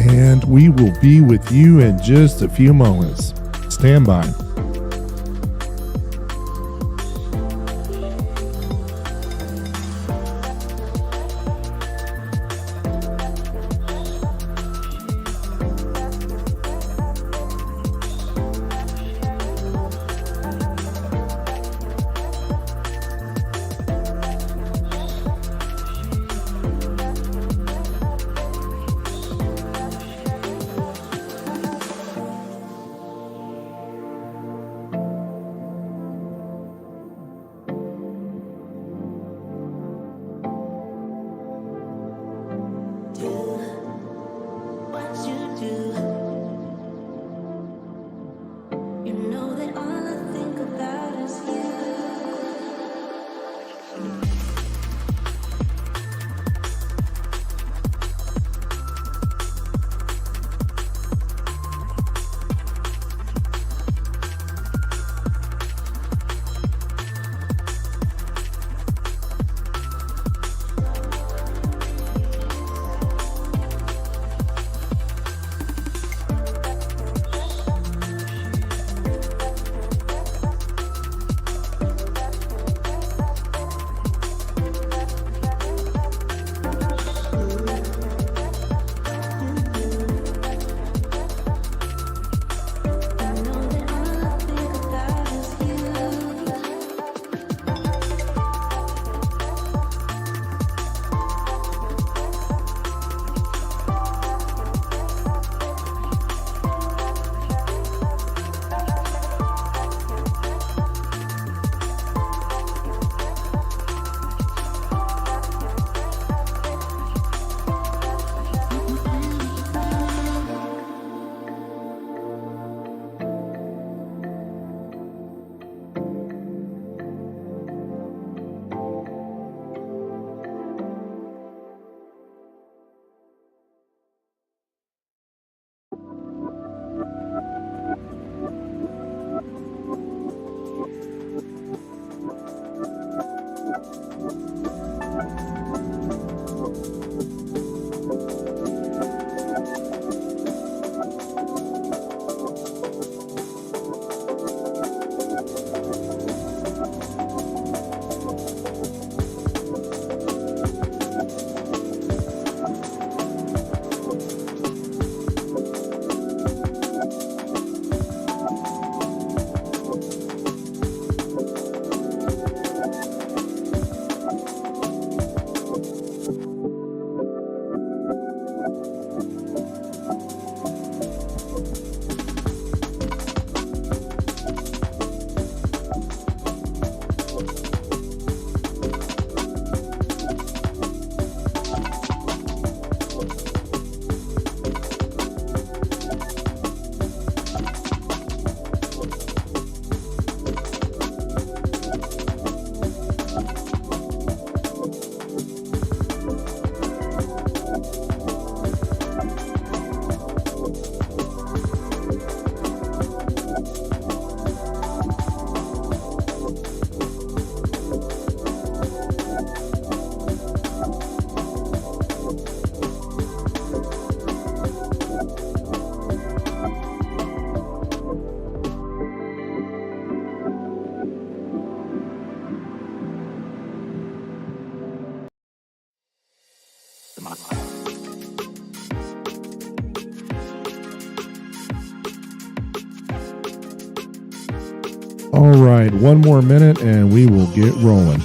and we will be with you in just a few moments. Stand by. All right, one more minute and we will get rolling.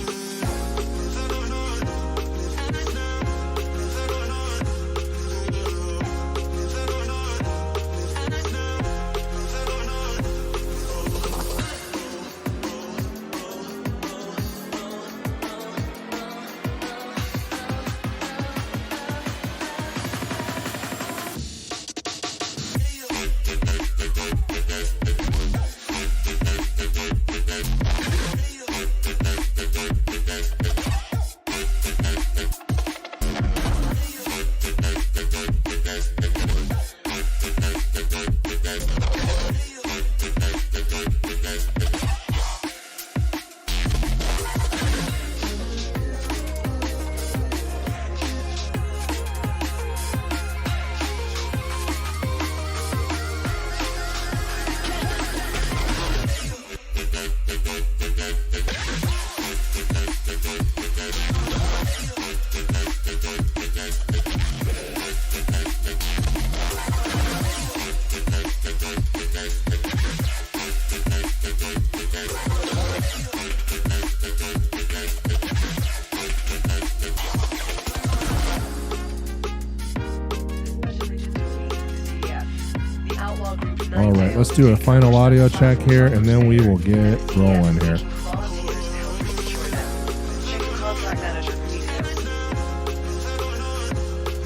All right, let's do a final audio check here, and then we will get rolling here.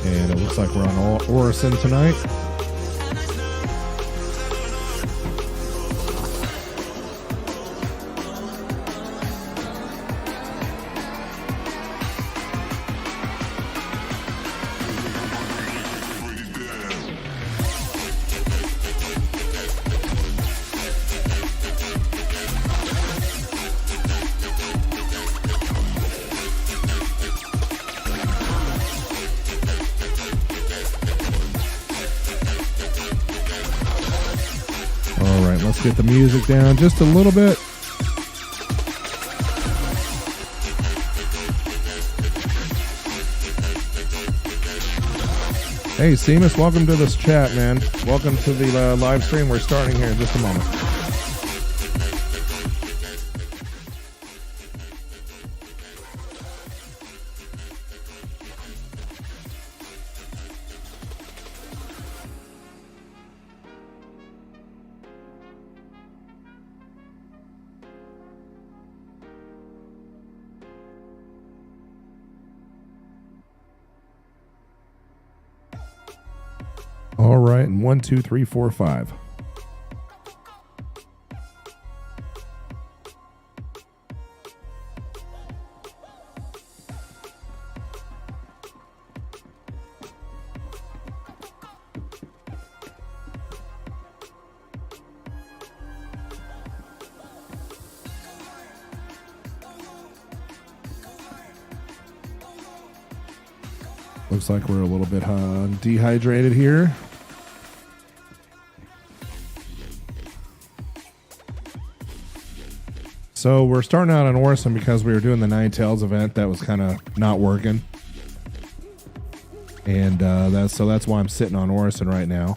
And it looks like we're on Orison tonight. Let's get the music down just a little bit. Hey, Seamus, welcome to this chat, man. Welcome to the live stream. We're starting here in just a moment. All right, and 1, 2, 3, 4, 5. Looks like we're a little bit dehydrated here. So we're starting out on Orison because we were doing the Nine Tails event that was kind of not working, and that's why I'm sitting on Orison right now.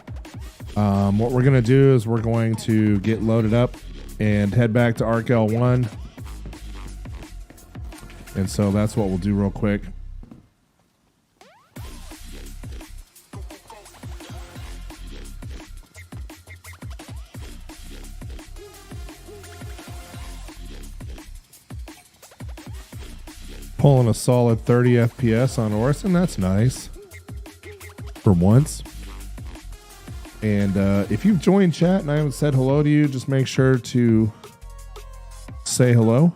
What we're gonna do is we're going to get loaded up and head back to Arc L1, and so that's what we'll do real quick. Pulling a solid 30 FPS on Orison. That's nice for once. And if you've joined chat and I haven't said hello to you, just make sure to say hello.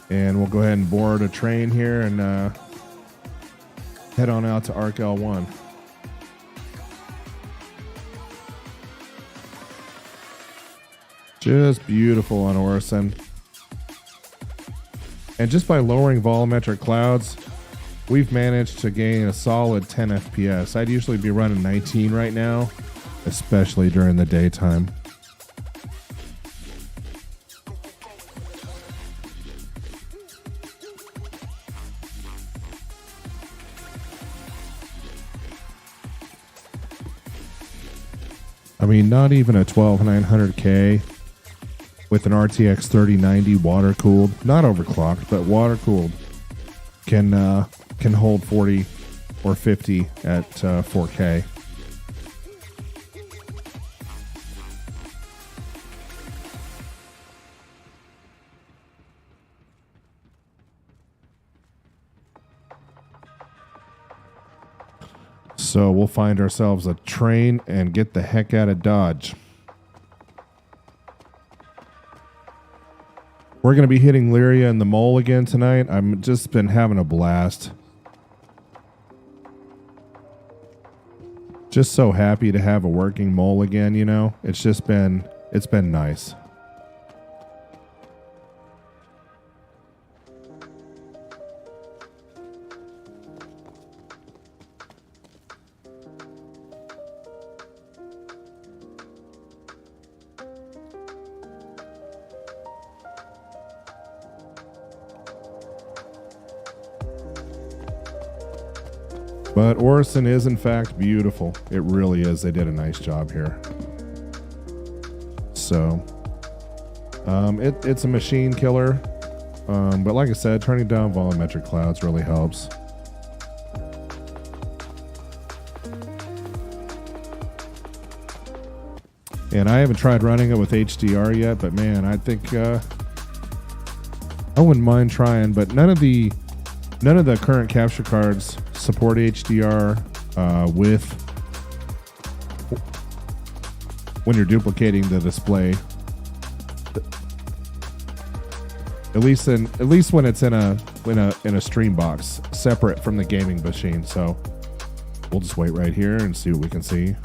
And we'll go ahead and board a train here and head on out to Arc L1. Just beautiful on Orison. And just by lowering volumetric clouds, we've managed to gain a solid 10 FPS. I'd usually be running 19 right now, especially during the daytime. I mean, not even a 12900K with an RTX 3090 water cooled, not overclocked, but water cooled, can hold 40 or 50 at 4K. So we'll find ourselves a train and get the heck out of Dodge. We're going to be hitting Lyria and the Mole again tonight. I've just been having a blast. Just so happy to have a working Mole again, you know. It's been nice. But Orison is, in fact, beautiful. It really is. They did a nice job here. So it's a machine killer. But like I said, turning down volumetric clouds really helps. And I haven't tried running it with HDR yet, but man, I think I wouldn't mind trying. But none of the current capture cards support HDR with when you're duplicating the display. At least when it's in a stream box separate from the gaming machine. So we'll just wait right here and see what we can see.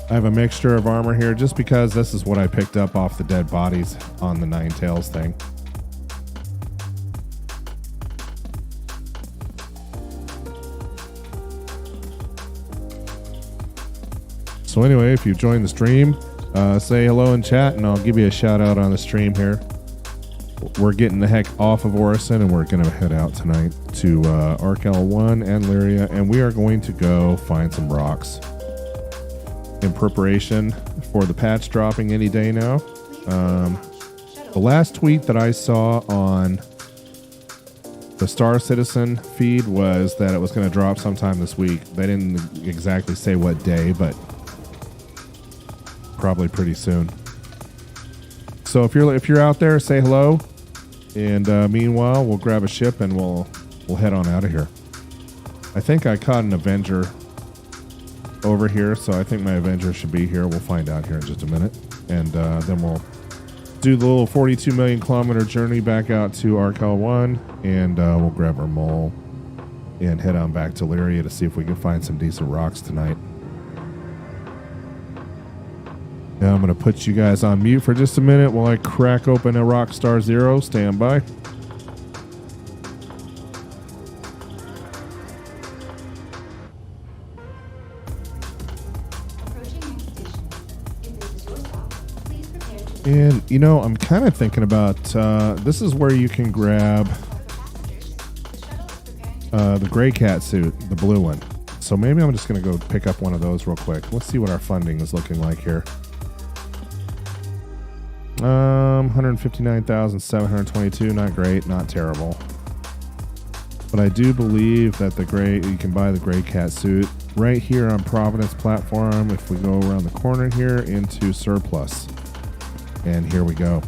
I have a mixture of armor here just because this is what I picked up off the dead bodies on the Nine Tails thing. So anyway, if you join the stream, say hello in chat and I'll give you a shout out on the stream here. We're getting the heck off of Orison and we're going to head out tonight to ArcL1 and Lyria, and we are going to go find some rocks in preparation for the patch dropping any day now. The last tweet that I saw on the Star Citizen feed was that it was going to drop sometime this week. They didn't exactly say what day, but probably pretty soon. So if you're out there, say hello, and meanwhile we'll grab a ship and we'll head on out of here. I think I caught an Avenger over here, so I think my Avenger should be here. We'll find out here in just a minute, and then we'll do the little 42 million kilometer journey back out to ArcL1, and we'll grab our mole and head on back to Lyria to see if we can find some decent rocks tonight. Now I'm going to put you guys on mute for just a minute while I crack open a Rockstar Zero. Stand by. And, you know, I'm kind of thinking about, this is where you can grab the gray cat suit, the blue one. So maybe I'm just going to go pick up one of those real quick. Let's see what our funding is looking like here. 159,722, not great, not terrible. But I do believe that you can buy the gray cat suit right here on Providence platform. If we go around the corner here into surplus. And here we go.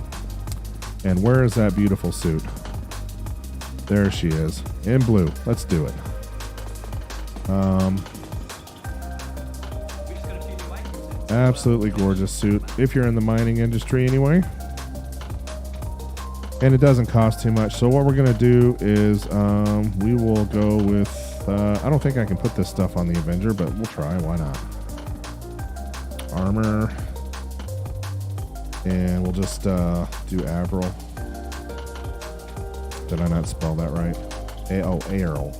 And where is that beautiful suit? There she is, in blue. Let's do it. Absolutely gorgeous suit, if you're in the mining industry anyway. And it doesn't cost too much. So what we're going to do is we will go with... I don't think I can put this stuff on the Avenger, but we'll try. Why not? Armor... And we'll just do Avril. Did I not spell that right? Aryl.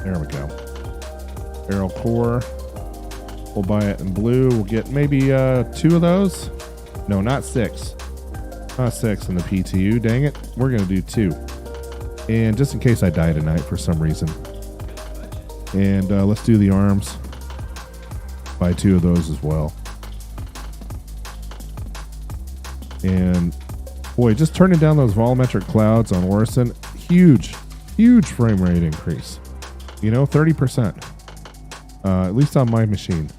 There we go. Aryl core. We'll buy it in blue. We'll get maybe 2 of those. No, not 6. Not 6 in the PTU. Dang it. We're going to do 2. And just in case I die tonight for some reason. And let's do the arms. Buy 2 of those as well. And boy, just turning down those volumetric clouds on Orison, huge frame rate increase. You know, 30%, at least on my machine.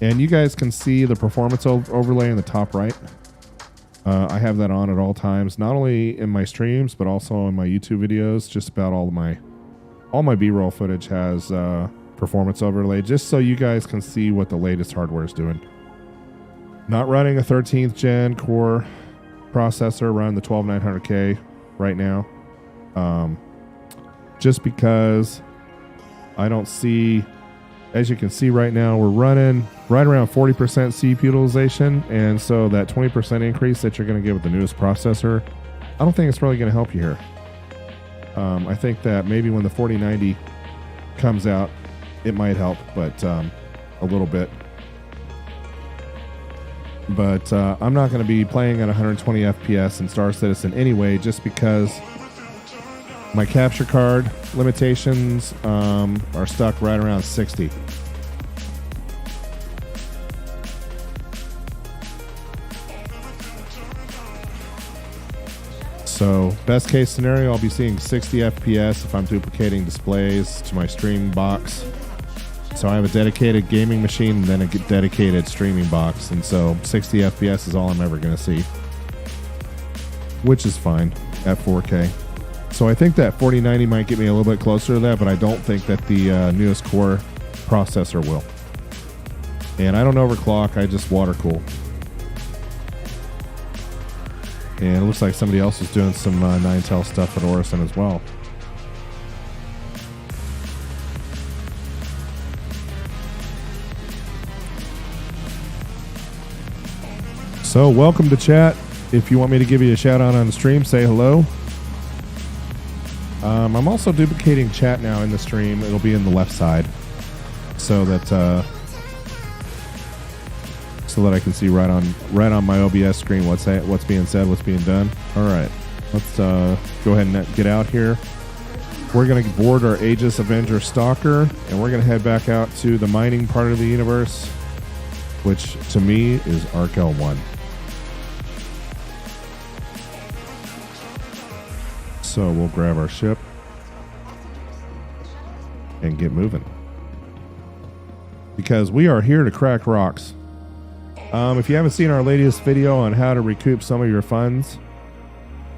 And you guys can see the performance overlay in the top right. I have that on at all times, not only in my streams, but also in my YouTube videos. Just about all my B-roll footage has performance overlay, just so you guys can see what the latest hardware is doing. Not running a 13th gen core processor, running the 12900K right now. Just because I don't see, as you can see right now, we're running right around 40% CPU utilization. And so that 20% increase that you're going to get with the newest processor, I don't think it's really going to help you here. I think that maybe when the 4090 comes out, it might help, but a little bit. But I'm not going to be playing at 120 FPS in Star Citizen anyway, just because My capture card limitations are stuck right around 60. So best case scenario, I'll be seeing 60 FPS if I'm duplicating displays to my streaming box. So I have a dedicated gaming machine and then a dedicated streaming box. And so 60 FPS is all I'm ever going to see, which is fine at 4K. So I think that 4090 might get me a little bit closer to that, but I don't think that the newest core processor will. And I don't overclock, I just water cool. And it looks like somebody else is doing some Nintel stuff at Orison as well. So welcome to chat. If you want me to give you a shout out on the stream, say hello. I'm also duplicating chat now in the stream. It'll be in the left side, so that I can see right on my OBS screen what's being said, what's being done. All right, let's go ahead and get out here. We're gonna board our Aegis Avenger Stalker, and we're gonna head back out to the mining part of the universe, which to me is Arc L1. So we'll grab our ship and get moving, because we are here to crack rocks. If you haven't seen our latest video on how to recoup some of your funds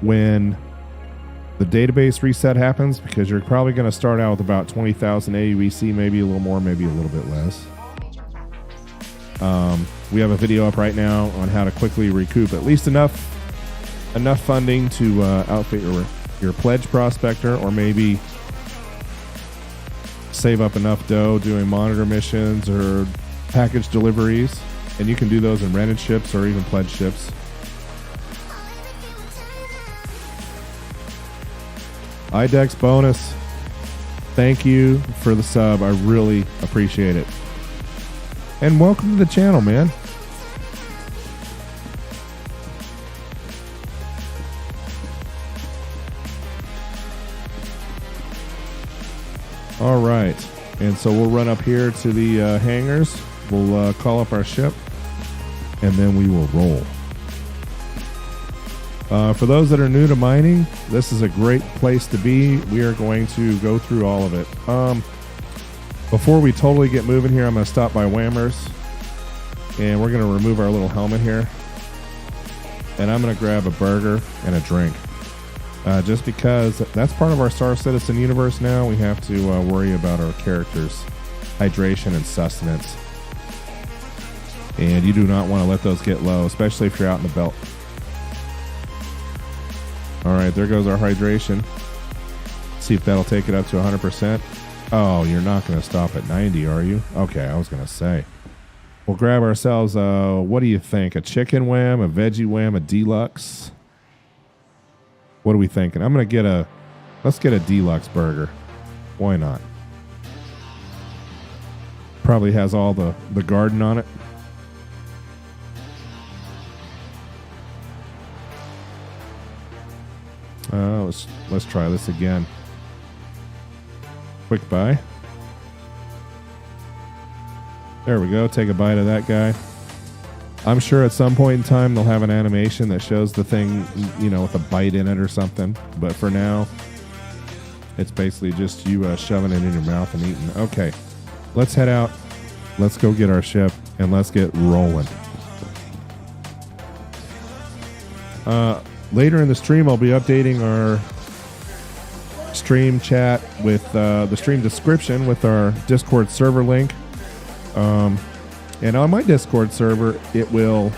when the database reset happens, because you're probably going to start out with about 20,000 AUEC, maybe a little more, maybe a little bit less. We have a video up right now on how to quickly recoup at least enough funding to outfit your pledge prospector, or maybe save up enough dough doing monitor missions or package deliveries. And you can do those in rented ships or even pledge ships. IDEX bonus. Thank you for the sub. I really appreciate it. And welcome to the channel, man. All right. And so we'll run up here to the hangars. We'll call up our ship, and then we will roll. For those that are new to mining, this is a great place to be. We are going to go through all of it. Before we totally get moving here, I'm going to stop by Whammers, and we're going to remove our little helmet here. And I'm going to grab a burger and a drink. Just because that's part of our Star Citizen universe now. We have to worry about our characters' hydration and sustenance. And you do not want to let those get low, especially if you're out in the belt. All right, there goes our hydration. See if that'll take it up to 100%. Oh, you're not going to stop at 90, are you? Okay, I was going to say. We'll grab ourselves, what do you think? A chicken wham, a veggie wham, a deluxe? What are we thinking? Let's get a deluxe burger. Why not? Probably has all the garden on it. Let's try this again. Quick buy. There we go. Take a bite of that guy. I'm sure at some point in time they'll have an animation that shows the thing, with a bite in it or something. But for now, it's basically just you shoving it in your mouth and eating. Okay, let's head out. Let's go get our ship and let's get rolling. Later in the stream, I'll be updating our stream chat with the stream description with our Discord server link. And on my Discord server, it will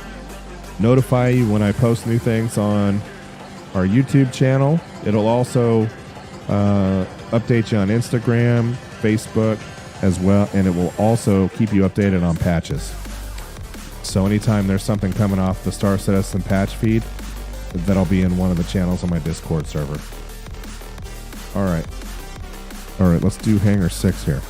notify you when I post new things on our YouTube channel. It'll also update you on Instagram, Facebook as well, and it will also keep you updated on patches. So anytime there's something coming off the Star Citizen patch feed, that'll be in one of the channels on my Discord server. All right, let's do Hangar 6 here.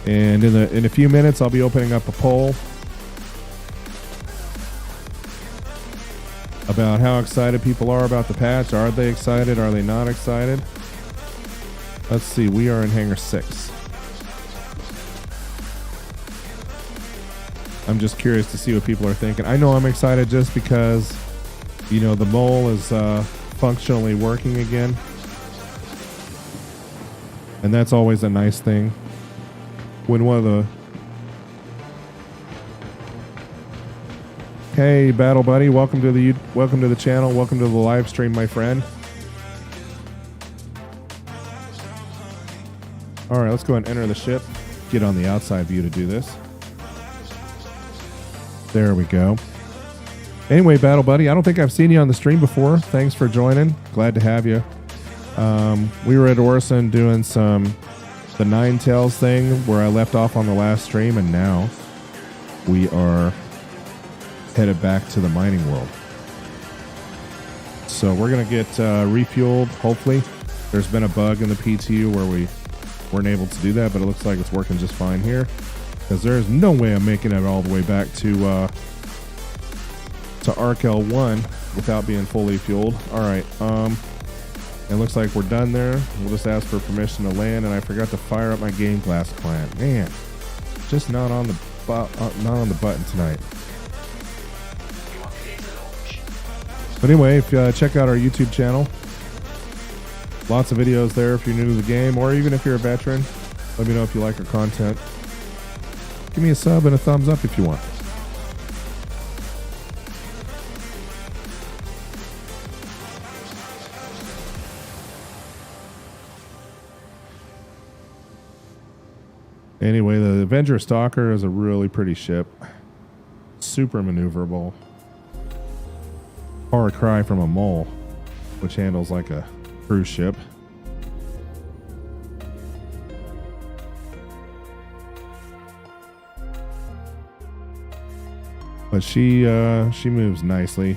And in a few minutes, I'll be opening up a poll. about how excited people are about the patch. Are they excited? Are they not excited? Let's see. We are in Hangar 6. I'm just curious to see what people are thinking. I know I'm excited just because, you know, the mole is functionally working again. And that's always a nice thing. When one of the... Hey, Battle Buddy, welcome to the channel. Welcome to the live stream, my friend. All right, let's go ahead and enter the ship. Get on the outside view to do this. There we go. Anyway, Battle Buddy, I don't think I've seen you on the stream before. Thanks for joining. Glad to have you. We were at Orson doing the Nine Tails thing where I left off on the last stream, and now we are headed back to the mining world. So we're going to get refueled, hopefully. There's been a bug in the PTU where we weren't able to do that, but it looks like it's working just fine here. Because there's no way I'm making it all the way back to Arc L1 without being fully fueled. All right. It looks like we're done there. We'll just ask for permission to land, and I forgot to fire up my game glass plant. Man, just not on the button tonight. But anyway, if check out our YouTube channel. Lots of videos there if you're new to the game, or even if you're a veteran. Let me know if you like our content. Give me a sub and a thumbs up if you want. Anyway, the Avenger Stalker is a really pretty ship. Super maneuverable. Far cry from a mole, which handles like a cruise ship. But she moves nicely.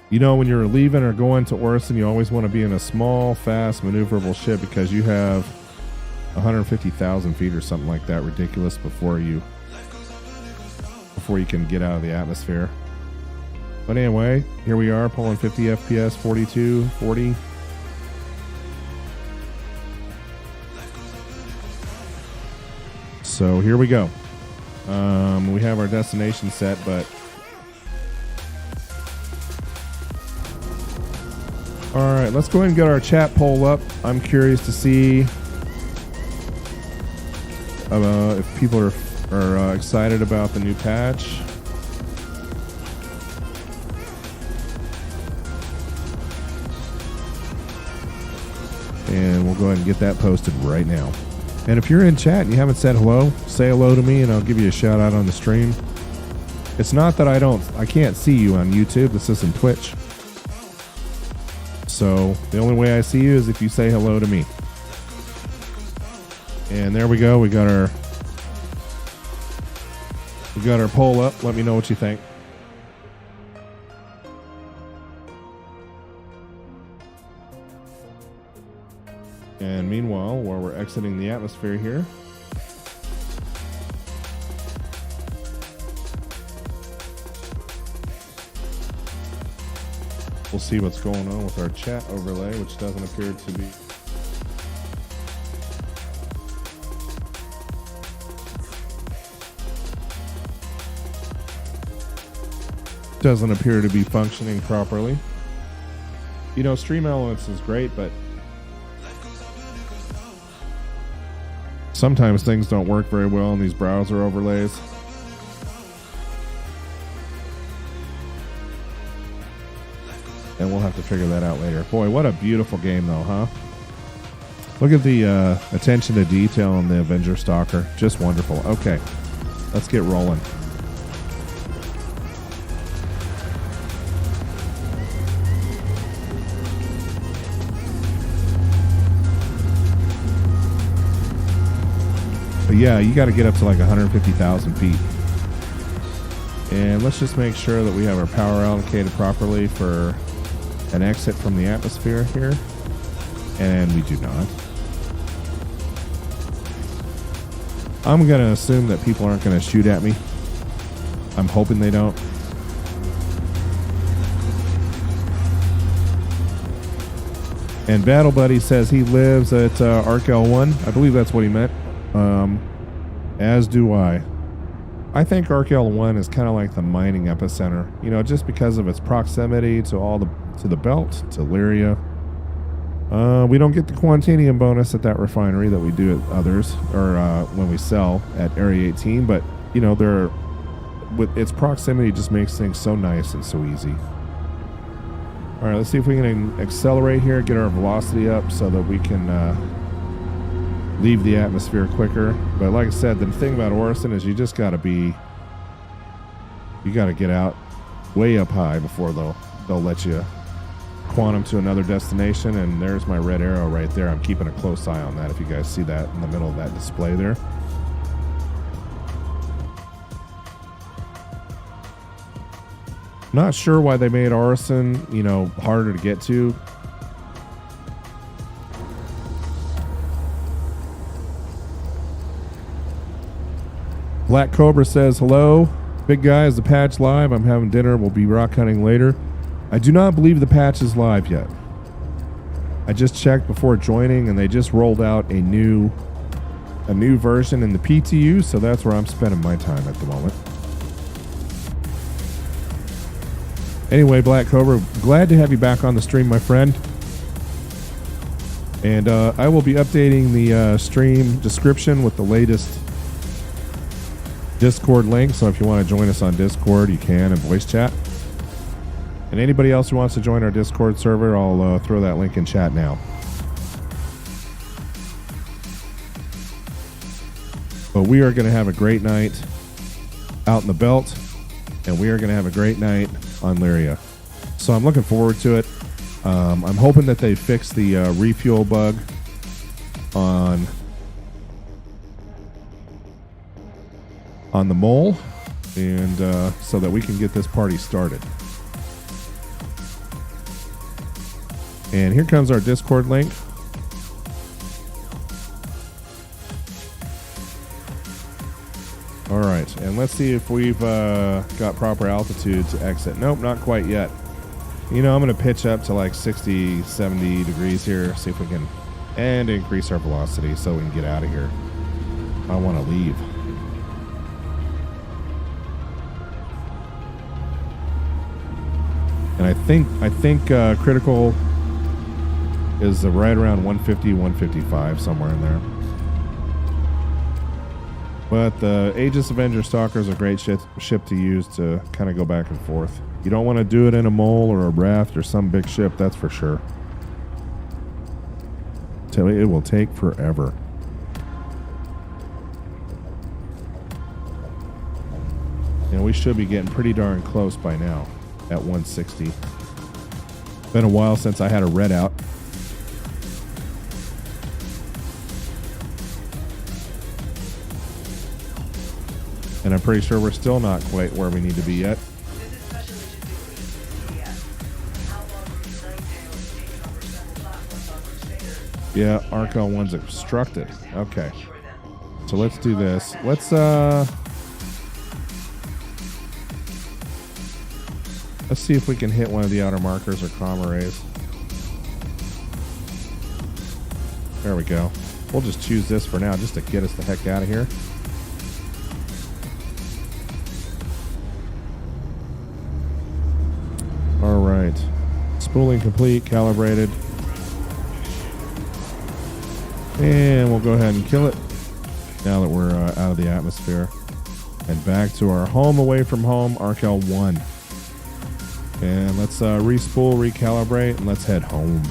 You know, when you're leaving or going to Orson, you always want to be in a small, fast, maneuverable ship because you have 150,000 feet or something like that ridiculous before you can get out of the atmosphere. But anyway, here we are pulling 50 FPS, 42, 40. So here we go. We have our destination set, but all right, let's go ahead and get our chat poll up. I'm curious to see if people are excited about the new patch. And we'll go ahead and get that posted right now. And if you're in chat and you haven't said hello, say hello to me and I'll give you a shout out on the stream. It's not that I can't see you on YouTube. This isn't Twitch. So the only way I see you is if you say hello to me. And there we go. We got our poll up. Let me know what you think. And meanwhile, while we're exiting the atmosphere here, we'll see what's going on with our chat overlay, which doesn't appear to be. Doesn't appear to be functioning properly. You know, Stream Elements is great, but sometimes things don't work very well in these browser overlays. And we'll have to figure that out later. Boy, what a beautiful game though, huh? Look at the attention to detail on the Avenger Stalker. Just wonderful. Okay, let's get rolling. But yeah, you got to get up to like 150,000 feet. And let's just make sure that we have our power allocated properly for an exit from the atmosphere here. And we do not. I'm going to assume that people aren't going to shoot at me. I'm hoping they don't. And Battle Buddy says he lives at Arc L1. I believe that's what he meant. As do I. I think Arc L1 is kind of like the mining epicenter, you know, just because of its proximity to the belt, to Lyria. We don't get the Quantinium bonus at that refinery that we do at others, or when we sell at Area 18, but, you know, with its proximity just makes things so nice and so easy. All right, let's see if we can accelerate here, get our velocity up so that we can leave the atmosphere quicker. But like I said, the thing about Orison is you just got to get out way up high before they'll let you quantum to another destination. And there's my red arrow right there. I'm keeping a close eye on that, if you guys see that in the middle of that display there. Not sure why they made Orison, you know, harder to get to. Black Cobra says, hello. Big guy, is the patch live? I'm having dinner. We'll be rock hunting later. I do not believe the patch is live yet. I just checked before joining, and they just rolled out a new version in the PTU, so that's where I'm spending my time at the moment. Anyway, Black Cobra, glad to have you back on the stream, my friend. And I will be updating the stream description with the latest Discord link. So if you want to join us on Discord, you can, and voice chat. And anybody else who wants to join our Discord server, I'll throw that link in chat now. But we are going to have a great night out in the belt, and we are going to have a great night on Lyria. So I'm looking forward to it. I'm hoping that they fix the refuel bug on the mole, and so that we can get this party started. And here comes our Discord link. All right, and let's see if we've got proper altitude to exit. Nope, not quite yet. You know, I'm going to pitch up to like 60, 70 degrees here, see if we can, and increase our velocity so we can get out of here. I want to leave. And I think critical is right around 150, 155, somewhere in there. But the Aegis Avenger Stalker is a great ship to use to kind of go back and forth. You don't want to do it in a mole or a raft or some big ship, that's for sure. Tell you, it will take forever. And we should be getting pretty darn close by now at 160. Been a while since I had a red out. And I'm pretty sure we're still not quite where we need to be yet. Yeah, Arc L1's obstructed. Okay. So let's do this. Let's see if we can hit one of the outer markers or comm arrays. There we go. We'll just choose this for now just to get us the heck out of here. All right. Spooling complete, calibrated. And we'll go ahead and kill it now that we're out of the atmosphere. And back to our home away from home, Arc L1. And let's re-spool, recalibrate, and let's head home.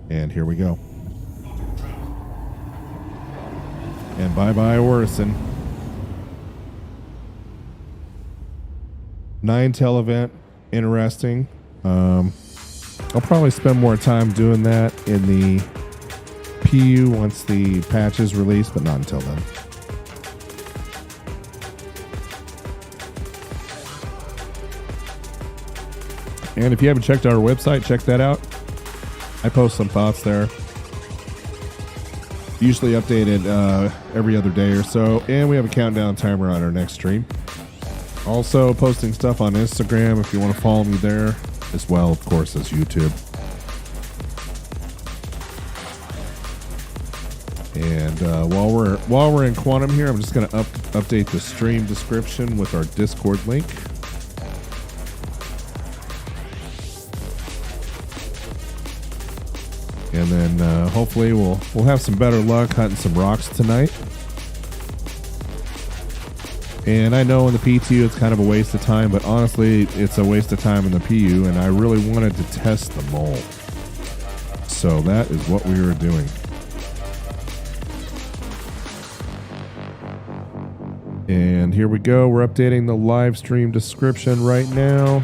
And here we go. And bye-bye, Orison. 9-tail event, interesting. I'll probably spend more time doing that in the PU once the patch is released, but not until then. And if you haven't checked out our website, check that out. I post some thoughts there. Usually updated every other day or so. And we have a countdown timer on our next stream. Also posting stuff on Instagram if you want to follow me there, as well, of course, as YouTube. And while we're in Quantum here, I'm just going to update the stream description with our Discord link. And then hopefully we'll have some better luck hunting some rocks tonight. And I know in the PTU it's kind of a waste of time, but honestly it's a waste of time in the PU, and I really wanted to test the mole. So that is what we were doing. And here we go. We're updating the live stream description right now.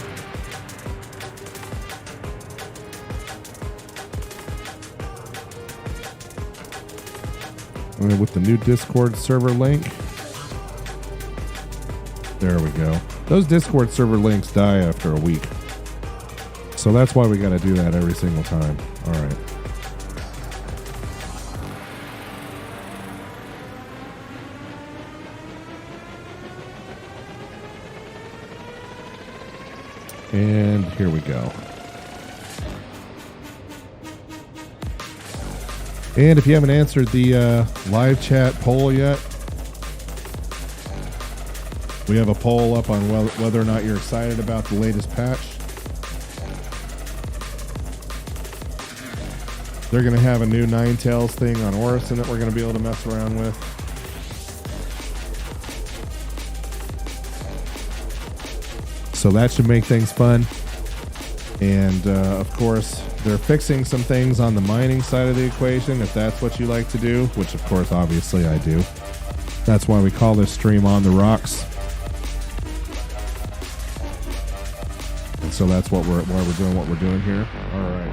With the new Discord server link. There we go. Those Discord server links die after a week. So that's why we got to do that every single time. All right. And here we go. And if you haven't answered the live chat poll yet, we have a poll up on whether or not you're excited about the latest patch. They're going to have a new Nine Tails thing on Orison that we're going to be able to mess around with. So that should make things fun. And of course, they're fixing some things on the mining side of the equation, if that's what you like to do, which of course, obviously I do. That's why we call this stream On the Rocks. And so that's why we're doing what we're doing here. All right.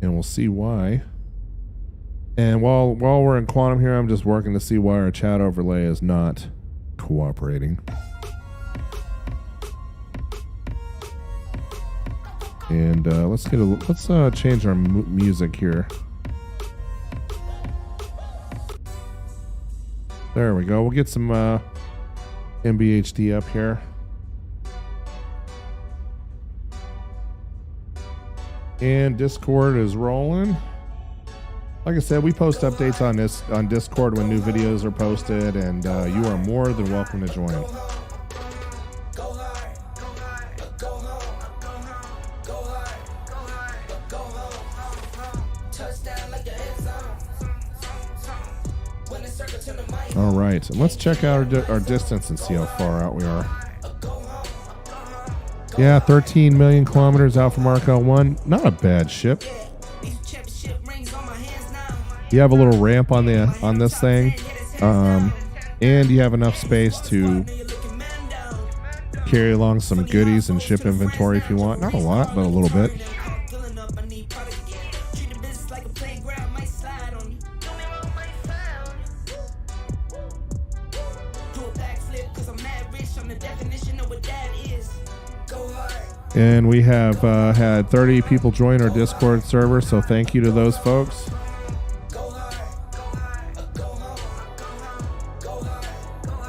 And we'll see why. And while we're in Quantum here, I'm just working to see why our chat overlay is not cooperating. And let's change our music here. There we go. We'll get some MBHD up here. And Discord is rolling. Like I said, we post updates on Discord when new videos are posted, and you are more than welcome to join. All right, and let's check out our distance and see how far out we are. Yeah, 13 million kilometers out from RKL1. Not a bad ship. You have a little ramp on this thing, and you have enough space to carry along some goodies and ship inventory if you want. Not a lot, but a little bit. And we have had 30 people join our Discord server, so thank you to those folks.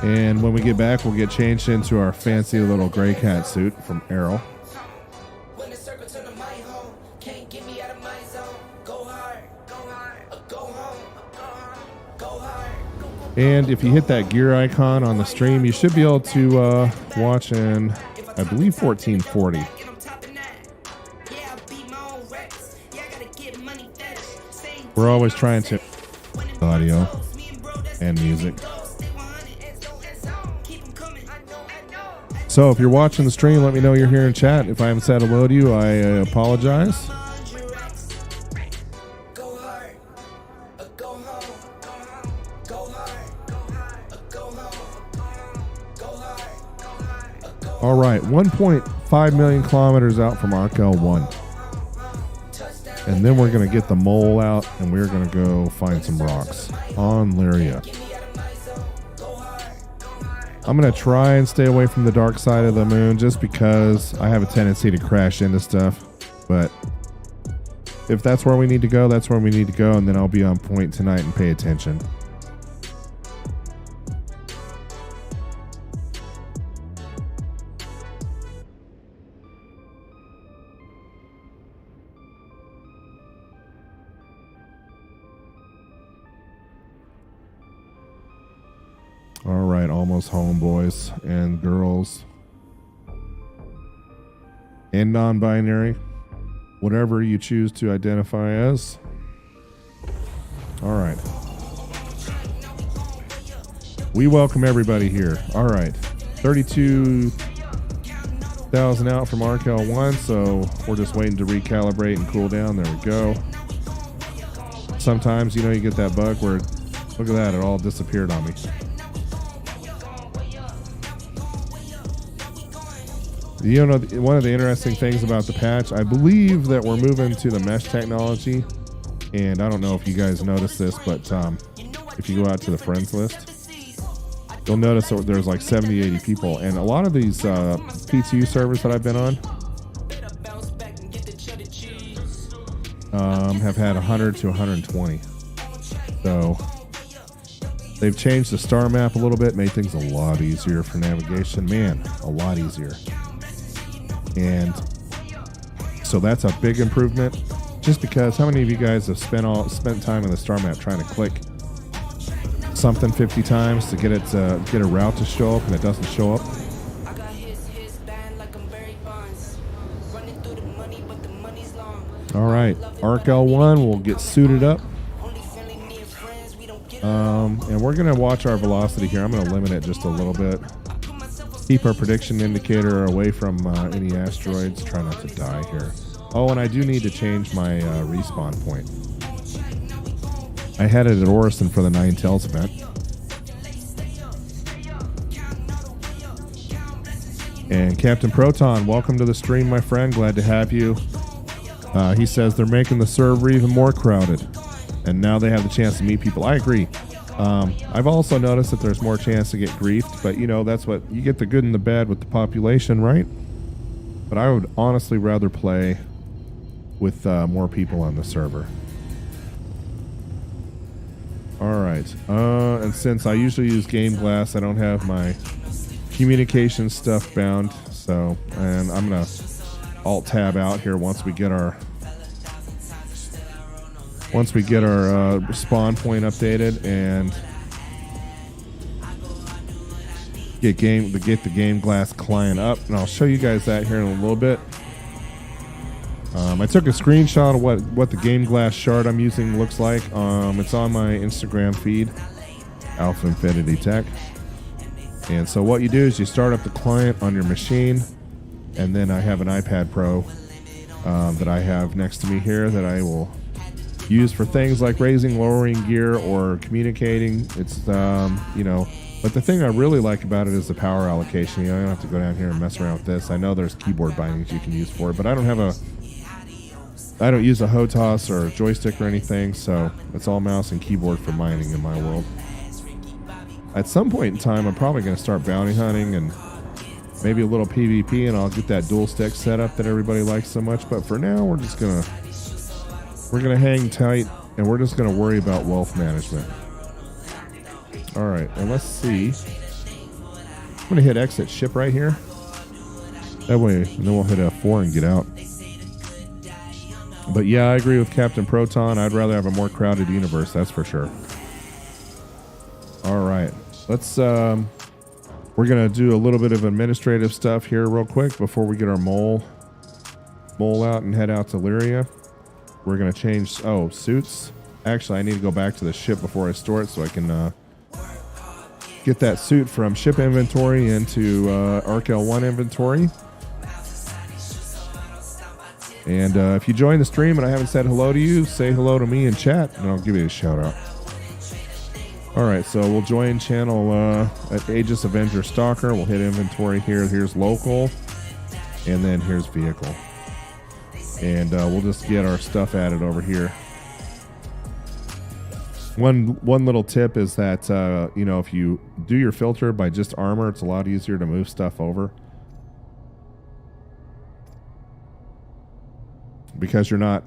And when we get back, we'll get changed into our fancy little gray cat suit from Arrow. And if you hit that gear icon on the stream, you should be able to watch in, I believe, 1440. We're always trying to audio and music. So if you're watching the stream, let me know you're here in chat. If I haven't said hello to you, I apologize. All right, 1.5 million kilometers out from RKL1. And then we're going to get the mole out, and we're going to go find some rocks on Lyria. I'm going to try and stay away from the dark side of the moon just because I have a tendency to crash into stuff. But if that's where we need to go, that's where we need to go. And then I'll be on point tonight and pay attention. All right, almost home, boys and girls. And non-binary. Whatever you choose to identify as. All right. We welcome everybody here. All right. 32,000 out from RKL1, so we're just waiting to recalibrate and cool down. There we go. Sometimes, you know, you get that bug where, look at that, it all disappeared on me. You know, one of the interesting things about the patch, I believe that we're moving to the mesh technology. And I don't know if you guys noticed this, but if you go out to the friends list, you'll notice that there's like 70, 80 people. And a lot of these PTU servers that I've been on have had 100 to 120. So they've changed the star map a little bit, made things a lot easier for navigation. Man, a lot easier. And so that's a big improvement. Just because, how many of you guys have spent time in the star map trying to click something 50 times to get it get a route to show up, and it doesn't show up? All right, ArcL1 will get suited up, and we're gonna watch our velocity here. I'm gonna limit it just a little bit. Keep our prediction indicator away from any asteroids. Try not to die here. Oh, and I do need to change my respawn point. I had it at Orison for the 9 Tails event. And Captain Proton, welcome to the stream, my friend. Glad to have you. He says they're making the server even more crowded. And now they have the chance to meet people. I agree. I've also noticed that there's more chance to get griefed, but you know, that's what you get, the good and the bad with the population, right? But I would honestly rather play with more people on the server. All right, and since I usually use Game Glass, I don't have my communication stuff bound, so, and I'm gonna alt tab out here once we get our spawn point updated and get the Game Glass client up, and I'll show you guys that here in a little bit. I took a screenshot of what the Game Glass shard I'm using looks like. It's on my Instagram feed, AlphaInfinity Tech. And so what you do is you start up the client on your machine, and then I have an iPad Pro that I have next to me here that I will use for things like raising, lowering gear, or communicating. It's you know, but the thing I really like about it is the power allocation. You know, I don't have to go down here and mess around with this. I know there's keyboard bindings you can use for it, but I don't use a HOTAS or a joystick or anything, so it's all mouse and keyboard for mining in my world. At some point in time, I'm probably going to start bounty hunting and maybe a little PvP, and I'll get that dual stick setup that everybody likes so much. But for now, we're gonna hang tight, and we're just gonna worry about wealth management. All right, and let's see. I'm gonna hit exit ship right here. That way, and then we'll hit F4 and get out. But yeah, I agree with Captain Proton. I'd rather have a more crowded universe, that's for sure. All right, let's. We're gonna do a little bit of administrative stuff here real quick before we get our mole out and head out to Lyria. We're gonna change. Oh, suits. Actually, I need to go back to the ship before I store it so I can get that suit from ship inventory into ArcL1 inventory. And if you join the stream and I haven't said hello to you, say hello to me in chat, and I'll give you a shout out. All right, so we'll join channel at Aegis Avenger Stalker. We'll hit inventory here. Here's local, and then here's vehicle. And we'll just get our stuff added over here. One little tip is that you know, if you do your filter by just armor, it's a lot easier to move stuff over, because you're not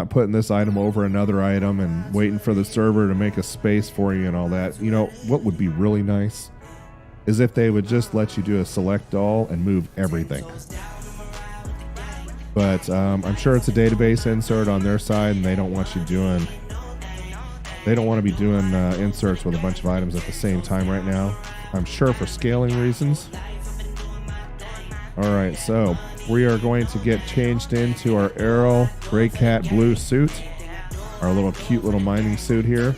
putting this item over another item and waiting for the server to make a space for you and all that. You know what would be really nice is if they would just let you do a select all and move everything. But I'm sure it's a database insert on their side, and they don't want you doing. They don't want to be doing inserts with a bunch of items at the same time right now. I'm sure for scaling reasons. All right, so we are going to get changed into our Arrow Gray Cat blue suit, our little cute little mining suit here.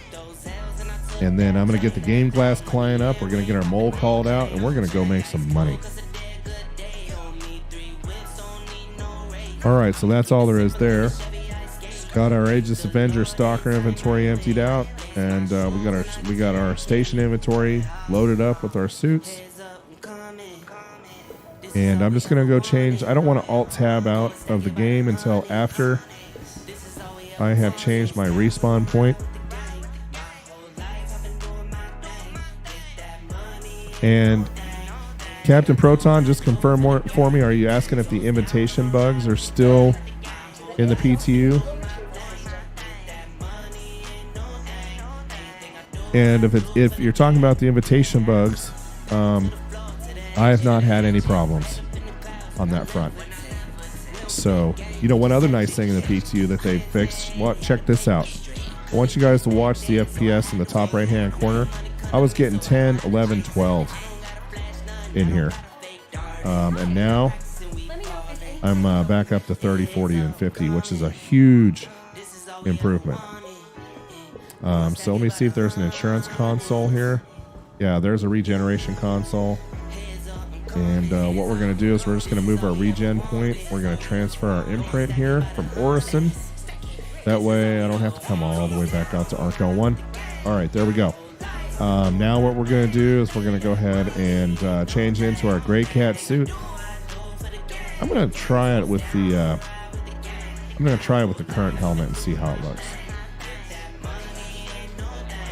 And then I'm going to get the Game Glass client up. We're going to get our mole called out, and we're going to go make some money. All right, so that's all there is there. Got our Aegis Avenger stalker inventory emptied out, and we got our station inventory loaded up with our suits. And I'm just gonna go change. I don't want to alt tab out of the game until after I have changed my respawn point. And Captain Proton, just confirm more for me. Are you asking if the invitation bugs are still in the PTU? And if you're talking about the invitation bugs, I have not had any problems on that front. So, you know, one other nice thing in the PTU that they fixed, well, check this out. I want you guys to watch the FPS in the top right-hand corner. I was getting 10, 11, 12 in here. And now I'm back up to 30, 40, and 50, which is a huge improvement. So let me see if there's an insurance console here. Yeah, there's a regeneration console. And what we're going to do is we're just going to move our regen point. We're going to transfer our imprint here from Orison. That way I don't have to come all the way back out to Arc L1. All right, there we go. Now what we're going to do is we're going to go ahead and change into our Gray Cat suit. I'm going to try it with the current helmet and see how it looks.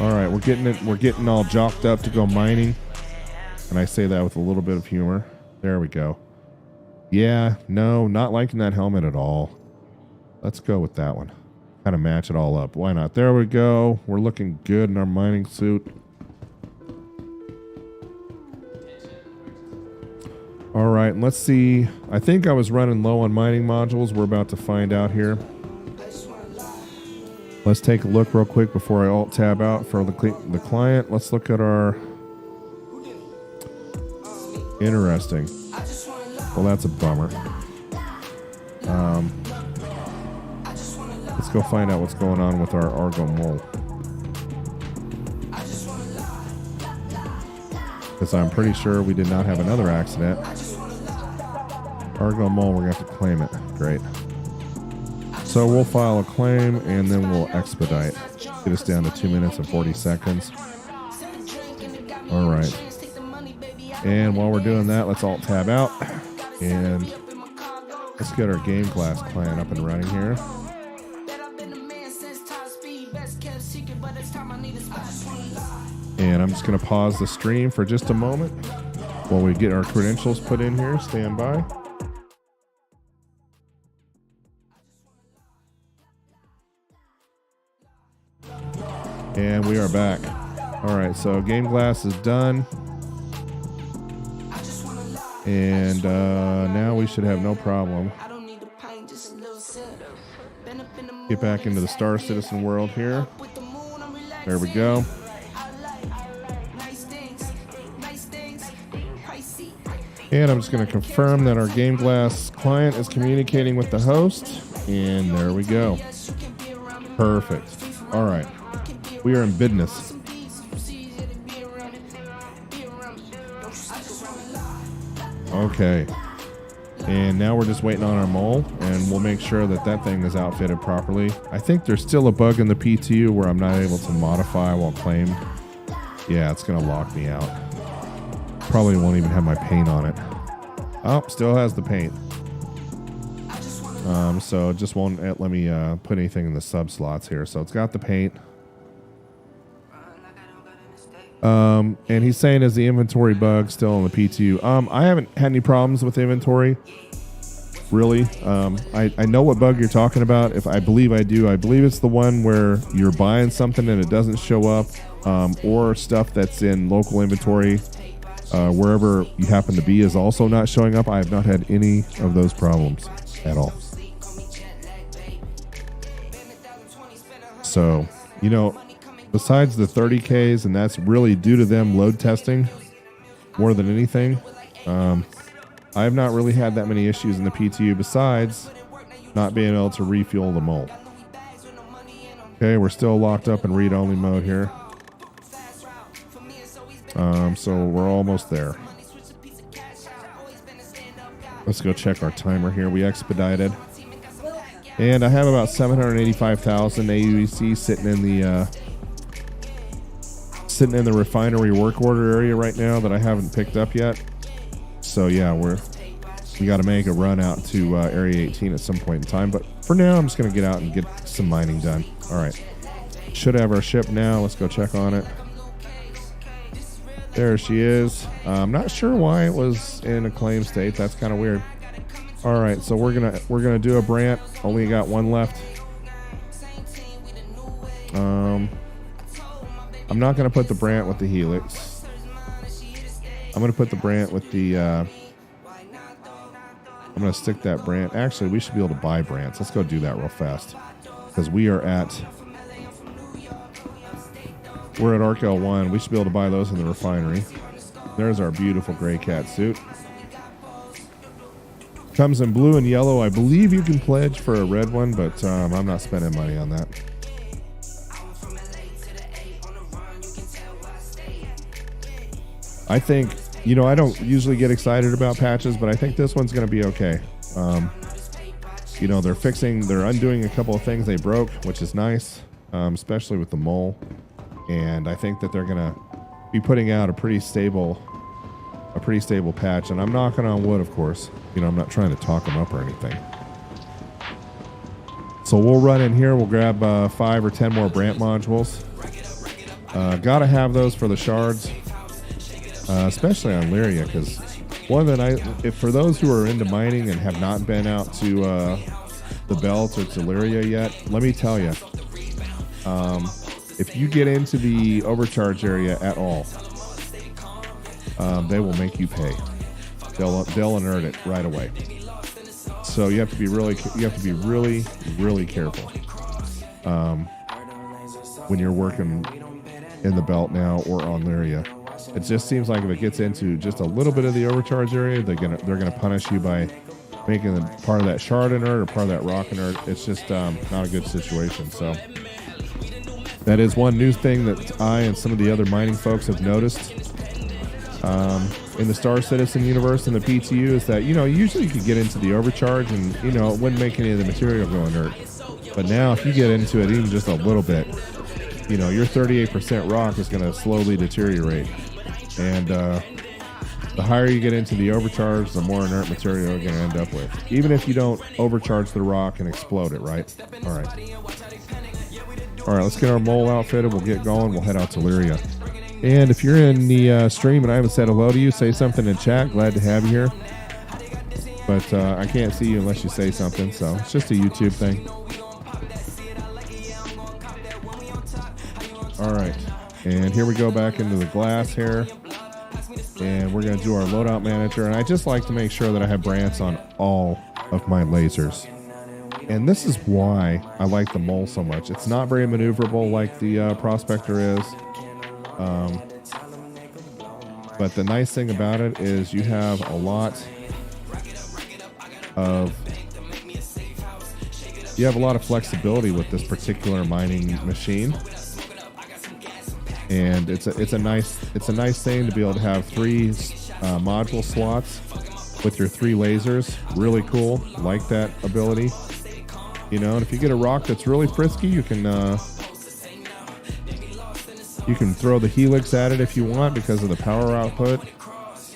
All right, we're getting all jocked up to go mining. And I say that with a little bit of humor. There we go. Yeah, no, not liking that helmet at all. Let's go with that one. Kind of match it all up. Why not? There we go. We're looking good in our mining suit. All right, and let's see. I think I was running low on mining modules. We're about to find out here. Let's take a look real quick before I alt tab out for the client. Let's look at our... Interesting. Well, that's a bummer. Let's go find out what's going on with our Argo Mole. Because I'm pretty sure we did not have another accident. Argo Mole, we're going to have to claim it. Great. So we'll file a claim and then we'll expedite. Get us down to 2 minutes and 40 seconds. All right. And while we're doing that, let's alt tab out and let's get our Game Glass client up and running here. And I'm just going to pause the stream for just a moment while we get our credentials put in here. Stand by. And we are back. All right, so Game Glass is done. And now we should have no problem. Get back into the Star Citizen world here. There we go. And I'm just going to confirm that our Game Glass client is communicating with the host. And there we go. Perfect. All right. We are in business. Okay. And now we're just waiting on our mole, and we'll make sure that that thing is outfitted properly. I think there's still a bug in the PTU where I'm not able to modify while claimed. Yeah, it's going to lock me out. Probably won't even have my paint on it. Oh, still has the paint. So it just won't let me put anything in the sub slots here. So it's got the paint. And he's saying, is the inventory bug still on the PTU? I haven't had any problems with inventory, really. I know what bug you're talking about. If I believe I do, I believe it's the one where you're buying something and it doesn't show up, or stuff that's in local inventory, wherever you happen to be, is also not showing up. I have not had any of those problems at all. So, you know, besides the 30Ks, and that's really due to them load testing more than anything, I have not really had that many issues in the PTU besides not being able to refuel the mole. Okay, we're still locked up in read-only mode here. So we're almost there. Let's go check our timer here. We expedited. And I have about 785,000 AUEC sitting in the refinery work order area right now that I haven't picked up yet. So yeah, we got to make a run out to Area 18 at some point in time. But for now, I'm just going to get out and get some mining done. All right. Should have our ship now. Let's go check on it. There she is. I'm not sure why it was in a claim state. That's kind of weird. All right, so we're gonna do a Brant. Only got one left. I'm not gonna put the Brant with the Helix. I'm gonna put the Brant with the. I'm gonna stick that Brant. Actually, we should be able to buy Brants. Let's go do that real fast, because we're at Arc L1. We should be able to buy those in the refinery. There's our beautiful gray cat suit. Comes in blue and yellow. I believe you can pledge for a red one, but I'm not spending money on that. I think, you know, I don't usually get excited about patches, but I think this one's going to be okay. You know, they're undoing a couple of things they broke, which is nice, especially with the mole. And I think that they're going to be putting out a pretty stable patch. And I'm knocking on wood, of course. You know, I'm not trying to talk them up or anything. So we'll run in here. We'll grab 5 or 10 more Brant modules. Gotta have those for the shards, especially on Lyria, because one of the for those who are into mining and have not been out to the belt or to Lyria yet, let me tell you, if you get into the overcharge area at all, they will make you pay. They'll inert it right away. So you have to be really careful when you're working in the belt now or on Lyria. It just seems like if it gets into just a little bit of the overcharge area, they're gonna punish you by making it part of that shard inert or part of that rock inert. It's just not a good situation. So that is one new thing that I and some of the other mining folks have noticed in the Star Citizen universe and the PTU, is that, you know, usually you could get into the overcharge and, you know, it wouldn't make any of the material go inert. But now if you get into it even just a little bit, you know, your 38% rock is going to slowly deteriorate. And the higher you get into the overcharge, the more inert material you're going to end up with. Even if you don't overcharge the rock and explode it, right? All right. All right, let's get our mole outfitted. We'll get going. We'll head out to Lyria. And if you're in the stream and I haven't said hello to you, say something in chat. Glad to have you here. But I can't see you unless you say something, so it's just a YouTube thing. All right, and here we go back into the glass here. And we're going to do our loadout manager. And I just like to make sure that I have Brants on all of my lasers. And this is why I like the mole so much. It's not very maneuverable like the Prospector is. But the nice thing about it is you have a lot of flexibility with this particular mining machine. And it's a nice thing to be able to have 3 module slots with your 3 lasers. Really cool. Like that ability. You know, and if you get a rock that's really frisky, you can throw the Helix at it if you want because of the power output.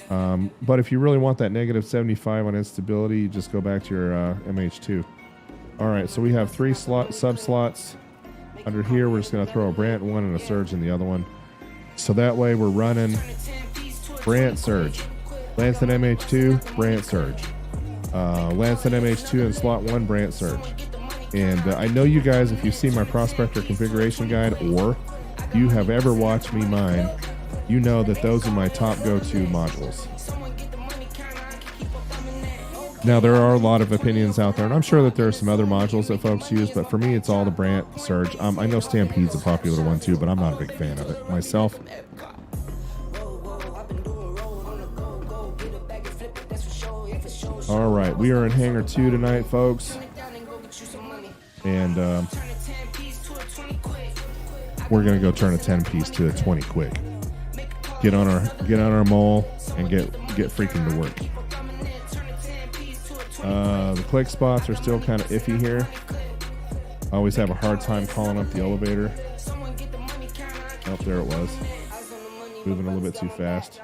But if you really want that negative 75 on instability, you just go back to your MH2. All right, so we have 3 sub slots. Under here, we're just going to throw a Brant in one and a Surge in the other one. So that way we're running Brant Surge, Lancet MH2, Brant Surge, Lancet MH2 in slot 1, Brant Surge. And I know you guys, if you see my Prospector configuration guide, or you have ever watched me mine, you know that those are my top go-to modules. Now, there are a lot of opinions out there, and I'm sure that there are some other modules that folks use, but for me, it's all the Brant Surge. I know Stampede's a popular one too, but I'm not a big fan of it myself. All right, we are in Hangar 2 tonight, folks, and we're gonna go turn a 10-piece to a 20 quick. Get on our mole and get freaking to work. The click spots are still kind of iffy here. I always have a hard time calling up the elevator. Oh, there it was. Moving a little bit too fast.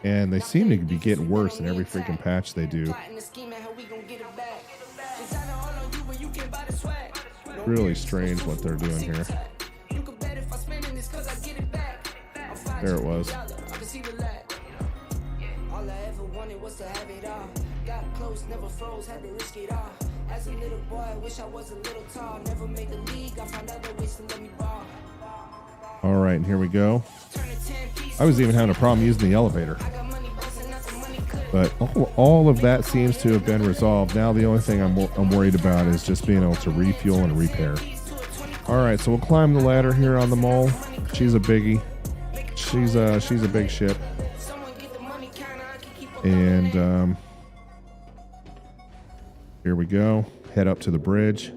And they seem to be getting worse in every freaking patch they do. Really strange what they're doing here. There it was. All right, and here we go. I was even having a problem using the elevator. But all of that seems to have been resolved. Now the only thing I'm worried about is just being able to refuel and repair. All right, so we'll climb the ladder here on the mole. She's a biggie. She's a big ship. And here we go. Head up to the bridge.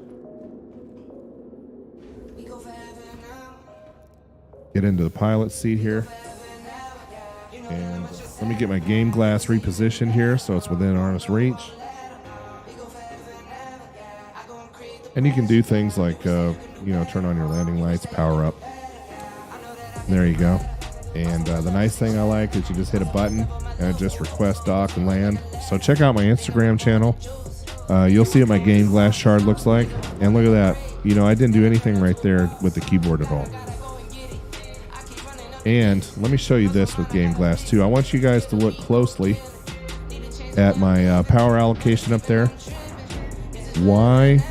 Get into the pilot seat here. And let me get my game glass repositioned here so it's within arm's reach. And you can do things like, turn on your landing lights, power up. There you go. And the nice thing I like is you just hit a button and it just requests dock and land. So check out my Instagram channel. You'll see what my game glass shard looks like. And look at that. I didn't do anything right there with the keyboard at all. And let me show you this with Game Glass too. I want you guys to look closely at my power allocation up there. Why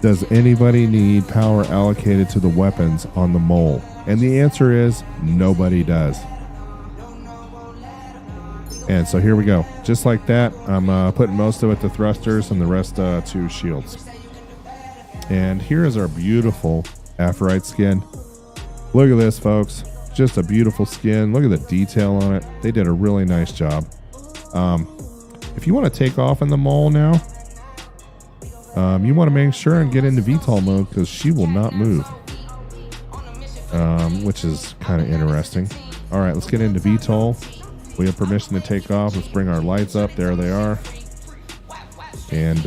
does anybody need power allocated to the weapons on the mole? And the answer is nobody does. And so here we go. Just like that, I'm putting most of it to thrusters and the rest to shields. And here is our beautiful Aphrodite skin. Look at this, folks. Just a beautiful skin. Look at the detail on it. They did a really nice job. If you want to take off in the mole now, you want to make sure and get into VTOL mode because she will not move, which is kind of interesting. All right, let's get into VTOL. We have permission to take off. Let's bring our lights up. There they are. And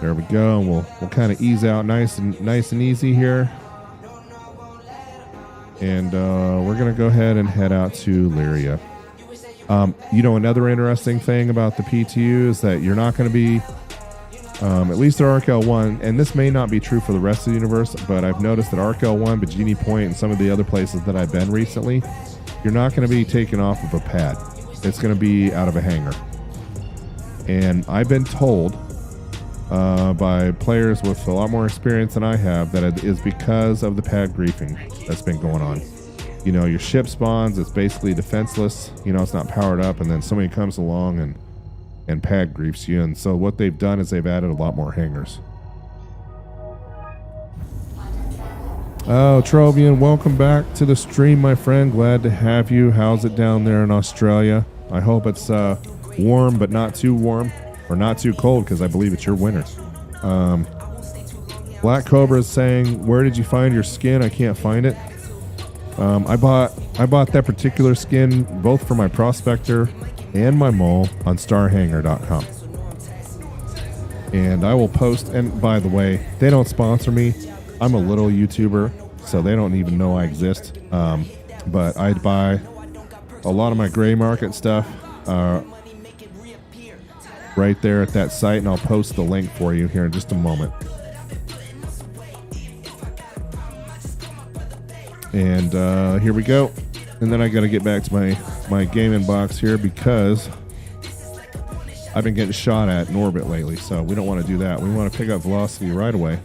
there we go. And we'll kind of ease out nice and easy here. And we're going to go ahead and head out to Lyria. Another interesting thing about the PTU is that you're not going to be, at least at Arc L1, and this may not be true for the rest of the universe, but I've noticed that Arc L1, Bikini Point, and some of the other places that I've been recently, you're not going to be taken off of a pad. It's going to be out of a hangar. And I've been told by players with a lot more experience than I have that it is because of the pad griefing that's been going on. Your ship spawns, it's basically defenseless, it's not powered up, and then somebody comes along and pad griefs you. And so what they've done is they've added a lot more hangars. Oh, Trovian, welcome back to the stream, my friend. Glad to have you. How's it down there in Australia? I hope it's warm, but not too warm. Or not too cold, because I believe it's your winter. Black Cobra is saying, where did you find your skin? I can't find it. I bought that particular skin both for my Prospector and my mole on starhanger.com. And I will post, and by the way, they don't sponsor me. I'm a little YouTuber, so they don't even know I exist. But I'd buy a lot of my gray market stuff right there at that site, and I'll post the link for you here in just a moment. And here we go. And then I got to get back to my gaming box here because I've been getting shot at in orbit lately. So we don't want to do that. We want to pick up velocity right away.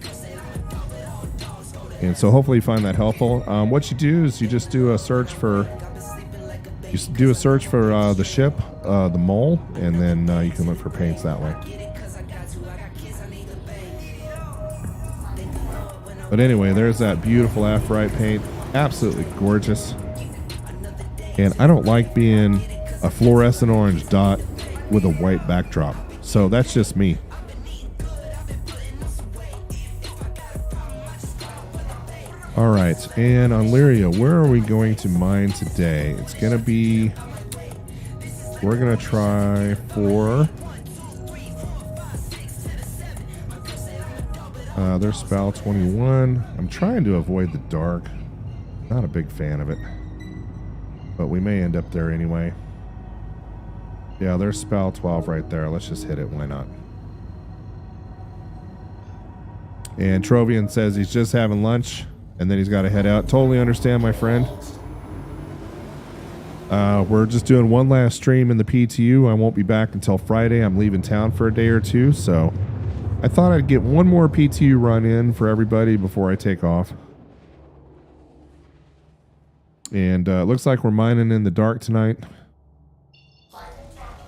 And so hopefully you find that helpful. What you do is you just do a search for the ship, the mole, and then you can look for paints that way. But anyway, there's that beautiful Aphrodite paint. Absolutely gorgeous. And I don't like being a fluorescent orange dot with a white backdrop. So that's just me. All right, and on Lyria, where are we going to mine today? It's going to be, we're going to try for, there's Spal 21. I'm trying to avoid the dark. Not a big fan of it, but we may end up there anyway. Yeah, there's Spal 12 right there. Let's just hit it. Why not? And Trovian says he's just having lunch. And then he's got to head out. Totally understand, my friend. We're just doing one last stream in the PTU. I won't be back until Friday. I'm leaving town for a day or two. So I thought I'd get one more PTU run in for everybody before I take off. And it looks like we're mining in the dark tonight.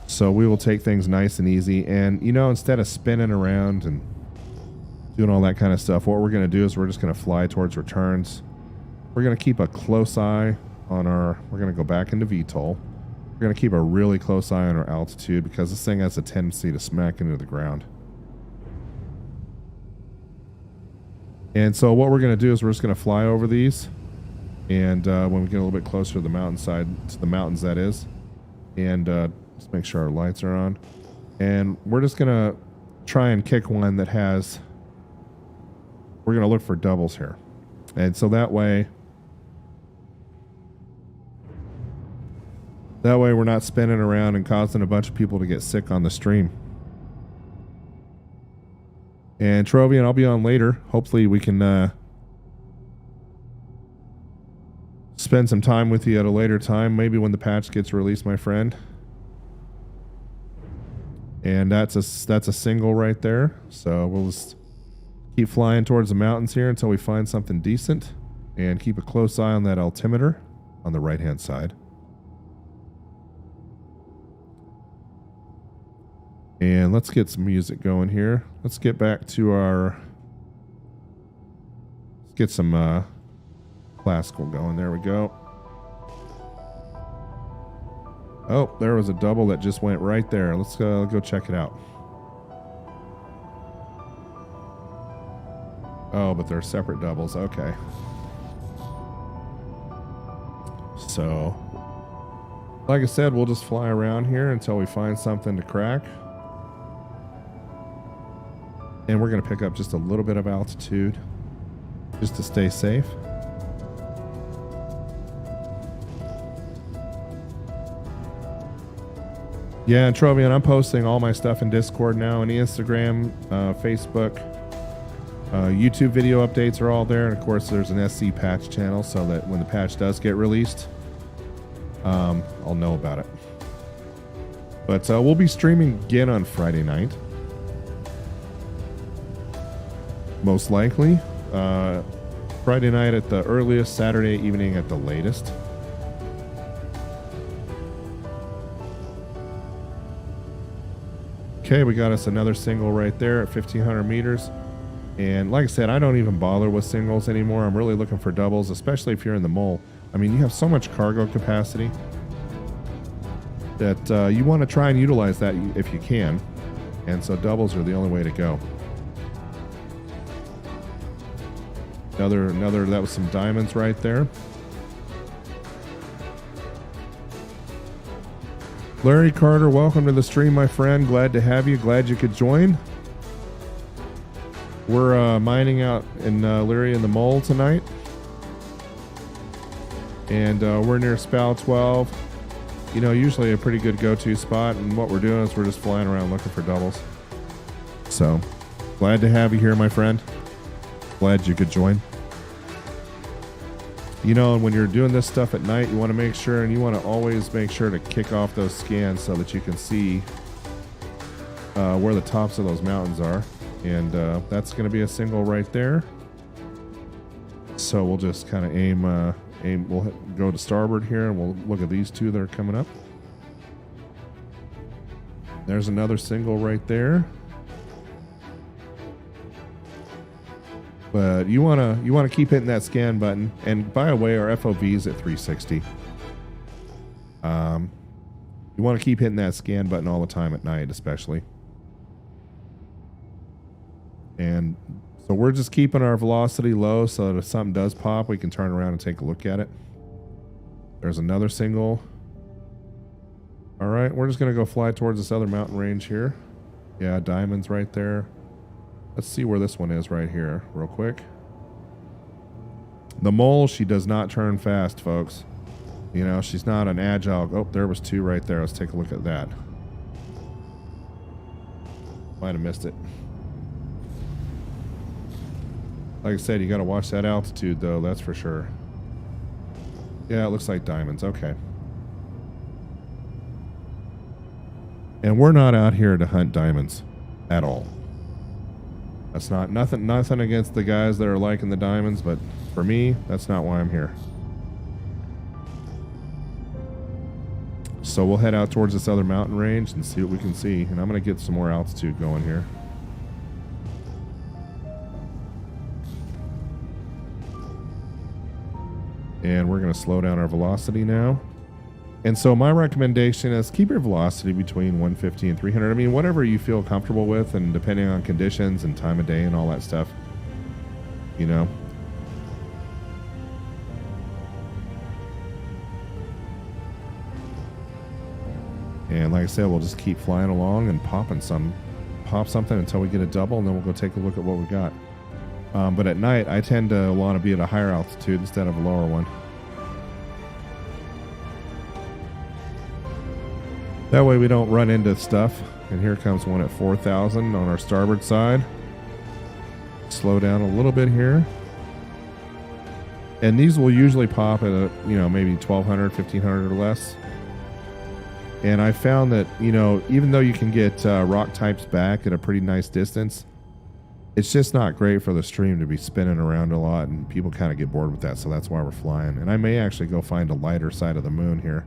So we will take things nice and easy. And, you know, instead of spinning around and doing all that kind of stuff, what we're going to do is we're just going to fly towards returns. We're going to keep a close eye on our, we're going to go back into VTOL. We're going to keep a really close eye on our altitude because this thing has a tendency to smack into the ground. And so what we're going to do is we're just going to fly over these. And when we get a little bit closer to the mountainside, to the mountains that is, and just make sure our lights are on. And we're just going to try and kick one that has, we're going to look for doubles here. And so that way we're not spinning around and causing a bunch of people to get sick on the stream. And Trovian, I'll be on later. Hopefully we can spend some time with you at a later time, maybe when the patch gets released, my friend. And that's a single right there. So we'll just keep flying towards the mountains here until we find something decent, and keep a close eye on that altimeter on the right hand side. And let's get some music going here. Let's get back to our, let's get some classical going. There we go. Oh, there was a double that just went right there. Let's go check it out. Oh, but they're separate doubles. Okay. So, like I said, we'll just fly around here until we find something to crack. And we're going to pick up just a little bit of altitude just to stay safe. Yeah, and Trovian, I'm posting all my stuff in Discord now, and Instagram, Facebook. YouTube video updates are all there, and of course there's an SC patch channel so that when the patch does get released, I'll know about it. But we'll be streaming again on Friday night, most likely. Friday night at the earliest, Saturday evening at the latest. Okay, we got us another single right there at 1,500 meters. And like I said, I don't even bother with singles anymore. I'm really looking for doubles, especially if you're in the mole. I mean, you have so much cargo capacity that you want to try and utilize that if you can. And so doubles are the only way to go. Another, that was some diamonds right there. Larry Carter, welcome to the stream, my friend. Glad to have you. Glad you could join. We're mining out in Lyria in the Mole tonight. And we're near Spal 12. You know, usually a pretty good go-to spot. And what we're doing is we're just flying around looking for doubles. So, glad to have you here, my friend. Glad you could join. You know, and when you're doing this stuff at night, you want to make sure, and you want to always make sure to kick off those scans so that you can see where the tops of those mountains are. And that's going to be a single right there. So we'll just kind of aim. We'll go to starboard here, and we'll look at these two that are coming up. There's another single right there. But you wanna keep hitting that scan button. And by the way, our FOV is at 360. You want to keep hitting that scan button all the time at night, especially. And so we're just keeping our velocity low so that if something does pop, we can turn around and take a look at it. There's another single. All right, we're just gonna go fly towards this other mountain range here. Yeah, diamonds right there. Let's see where this one is right here, real quick. The mole, she does not turn fast, folks. You know, she's not an agile. Oh, there was two right there. Let's take a look at that. Might have missed it. Like I said, you got to watch that altitude, though. That's for sure. Yeah, it looks like diamonds. Okay. And we're not out here to hunt diamonds at all. That's not nothing against the guys that are liking the diamonds, but for me, that's not why I'm here. So we'll head out towards this other mountain range and see what we can see. And I'm going to get some more altitude going here. And we're going to slow down our velocity now. And so my recommendation is keep your velocity between 150 and 300. I mean, whatever you feel comfortable with, and depending on conditions and time of day and all that stuff, you know. And like I said, we'll just keep flying along and pop something until we get a double, and then we'll go take a look at what we got. But at night, I tend to want to be at a higher altitude instead of a lower one. That way we don't run into stuff. And here comes one at 4,000 on our starboard side. Slow down a little bit here. And these will usually pop at a, you know, maybe 1,200, 1,500 or less. And I found that, you know, even though you can get rock types back at a pretty nice distance, it's just not great for the stream to be spinning around a lot, and people kind of get bored with that. So that's why we're flying. And I may actually go find a lighter side of the moon here.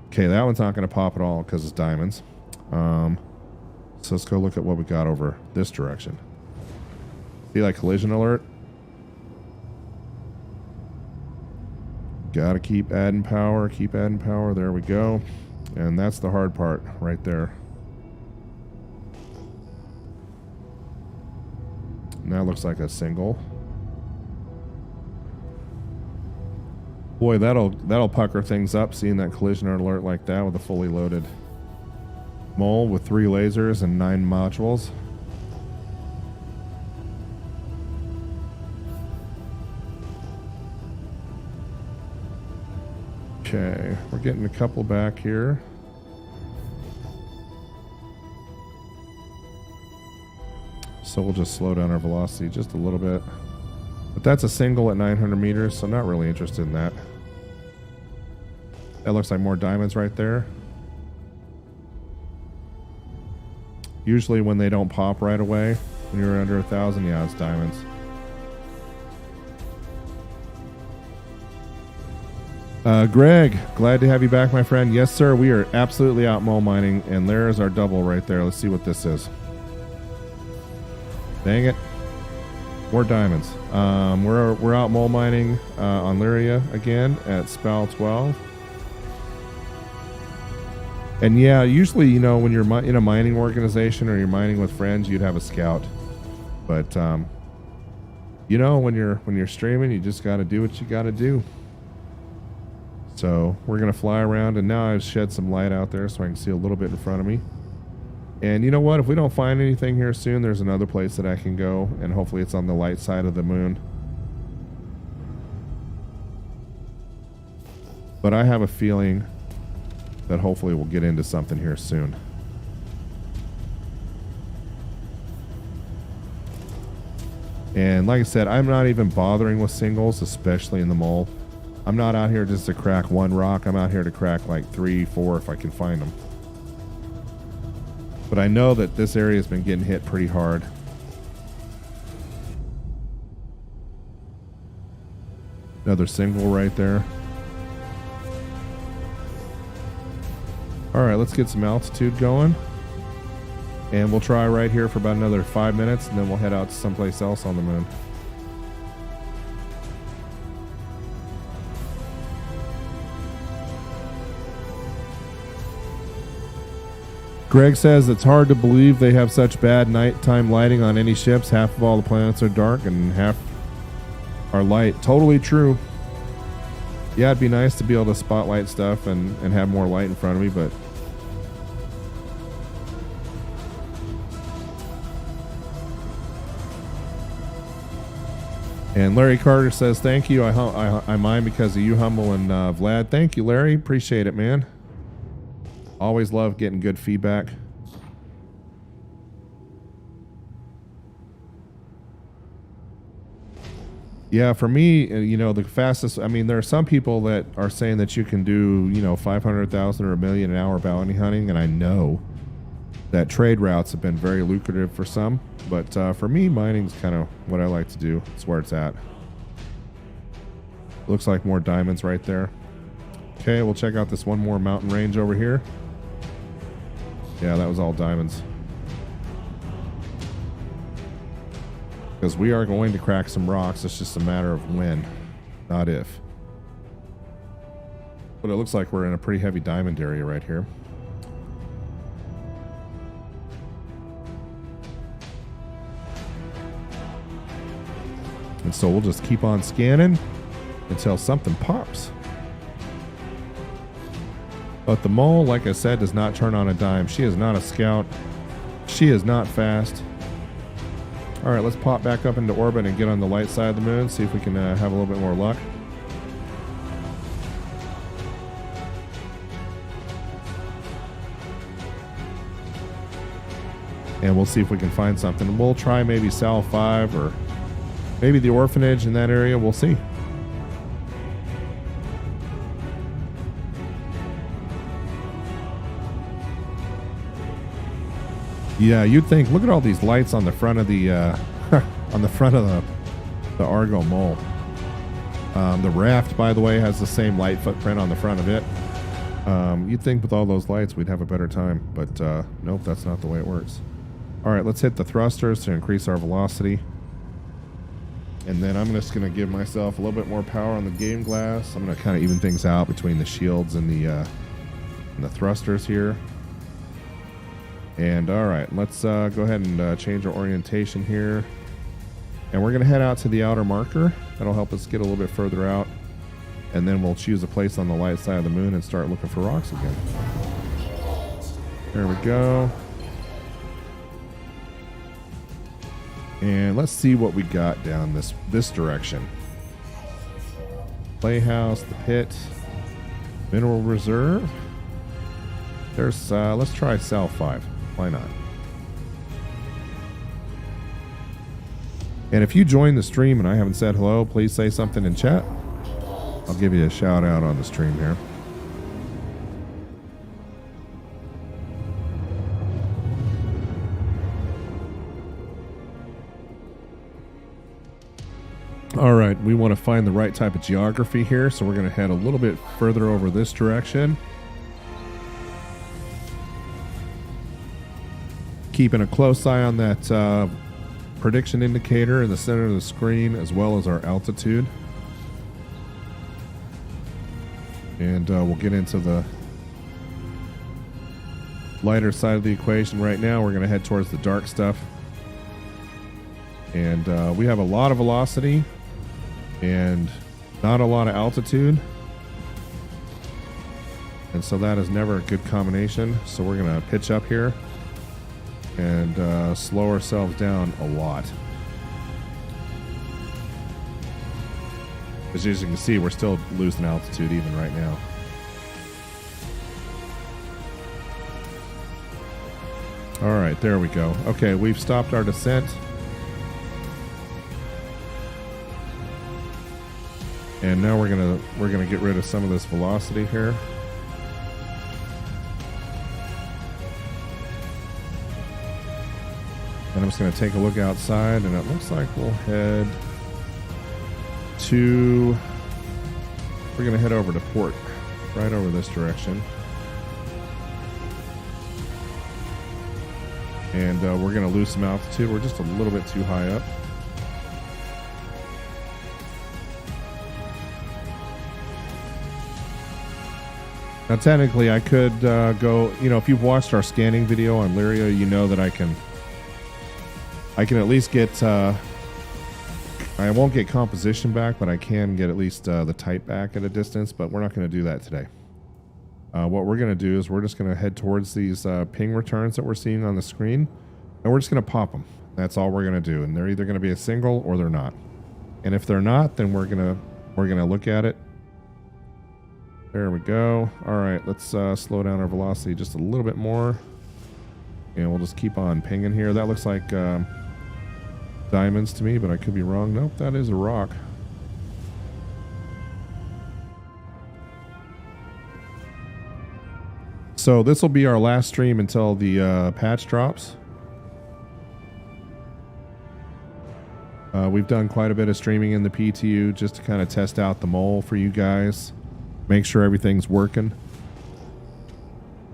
Okay, that one's not going to pop at all because it's diamonds. So let's go look at what we got over this direction. See, like, collision alert? Gotta keep adding power, keep adding power. There we go. And that's the hard part right there. And that looks like a single. Boy, that'll pucker things up, seeing that collision alert like that with a fully loaded mole with 3 lasers and 9 modules. Okay, we're getting a couple back here. So we'll just slow down our velocity just a little bit. But that's a single at 900 meters, so not really interested in that. That looks like more diamonds right there. Usually when they don't pop right away, when you're under 1,000, yeah, it's diamonds. Greg, glad to have you back, my friend. Yes, sir, we are absolutely out mole mining, and there's our double right there. Let's see what this is. Dang it. More diamonds. We're out mole mining on Lyria again at Spal 12. And yeah, usually, you know, when you're in a mining organization or you're mining with friends, you'd have a scout. But you know, when you're streaming, you just got to do what you got to do. So we're gonna fly around, and now I've shed some light out there so I can see a little bit in front of me. And you know what? If we don't find anything here soon, there's another place that I can go, and hopefully it's on the light side of the moon. But I have a feeling that hopefully we'll get into something here soon. And like I said, I'm not even bothering with singles, especially in the mole. I'm not out here just to crack one rock. I'm out here to crack like 3, 4 if I can find them. But I know that this area has been getting hit pretty hard. Another single right there. All right, let's get some altitude going. And we'll try right here for about another 5 minutes, and then we'll head out to someplace else on the moon. Greg says it's hard to believe they have such bad nighttime lighting on any ships. Half of all the planets are dark and half are light. Totally true. Yeah, it'd be nice to be able to spotlight stuff and have more light in front of me, but and Larry Carter says, thank you. I mind because of you, Humble and Vlad. Thank you, Larry. Appreciate it, man. Always love getting good feedback. Yeah, for me, you know, the fastest, I mean, there are some people that are saying that you can do, you know, 500,000 or $1 million an hour bounty hunting, and I know that trade routes have been very lucrative for some, but for me, mining's kind of what I like to do. It's where it's at. Looks like more diamonds right there. Okay, we'll check out this one more mountain range over here. Yeah, that was all diamonds. Because we are going to crack some rocks. It's just a matter of when, not if. But it looks like we're in a pretty heavy diamond area right here. And so we'll just keep on scanning until something pops. But the mole, like I said, does not turn on a dime. She is not a scout. She is not fast. All right, let's pop back up into orbit and get on the light side of the moon, see if we can have a little bit more luck. And we'll see if we can find something. We'll try maybe Sal 5 or maybe the orphanage in that area. We'll see. Yeah, you'd think. Look at all these lights on the front of the on the front of the Argo mole. The raft, by the way, has the same light footprint on the front of it. You'd think with all those lights we'd have a better time, but nope, that's not the way it works. All right, let's hit the thrusters to increase our velocity. And then I'm just going to give myself a little bit more power on the game glass. I'm going to kind of even things out between the shields and the thrusters here. And all right, let's go ahead and change our orientation here. And we're going to head out to the outer marker. That'll help us get a little bit further out. And then we'll choose a place on the light side of the moon and start looking for rocks again. There we go. And let's see what we got down this direction. Playhouse, the pit, mineral reserve. There's let's try Sal 5. Why not? And if you join the stream and I haven't said hello, please say something in chat. I'll give you a shout out on the stream here. All right, we want to find the right type of geography here, so we're going to head a little bit further over this direction. Keeping a close eye on that prediction indicator in the center of the screen, as well as our altitude. And we'll get into the lighter side of the equation right now. We're going to head towards the dark stuff. And we have a lot of velocity and not a lot of altitude. And so that is never a good combination. So we're going to pitch up here and slow ourselves down a lot. As you can see, we're still losing altitude even right now. All right, there we go. Okay, we've stopped our descent. And now we're gonna get rid of some of this velocity here. And I'm just gonna take a look outside, and it looks like we'll head to. We're gonna head over to port, right over this direction. And we're gonna lose some altitude. We're just a little bit too high up. Now, technically, I could go, you know, if you've watched our scanning video on Lyria, you know that I can at least get, I won't get composition back, but I can get at least the type back at a distance, but we're not going to do that today. What we're going to do is we're just going to head towards these ping returns that we're seeing on the screen, and we're just going to pop them. That's all we're going to do, and they're either going to be a single or they're not. And if they're not, then we're going to look at it. There we go. All right, let's slow down our velocity just a little bit more. And we'll just keep on pinging here. That looks like diamonds to me, but I could be wrong. Nope, that is a rock. So this will be our last stream until the patch drops. We've done quite a bit of streaming in the PTU just to kind of test out the mole for you guys. Make sure everything's working.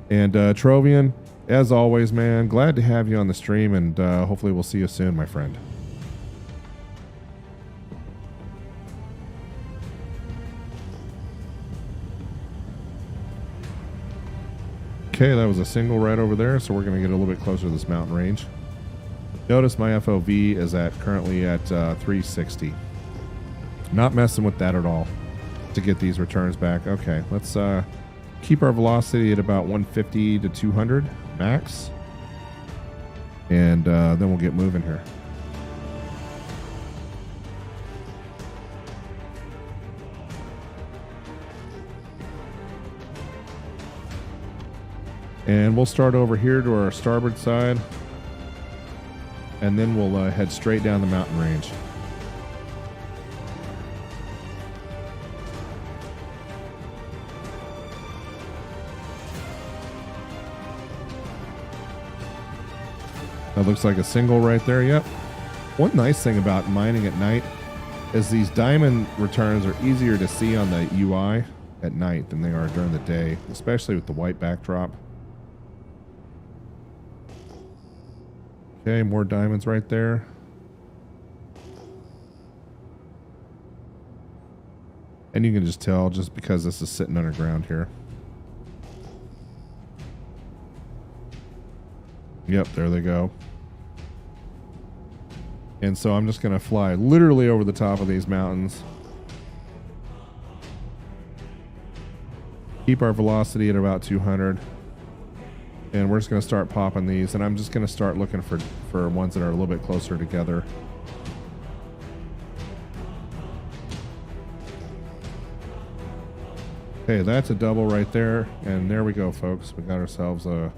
And Trovian, as always, man, glad to have you on the stream, and hopefully we'll see you soon, my friend. Okay, that was a single right over there, so we're going to get a little bit closer to this mountain range. Notice my FOV is currently at 360. Not messing with that at all to get these returns back. Okay, let's keep our velocity at about 150 to 200 max, and then we'll get moving here. And we'll start over here to our starboard side, and then we'll head straight down the mountain range. That looks like a single right there. Yep. One nice thing about mining at night is these diamond returns are easier to see on the UI at night than they are during the day, especially with the white backdrop. Okay, more diamonds right there. And you can just tell just because this is sitting underground here. Yep, there they go. And so I'm just going to fly literally over the top of these mountains. Keep our velocity at about 200. And we're just going to start popping these. And I'm just going to start looking for ones that are a little bit closer together. Okay, that's a double right there. And there we go, folks. We got ourselves a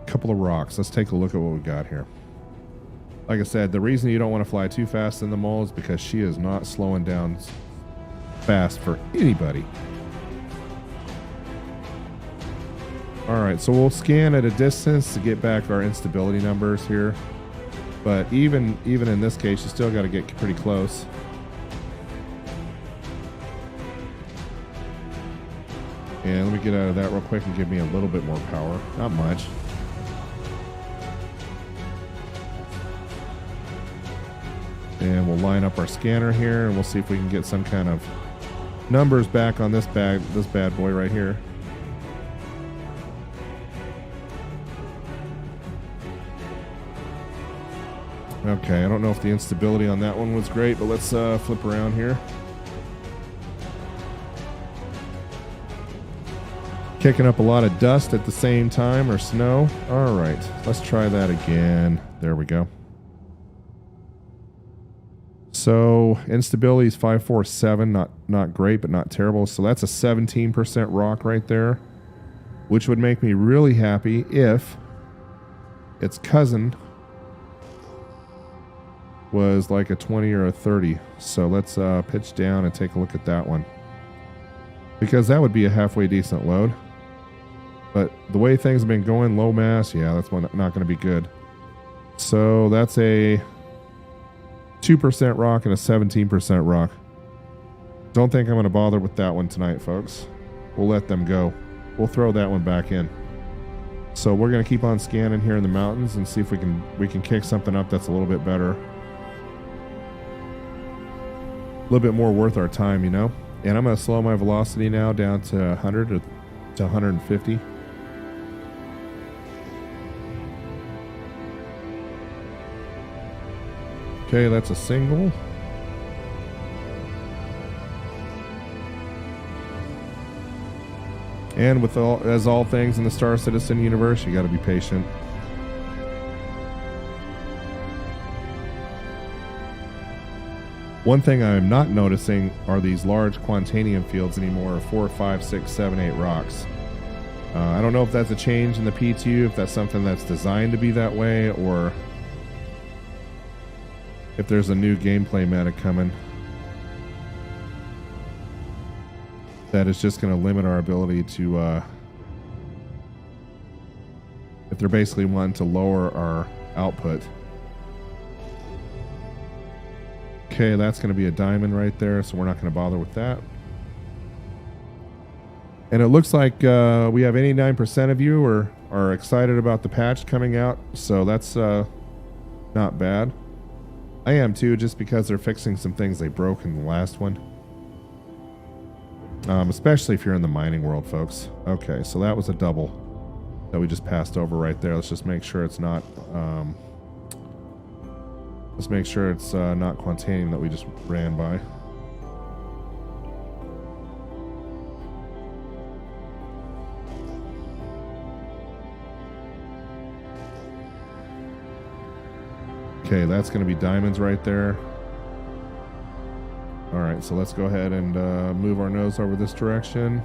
couple of rocks. Let's take a look at what we got here. Like I said, the reason you don't want to fly too fast in the mole is because she is not slowing down fast for anybody. Alright, so we'll scan at a distance to get back our instability numbers here. But even in this case, you still got to get pretty close. And let me get out of that real quick and give me a little bit more power. Not much. And we'll line up our scanner here, and we'll see if we can get some kind of numbers back on this bad boy right here. Okay, I don't know if the instability on that one was great, but let's flip around here. Kicking up a lot of dust at the same time, or snow. All right, let's try that again. There we go. So instability is 547, not great, but not terrible. So that's a 17% rock right there, which would make me really happy if its cousin was like a 20 or a 30. So let's pitch down and take a look at that one, because that would be a halfway decent load. But the way things have been going, low mass, yeah, that's not going to be good. So that's a 2% rock and a 17% rock. Don't think I'm going to bother with that one tonight, folks. We'll let them go. We'll throw that one back in. So we're going to keep on scanning here in the mountains and see if we can kick something up that's a little bit better. A little bit more worth our time, you know? And I'm going to slow my velocity now down to 100 to 150. Okay, that's a single. And with all things in the Star Citizen universe, you got to be patient. One thing I'm not noticing are these large Quantanium fields anymore, 4, 5, 6, 7, 8 rocks. I don't know if that's a change in the PTU, if that's something that's designed to be that way, or if there's a new gameplay meta coming that is just going to limit our ability to, if they're basically wanting to lower our output. Okay, that's going to be a diamond right there, so we're not going to bother with that. And it looks like we have 89% of you are excited about the patch coming out, so that's not bad. I am too, just because they're fixing some things they broke in the last one. Especially if you're in the mining world, folks. Okay, so that was a double that we just passed over right there. Let's just make sure it's not... let's make sure it's not Quantanium that we just ran by. Okay, that's going to be diamonds right there. Alright, so let's go ahead and move our nose over this direction.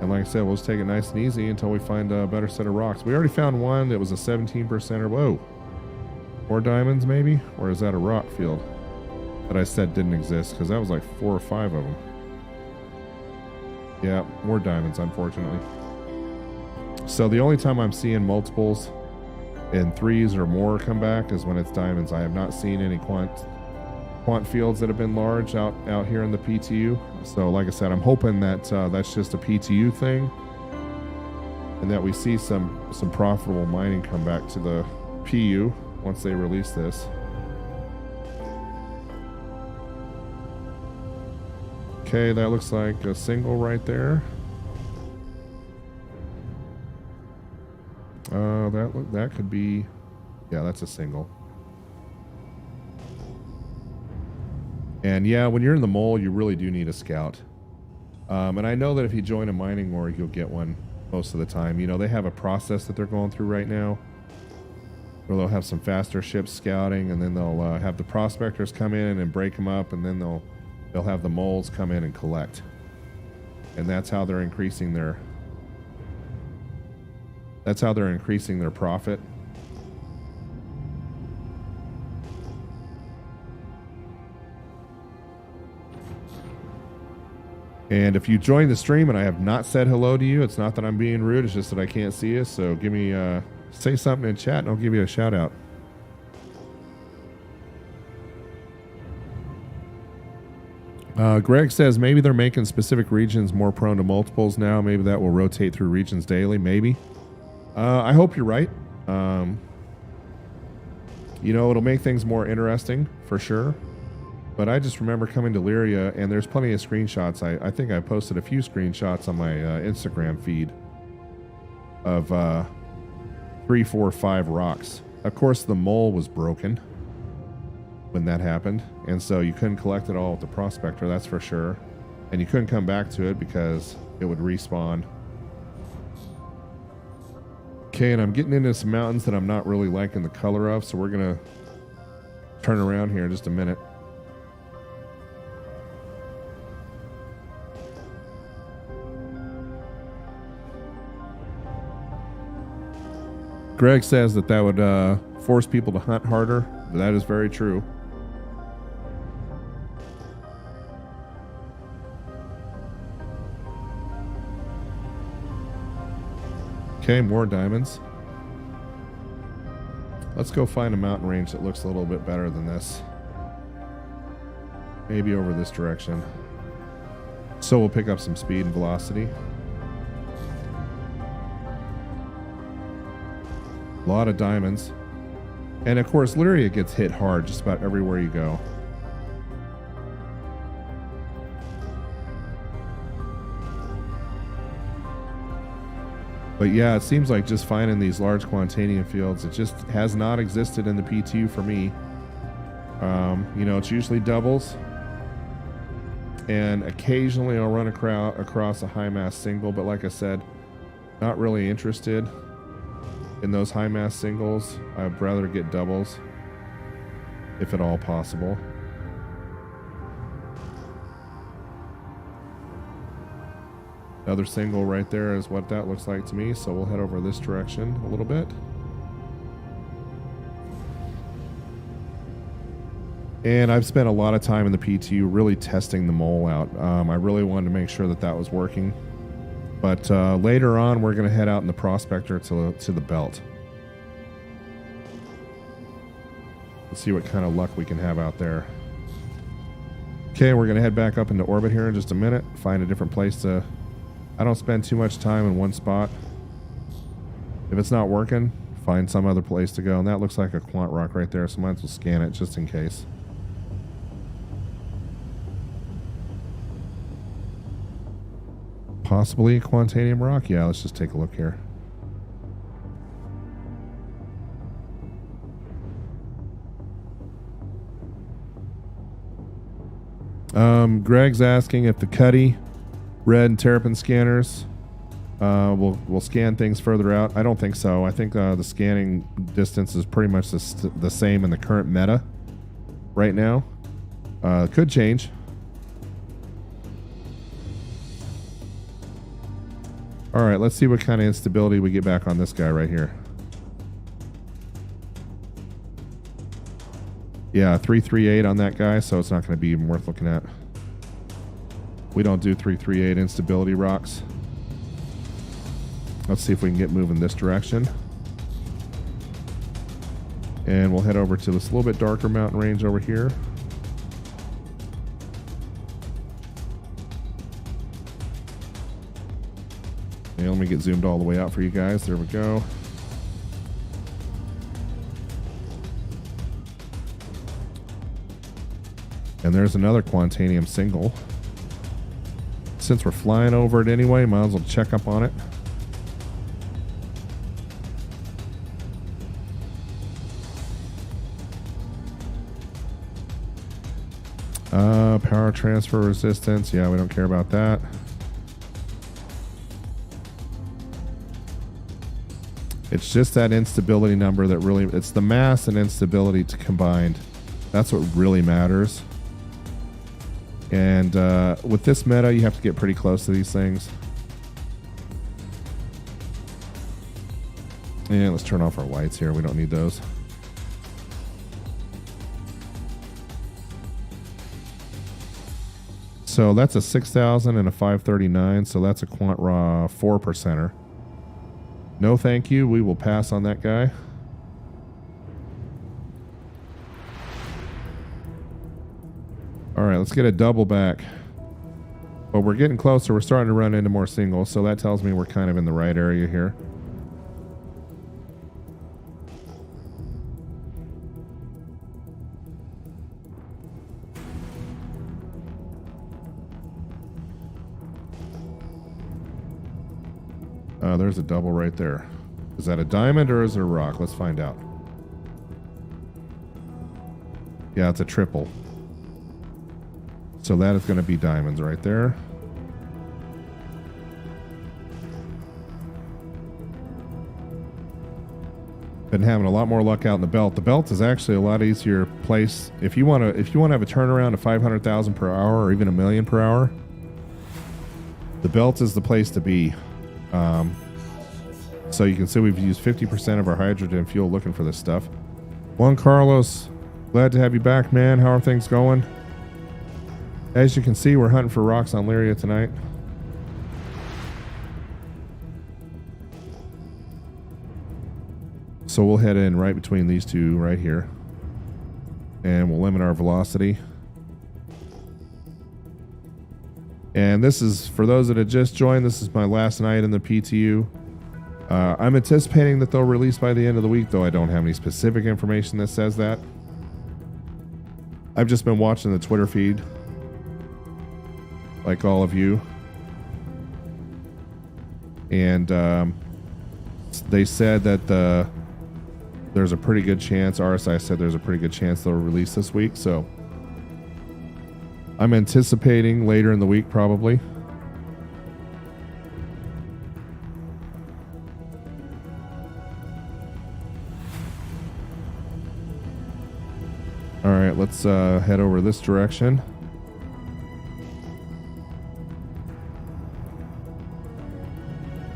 And like I said, we'll just take it nice and easy until we find a better set of rocks. We already found one that was a 17%. Whoa. More diamonds, maybe? Or is that a rock field that I said didn't exist? Because that was like 4 or 5 of them. Yeah, more diamonds, unfortunately. So the only time I'm seeing multiples in 3s or more come back is when it's diamonds. I have not seen any quant fields that have been large out here in the PTU. So like I said, I'm hoping that that's just a PTU thing, and that we see some profitable mining come back to the PU once they release this. Okay, that looks like a single right there. That could be, yeah, that's a single. And yeah, when you're in the mole, you really do need a scout. And I know that if you join a mining org, you'll get one most of the time. You know, they have a process that they're going through right now, where they'll have some faster ships scouting, and then they'll have the prospectors come in and break them up, and then they'll have the moles come in and collect. And that's how they're increasing their profit. And if you join the stream and I have not said hello to you, it's not that I'm being rude, it's just that I can't see you. So give me, say something in chat and I'll give you a shout out. Greg says maybe they're making specific regions more prone to multiples now. Maybe that will rotate through regions daily. Maybe. I hope you're right. You know, it'll make things more interesting for sure. But I just remember coming to Lyria, and there's plenty of screenshots. I think I posted a few screenshots on my Instagram feed of 3, 4, 5 rocks. Of course, the mole was broken when that happened, and so you couldn't collect it all with the prospector, that's for sure. And you couldn't come back to it because it would respawn. Okay, and I'm getting into some mountains that I'm not really liking the color of, so we're going to turn around here in just a minute. Greg says that would force people to hunt harder. That is very true. Okay, more diamonds. Let's go find a mountain range that looks a little bit better than this. Maybe over this direction. So we'll pick up some speed and velocity. A lot of diamonds. And of course, Lyria gets hit hard just about everywhere you go. But yeah, it seems like just finding these large Quantanium fields, it just has not existed in the PTU for me. You know, it's usually doubles. And occasionally I'll run across a high mass single, but like I said, not really interested in those high mass singles. I'd rather get doubles, if at all possible. Another single right there is what that looks like to me, so we'll head over this direction a little bit. And I've spent a lot of time in the PTU really testing the mole out. I really wanted to make sure that that was working. But later on, we're going to head out in the prospector to the belt. Let's see what kind of luck we can have out there. Okay, we're going to head back up into orbit here in just a minute. Find a different place to... I don't spend too much time in one spot. If it's not working, find some other place to go. And that looks like a quant rock right there, so might as well scan it just in case. Possibly a Quantanium rock? Yeah, let's just take a look here. Greg's asking if the Cuddy red and terrapin scanners will scan things further out. I don't think so. I think the scanning distance is pretty much the same in the current meta right now. Could change. All right, let's see what kind of instability we get back on this guy right here. Yeah, 338 on that guy, so it's not going to be even worth looking at. We don't do 338 instability rocks. Let's see if we can get moving this direction. And we'll head over to this little bit darker mountain range over here. And let me get zoomed all the way out for you guys. There we go. And there's another Quantanium single. Since we're flying over it anyway, might as well check up on it. Power transfer resistance. Yeah, we don't care about that. It's just that instability number that really, it's the mass and instability combined. That's what really matters. And with this meta, you have to get pretty close to these things. And let's turn off our lights here. We don't need those. So that's a 6,000 and a 539. So that's a Quant Raw 4%er. No thank you. We will pass on that guy. All right, let's get a double back. But we're getting closer. We're starting to run into more singles, so that tells me we're kind of in the right area here. There's a double right there. Is that a diamond or is it a rock? Let's find out. Yeah, it's a triple. So that is going to be diamonds right there. Been having a lot more luck out in the belt. The belt is actually a lot easier place if you want to have a turnaround of 500,000 per hour or even 1 million per hour. The belt is the place to be. So you can see we've used 50% of our hydrogen fuel looking for this stuff. Juan Carlos, Glad to have you back, man. How are things going? As you can see, we're hunting for rocks on Lyria tonight. So we'll head in right between these two right here. And we'll limit our velocity. And this is, for those that had just joined, this is my last night in the PTU. I'm anticipating that they'll release by the end of the week, though I don't have any specific information that says that. I've just been watching the Twitter feed, like all of you. And they said that there's a pretty good chance, RSI said there's a pretty good chance they'll release this week, so I'm anticipating later in the week probably. All right, let's head over this direction.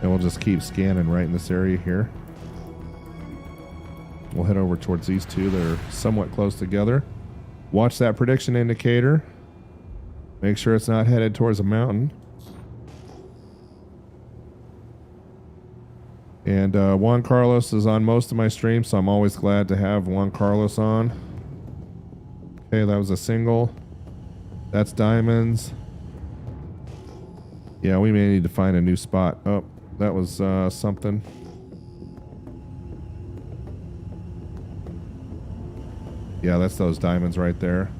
And we'll just keep scanning right in this area here. We'll head over towards these two. They're somewhat close together. Watch that prediction indicator. Make sure it's not headed towards a mountain. And Juan Carlos is on most of my streams, so I'm always glad to have Juan Carlos on. Okay, that was a single. That's diamonds. Yeah, we may need to find a new spot. Oh, that was something. Yeah, that's those diamonds right there.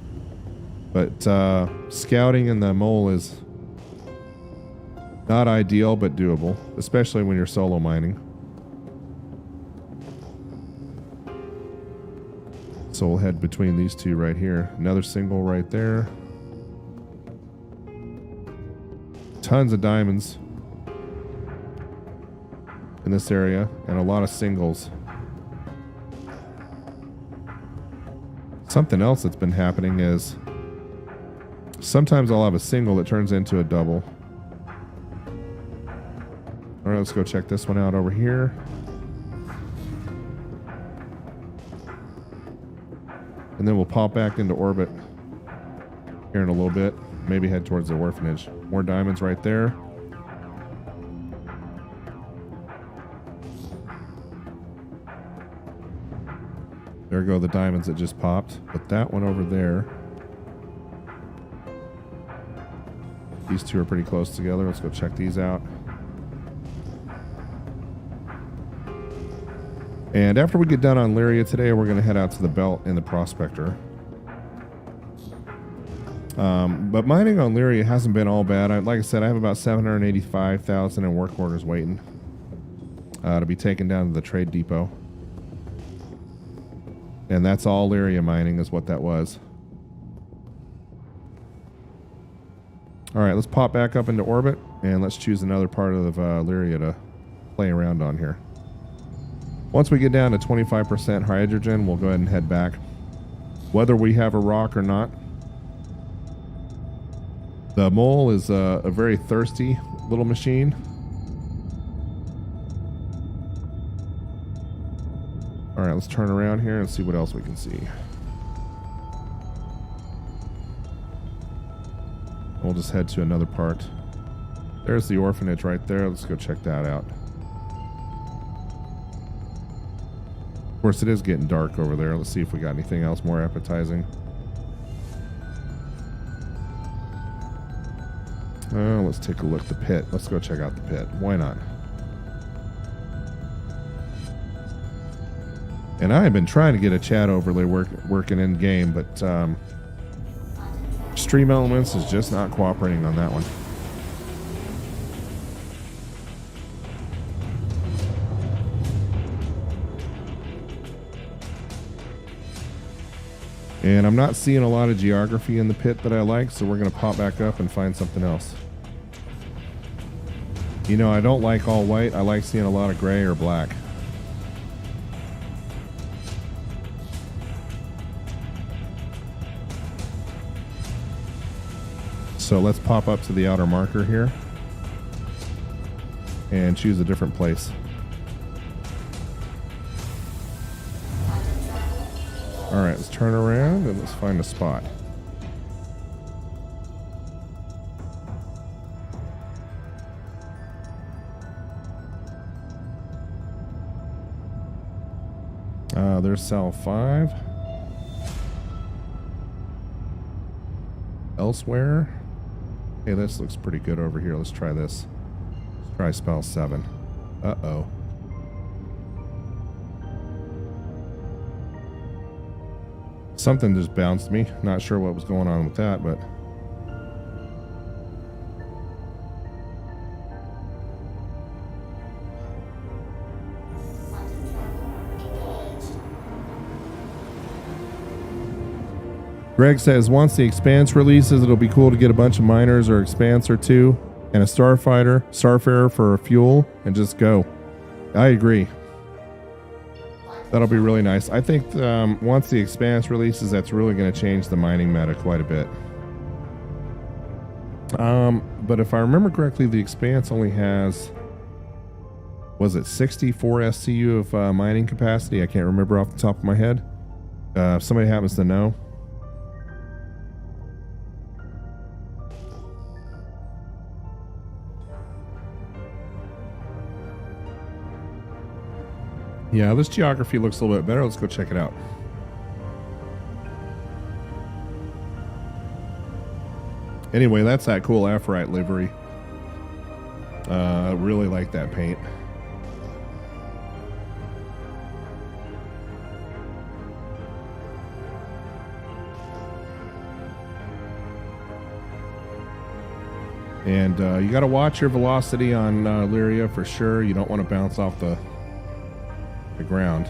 But scouting in the mole is not ideal, but doable, especially when you're solo mining. So we'll head between these two right here. Another single right there. Tons of diamonds in this area, and a lot of singles. Something else that's been happening is sometimes I'll have a single that turns into a double. All right, let's go check this one out over here. And then we'll pop back into orbit here in a little bit. Maybe head towards the orphanage. More diamonds right there. There go the diamonds that just popped. But that one over there. These two are pretty close together. Let's go check these out. And after we get done on Lyria today, we're going to head out to the belt in the Prospector. But mining on Lyria hasn't been all bad. Like I said, I have about 785,000 in work orders waiting to be taken down to the trade depot. And that's all Lyria mining is what that was. All right, let's pop back up into orbit and let's choose another part of Lyria to play around on here. Once we get down to 25% hydrogen, we'll go ahead and head back. Whether we have a rock or not. The mole is a very thirsty little machine. All right, let's turn around here and see what else we can see. We'll just head to another part. There's the orphanage right there. Let's go check that out. Of course, it is getting dark over there. Let's see if we got anything else more appetizing. Let's take a look at the pit. Let's go check out the pit. Why not? And I have been trying to get a chat overlay working in game, but Stream Elements is just not cooperating on that one. And I'm not seeing a lot of geography in the pit that I like, so we're going to pop back up and find something else. You know, I don't like all white. I like seeing a lot of gray or black. So let's pop up to the outer marker here and choose a different place. All right, let's turn around and let's find a spot. There's cell 5. Elsewhere. Hey, this looks pretty good over here. Let's try this. Let's try spell 7. Uh-oh. Something just bounced me. Not sure what was going on with that, but... Greg says, once the Expanse releases, it'll be cool to get a bunch of miners or Expanse or 2 and a Starfarer for a fuel and just go. I agree. That'll be really nice. I think once the Expanse releases, that's really going to change the mining meta quite a bit. But if I remember correctly, the Expanse only has, was it 64 SCU of mining capacity? I can't remember off the top of my head. If somebody happens to know. Yeah, this geography looks a little bit better. Let's go check it out. Anyway, that's that cool Aphorite livery. I really like that paint. And you got to watch your velocity on Lyria for sure. You don't want to bounce off the ground.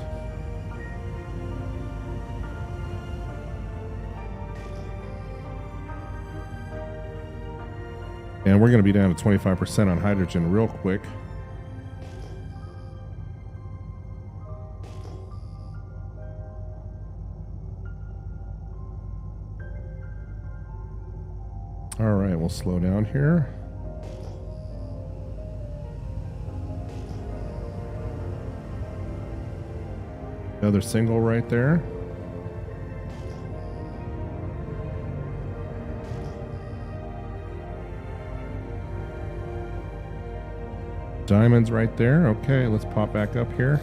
And we're going to be down to 25% on hydrogen real quick. All right, we'll slow down here. Another single right there. Diamonds right there. Okay, let's pop back up here.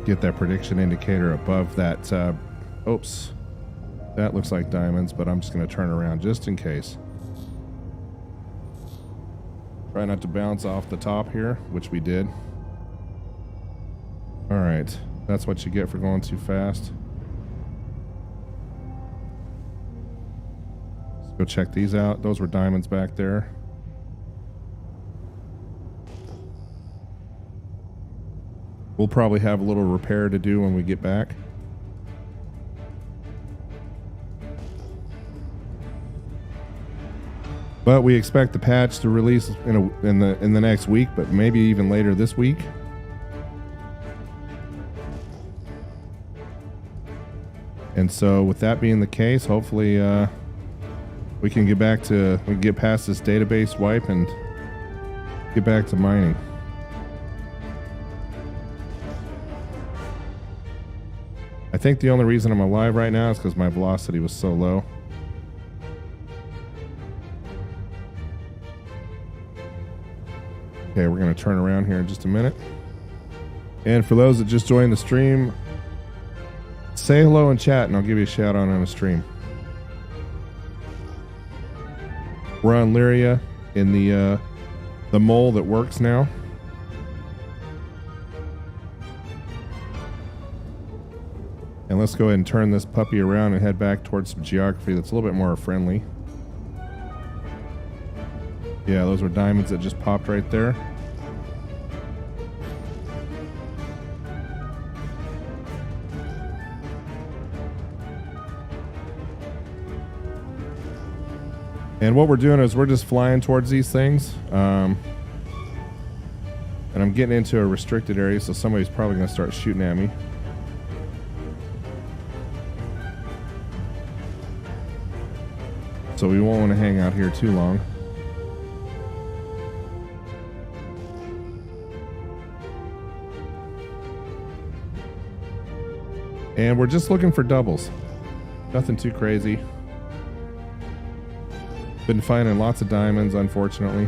Get that prediction indicator above that. Oops. That looks like diamonds, but I'm just going to turn around just in case. Try not to bounce off the top here, which we did. All right. That's what you get for going too fast. Let's go check these out. Those were diamonds back there. We'll probably have a little repair to do when we get back. But we expect the patch to release in the next week, but maybe even later this week. And so with that being the case, hopefully we can get past this database wipe and get back to mining. I think the only reason I'm alive right now is because my velocity was so low. Okay, we're going to turn around here in just a minute. And for those that just joined the stream, say hello in chat and I'll give you a shout out on the stream. We're on Lyria in the mole that works now. And let's go ahead and turn this puppy around and head back towards some geography that's a little bit more friendly. Yeah, those were diamonds that just popped right there. And what we're doing is we're just flying towards these things. And I'm getting into a restricted area, so somebody's probably going to start shooting at me. So we won't want to hang out here too long. And we're just looking for doubles. Nothing too crazy. Been finding lots of diamonds, unfortunately.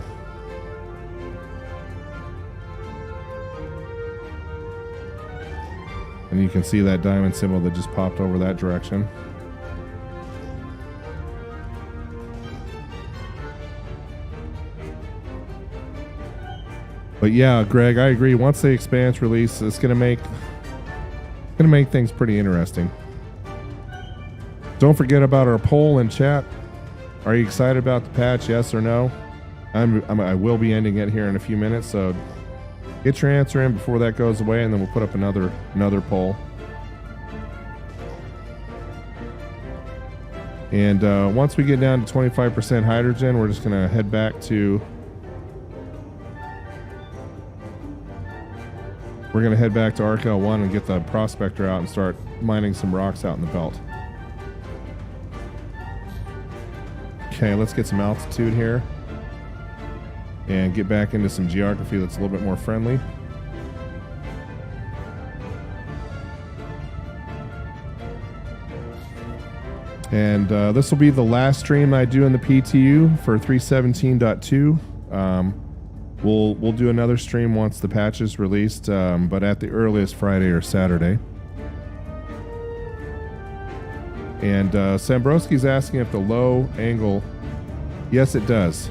And you can see that diamond symbol that just popped over that direction. But yeah, Greg, I agree. Once the expanse release, it's gonna make things pretty interesting. Don't forget about our poll in chat. Are you excited about the patch? Yes or no? I will be ending it here in a few minutes, so get your answer in before that goes away, and then we'll put up another poll. And once we get down to 25% hydrogen, we're just gonna head back to. We're gonna head back to ArcL1 and get the prospector out and start mining some rocks out in the belt. Okay, let's get some altitude here and get back into some geography that's a little bit more friendly. And this will be the last stream I do in the PTU for 317.2. We'll do another stream once the patch is released, but at the earliest Friday or Saturday. And Sambrowski's asking if the low angle, yes it does.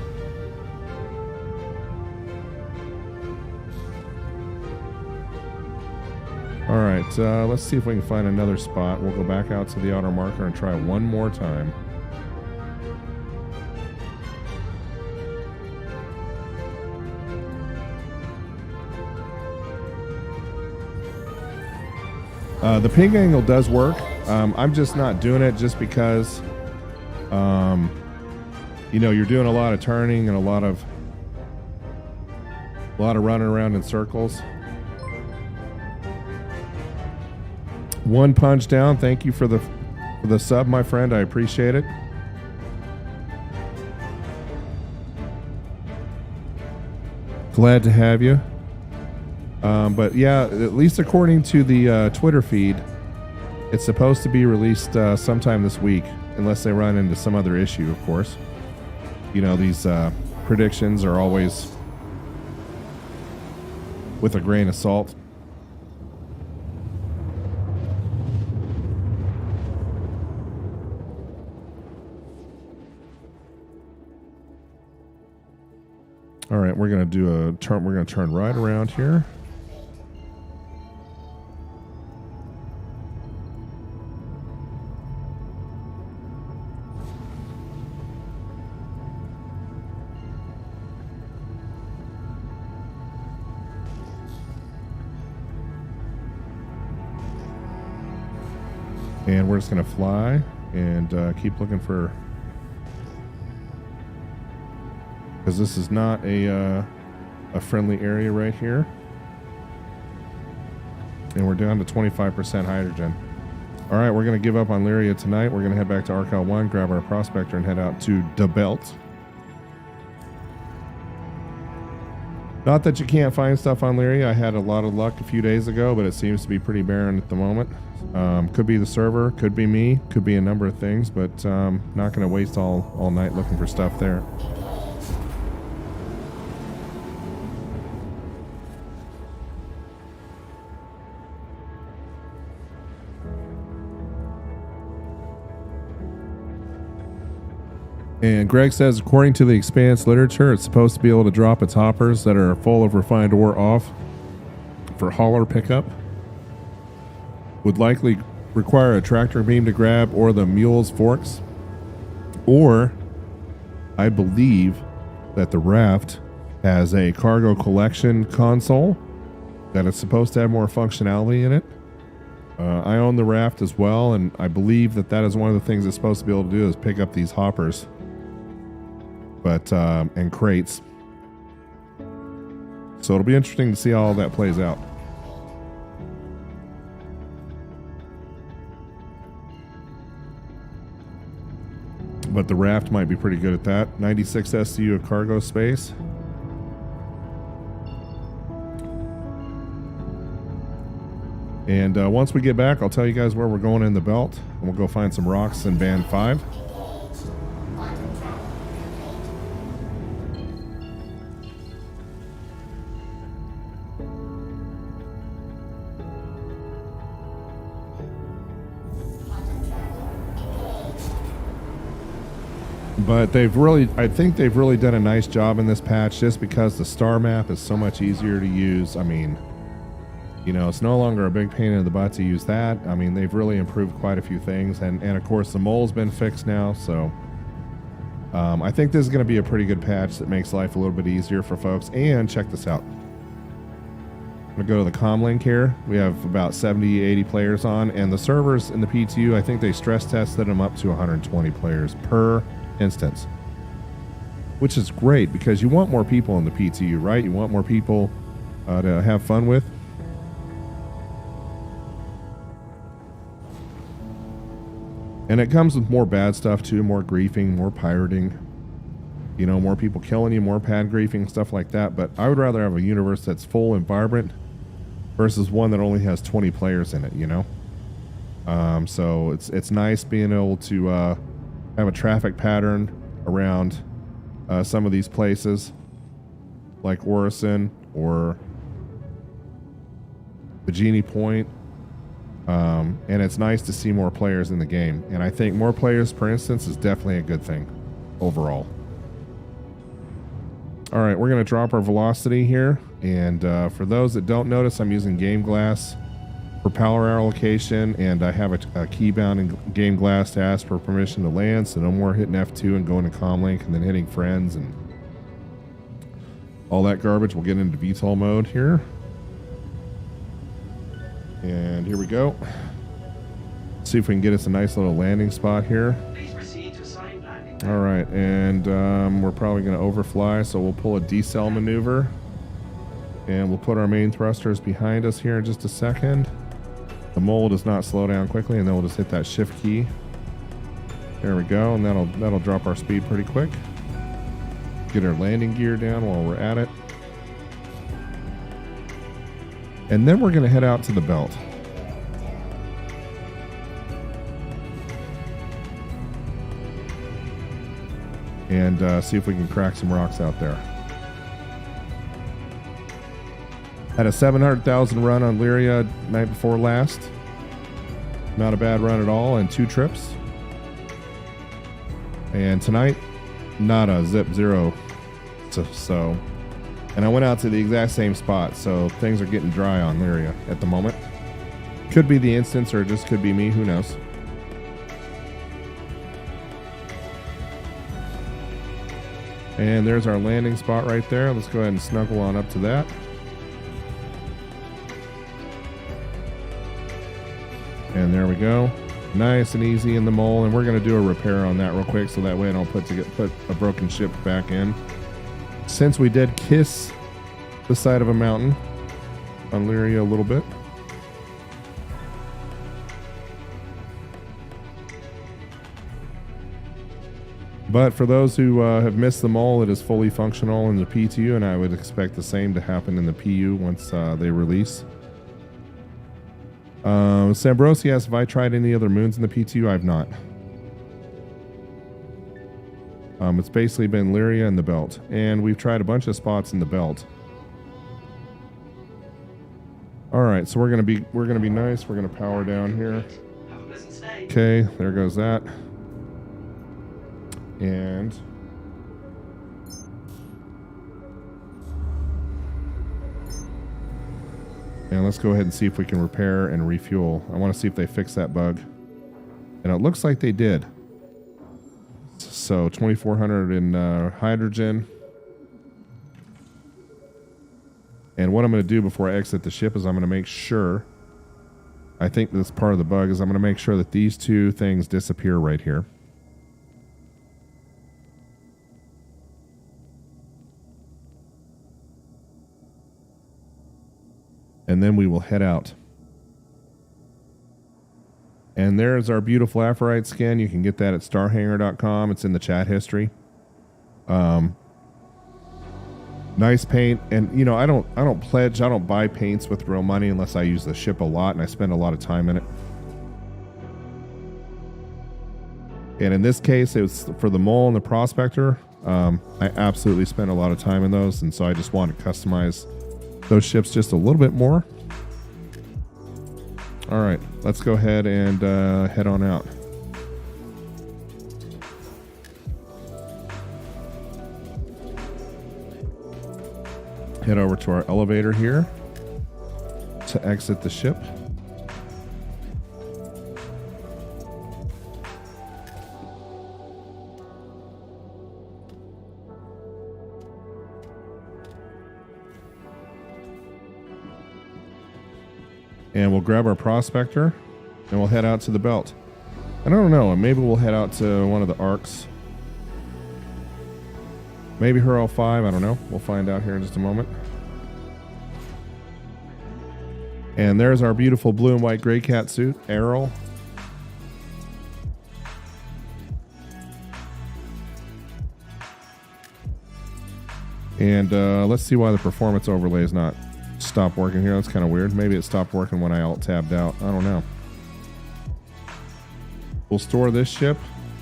All right, let's see if we can find another spot. We'll go back out to the auto marker and try one more time. The ping angle does work. I'm just not doing it just because, you know, you're doing a lot of turning and a lot of running around in circles. One punch down. Thank you for the sub, my friend. I appreciate it. Glad to have you. But yeah, at least according to the Twitter feed, it's supposed to be released sometime this week, unless they run into some other issue, of course. You know, these predictions are always with a grain of salt. All right, we're gonna do a turn. We're gonna turn right around here. And we're just gonna fly and keep looking for, because this is not a friendly area right here. And we're down to 25% hydrogen. All right, we're gonna give up on Lyria tonight. We're gonna head back to ArcL1, grab our prospector, and head out to the belt. Not that you can't find stuff on Lyria. I had a lot of luck a few days ago, but it seems to be pretty barren at the moment. Could be the server, could be me, could be a number of things, but not going to waste all night looking for stuff there. And Greg says, according to the Expanse literature, it's supposed to be able to drop its hoppers that are full of refined ore off for hauler pickup. Would likely require a tractor beam to grab or the mule's forks. Or I believe that the raft has a cargo collection console that it's supposed to have more functionality in it. I own the raft as well, and I believe that is one of the things it's supposed to be able to do is pick up these hoppers, but and crates. So it'll be interesting to see how all that plays out. But the raft might be pretty good at that. 96 SCU of cargo space. And once we get back, I'll tell you guys where we're going in the belt, and we'll go find some rocks in Band 5. But I think they've really done a nice job in this patch, just because the star map is so much easier to use. I mean, you know, it's no longer a big pain in the butt to use that. I mean, they've really improved quite a few things. And of course, the mole's been fixed now. So I think this is going to be a pretty good patch that makes life a little bit easier for folks. And check this out. I'm going to go to the comm link here. We have about 70, 80 players on. And the servers in the PTU, I think they stress tested them up to 120 players per instance, which is great because you want more people in the PTU, right? You want more people to have fun with. And it comes with more bad stuff too, more griefing, more pirating, you know, more people killing you, more pad griefing, stuff like that. But I would rather have a universe that's full and vibrant versus one that only has 20 players in it, you know? So it's nice being able to have a traffic pattern around some of these places like Orison or the Genie Point. And it's nice to see more players in the game. And I think more players per instance is definitely a good thing overall. All right, we're going to drop our velocity here. And for those that don't notice, I'm using Game Glass for power allocation, and I have a key bound in Game Glass to ask for permission to land, so no more hitting F2 and going to comlink and then hitting friends and all that garbage. We'll get into VTOL mode here. And here we go. Let's see if we can get us a nice little landing spot here. Please proceed to assigned landing. All right, and we're probably going to overfly, so we'll pull a decel maneuver. And we'll put our main thrusters behind us here in just a second. The mole does not slow down quickly, and then we'll just hit that shift key. There we go, and that'll drop our speed pretty quick. Get our landing gear down while we're at it. And then we're going to head out to the belt. And see if we can crack some rocks out there. Had a 700,000 run on Lyria night before last. Not a bad run at all, and 2 trips. And tonight, not a zip 0. So, and I went out to the exact same spot, so things are getting dry on Lyria at the moment. Could be the instance, or it just could be me, who knows. And there's our landing spot right there. Let's go ahead and snuggle on up to that. And there we go. Nice and easy in the mole. And we're going to do a repair on that real quick, so that way I don't put a broken ship back in. Since we did kiss the side of a mountain on Lyria a little bit. But for those who have missed the mole, it is fully functional in the PTU, and I would expect the same to happen in the PU once they release. Sambrosi asks if I tried any other moons in the PTU. I've not. It's basically been Lyria and the belt, and we've tried a bunch of spots in the belt. All right, so we're gonna be nice. We're gonna power down here. Have a pleasant stay. Okay, there goes that. And let's go ahead and see if we can repair and refuel. I want to see if they fixed that bug. And it looks like they did. So 2,400 in hydrogen. And what I'm going to do before I exit the ship is I'm going to make sure, I think this part of the bug is I'm going to make sure that these 2 things disappear right here. And then we will head out. And there's our beautiful Aphrodite skin. You can get that at starhanger.com. It's in the chat history. Nice paint. And you know, I don't buy paints with real money unless I use the ship a lot and I spend a lot of time in it. And in this case, it was for the mole and the prospector. I absolutely spent a lot of time in those, and so I just want to customize those ships just a little bit more. All right, let's go ahead and head on out. Head over to our elevator here to exit the ship. And we'll grab our prospector and we'll head out to the belt. I don't know, maybe we'll head out to one of the arcs. Maybe Hurl 5, I don't know. We'll find out here in just a moment. And there's our beautiful blue and white gray cat suit, Errol. And let's see why the performance overlay is not stopped working here. That's kind of weird. Maybe it stopped working when I alt-tabbed out. I don't know. We'll store this ship.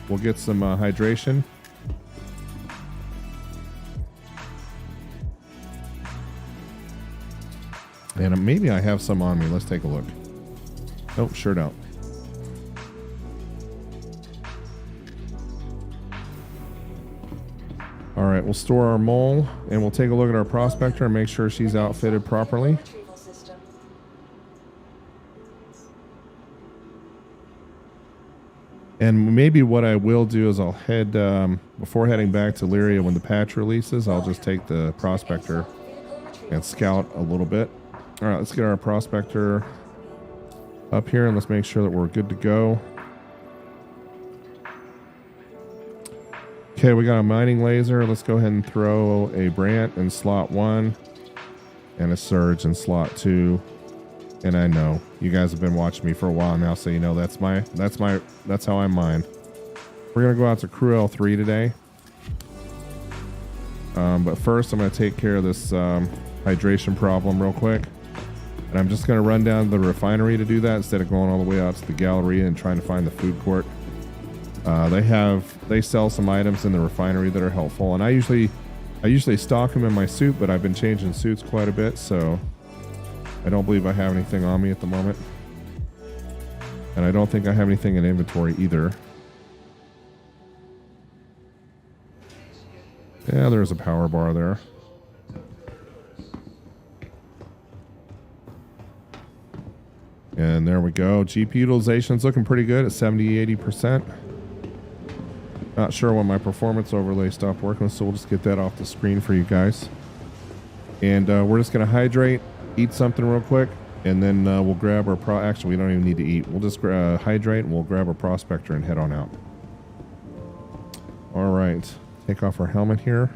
We'll get some hydration. And maybe I have some on me. Let's take a look. Nope, sure don't. All right, we'll store our mole and we'll take a look at our prospector and make sure she's outfitted properly. And maybe what I will do is I'll head, before heading back to Lyria when the patch releases, I'll just take the prospector and scout a little bit. All right, let's get our prospector up here and let's make sure that we're good to go. Okay, we got a mining laser. Let's go ahead and throw a Brant in slot 1 and a Surge in slot 2. And I know you guys have been watching me for a while now, so you know that's how I mine. We're gonna go out to Crew L3 today. But first I'm gonna take care of this hydration problem real quick. And I'm just going to run down to the refinery to do that instead of going all the way out to the Galleria and trying to find the food court. They sell some items in the refinery that are helpful, and I usually stock them in my suit, but I've been changing suits quite a bit, so I don't believe I have anything on me at the moment. And I don't think I have anything in inventory either. Yeah, there's a power bar there. And there we go. GP utilization's looking pretty good at 70-80%. Not sure when my performance overlay stopped working, so we'll just get that off the screen for you guys. And we're just going to hydrate, eat something real quick, and then we'll grab our actually, we don't even need to eat. We'll just hydrate, and we'll grab our prospector and head on out. All right. Take off our helmet here.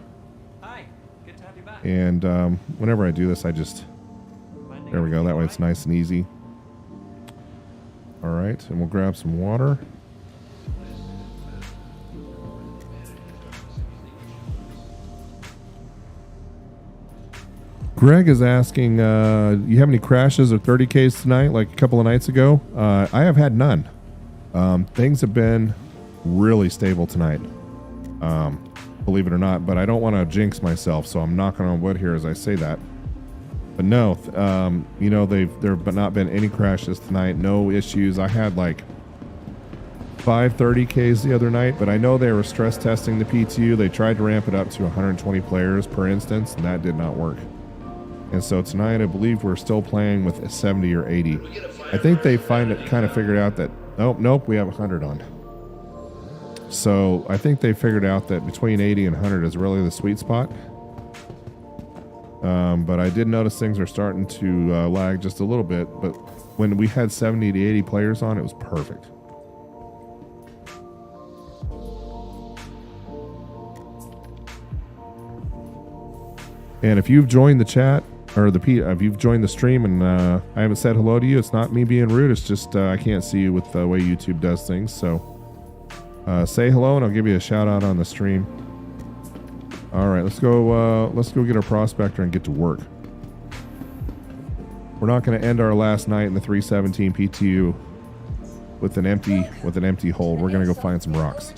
Hi, good to have you back. And whenever I do this, there we go. That way it's nice and easy. All right, and we'll grab some water. Greg is asking, you have any crashes or 30Ks tonight, like a couple of nights ago? I have had none. Things have been really stable tonight, believe it or not, but I don't want to jinx myself, so I'm knocking on wood here as I say that. But no, you know, there have not been any crashes tonight, no issues. I had like 5 30Ks the other night, but I know they were stress testing the PTU. They tried to ramp it up to 120 players per instance, and that did not work. And so tonight, I believe we're still playing with a 70 or 80. I think they kind of figured out that, nope, we have 100 on. So I think they figured out that between 80 and 100 is really the sweet spot. But I did notice things are starting to lag just a little bit. But when we had 70 to 80 players on, it was perfect. And if you've joined the chat, or if you've joined the stream and I haven't said hello to you, it's not me being rude. It's just I can't see you with the way YouTube does things. So say hello and I'll give you a shout out on the stream. All right, let's go. Let's go get our prospector and get to work. We're not going to end our last night in the 317 PTU with an empty hole. We're going to go find some rocks.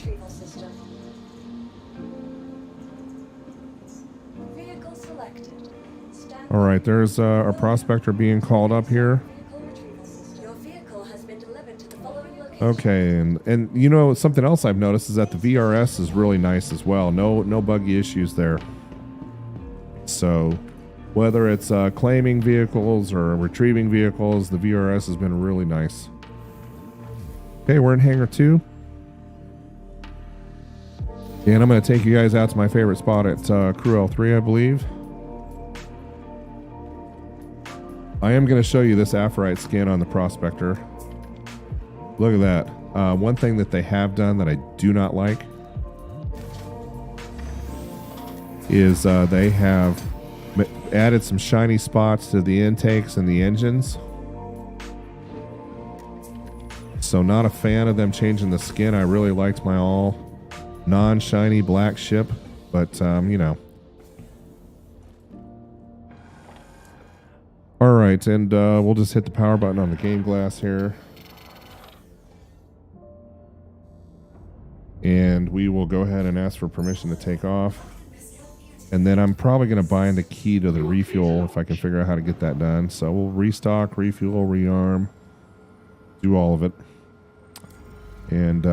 All right, there's our prospector being called up here. Okay, and you know something else I've noticed is that the VRS is really nice as well. No buggy issues there. So whether it's claiming vehicles or retrieving vehicles, the VRS has been really nice. Okay, we're in Hangar 2. And I'm going to take you guys out to my favorite spot at Crew L3, I believe. I am going to show you this Aphorite skin on the Prospector. Look at that. One thing that they have done that I do not like is they have added some shiny spots to the intakes and the engines. So not a fan of them changing the skin. I really liked my all non-shiny black ship, but you know. All right, and we'll just hit the power button on the game glass here. And we will go ahead and ask for permission to take off. And then I'm probably going to bind the key to the refuel if I can figure out how to get that done. So we'll restock, refuel, rearm, do all of it. And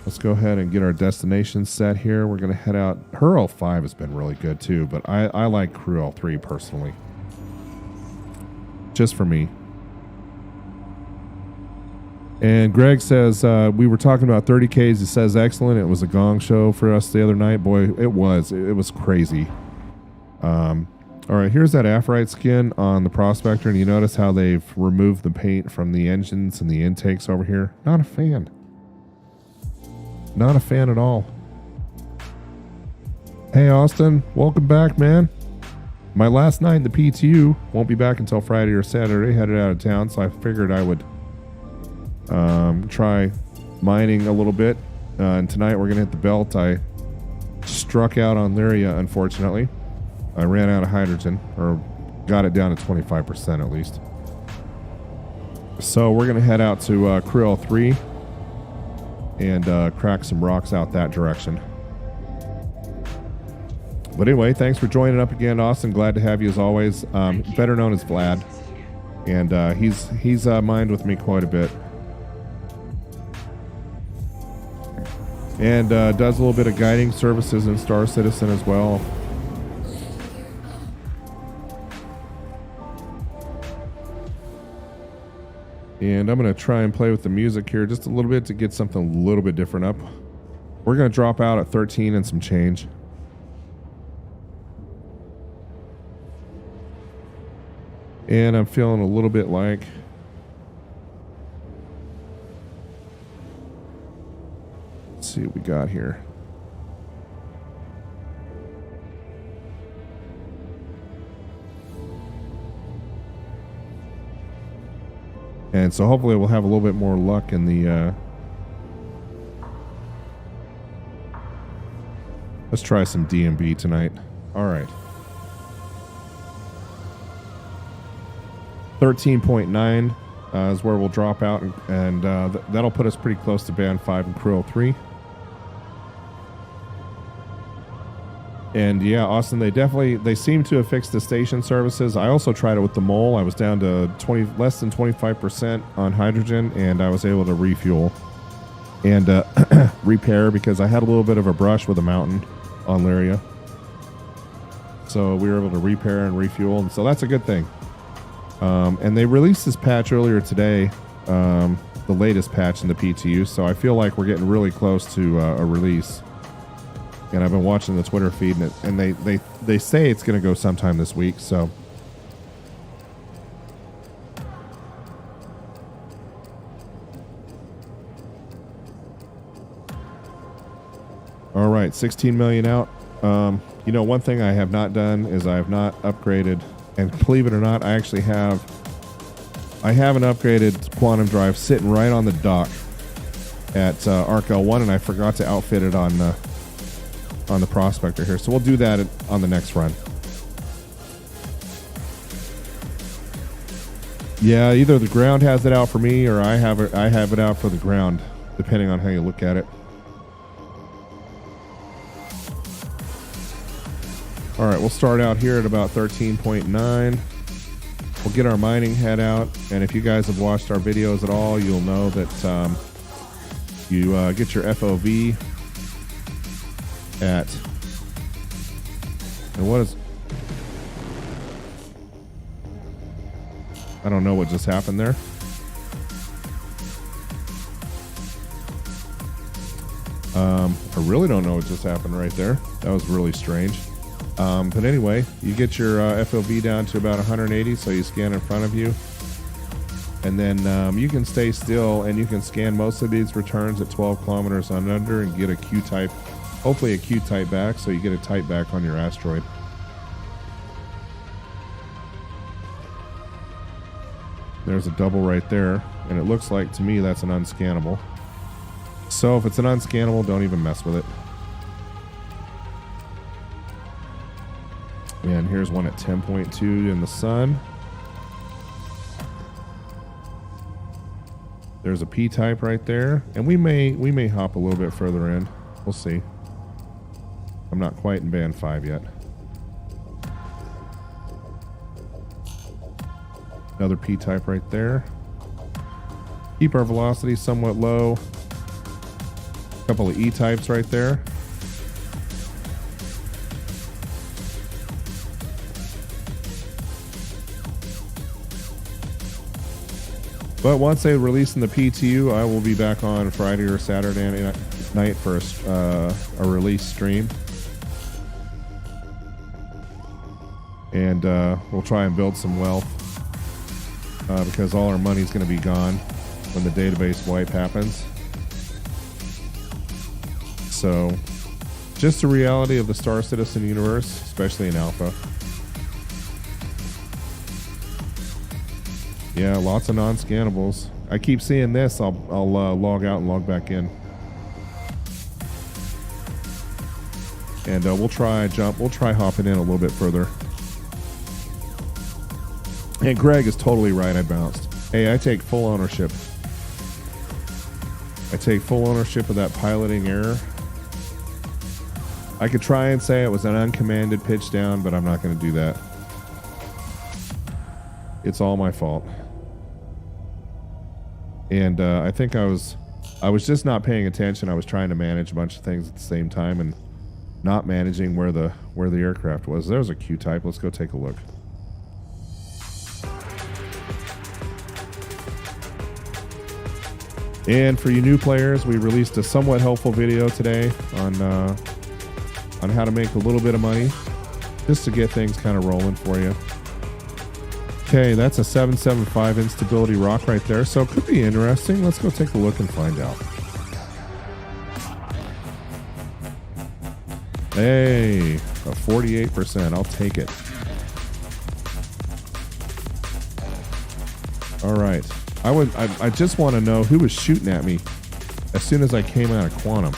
let's go ahead and get our destination set here. We're going to head out. Her L5 has been really good too, but I like Crew L3 personally. Just for me. And Greg says, we were talking about 30Ks. He says, excellent. It was a gong show for us the other night. Boy, it was. It was crazy. All right, here's that Aphorite skin on the Prospector. And you notice how they've removed the paint from the engines and the intakes over here. Not a fan. Not a fan at all. Hey, Austin. Welcome back, man. My last night in the PTU. Won't be back until Friday or Saturday. Headed out of town, so I figured I would try mining a little bit. And tonight we're going to hit the belt. I struck out on Lyria, unfortunately. I ran out of hydrogen, or got it down to 25% at least. So we're going to head out to Crew L3 and crack some rocks out that direction. But anyway, thanks for joining up again, Austin. Glad to have you as always. Better known as Vlad. And he's mined with me quite a bit. And does a little bit of guiding services in Star Citizen as well. And I'm going to try and play with the music here just a little bit to get something a little bit different up. We're going to drop out at 13 and some change. And I'm feeling a little bit like let's see what we got here. And so hopefully we'll have a little bit more luck in the let's try some DMB tonight. All right. 13.9 is where we'll drop out, and that'll put us pretty close to band 5 and Crew 3. And yeah, Austin, they seem to have fixed the station services. I also tried it with the mole. I was down to less than 25% on hydrogen, and I was able to refuel and repair because I had a little bit of a brush with a mountain on Lyria. So we were able to repair and refuel, and so that's a good thing. And they released this patch earlier today, the latest patch in the PTU, so I feel like we're getting really close to a release. And I've been watching the Twitter feed, and they say it's going to go sometime this week, so. All right, 16 million out. You know, one thing I have not done is I have not upgraded, and believe it or not, I have an upgraded quantum drive sitting right on the dock at Arc L1, and I forgot to outfit it on on the prospector here. So we'll do that on the next run. Yeah, either the ground has it out for me or I have it out for the ground, depending on how you look at it. All right, we'll start out here at about 13.9. We'll get our mining head out, and if you guys have watched our videos at all, you'll know that you get your FOV at, and what is, I don't know what just happened there. I really don't know what just happened right there. That was really strange. But anyway, you get your FOV down to about 180, so you scan in front of you. And then you can stay still, and you can scan most of these returns at 12 kilometers and under and get a Q-type, hopefully a Q-type back, so you get a type back on your asteroid. There's a double right there, and it looks like to me that's an unscannable. So if it's an unscannable, don't even mess with it. And here's one at 10.2 in the sun. There's a P-type right there, and we may hop a little bit further in. We'll see. I'm not quite in band 5 yet. Another P-type right there. Keep our velocity somewhat low. A couple of E-types right there. But once they release in the PTU, I will be back on Friday or Saturday night for a release stream. And we'll try and build some wealth because all our money's going to be gone when the database wipe happens. So, just the reality of the Star Citizen universe, especially in Alpha. Yeah, lots of non-scannables. I keep seeing this. I'll log out and log back in. And we'll try hopping in a little bit further. And Greg is totally right. I bounced. Hey, I take full ownership. I take full ownership of that piloting error. I could try and say it was an uncommanded pitch down, but I'm not going to do that. It's all my fault. And I think I was just not paying attention. I was trying to manage a bunch of things at the same time and not managing where the aircraft was. There's a Q-type. Let's go take a look. And for you new players, we released a somewhat helpful video today on how to make a little bit of money, just to get things kind of rolling for you. Okay, that's a 775 instability rock right there, so it could be interesting. Let's go take a look and find out. Hey, a 48%. I'll take it. All right. I just want to know who was shooting at me as soon as I came out of quantum.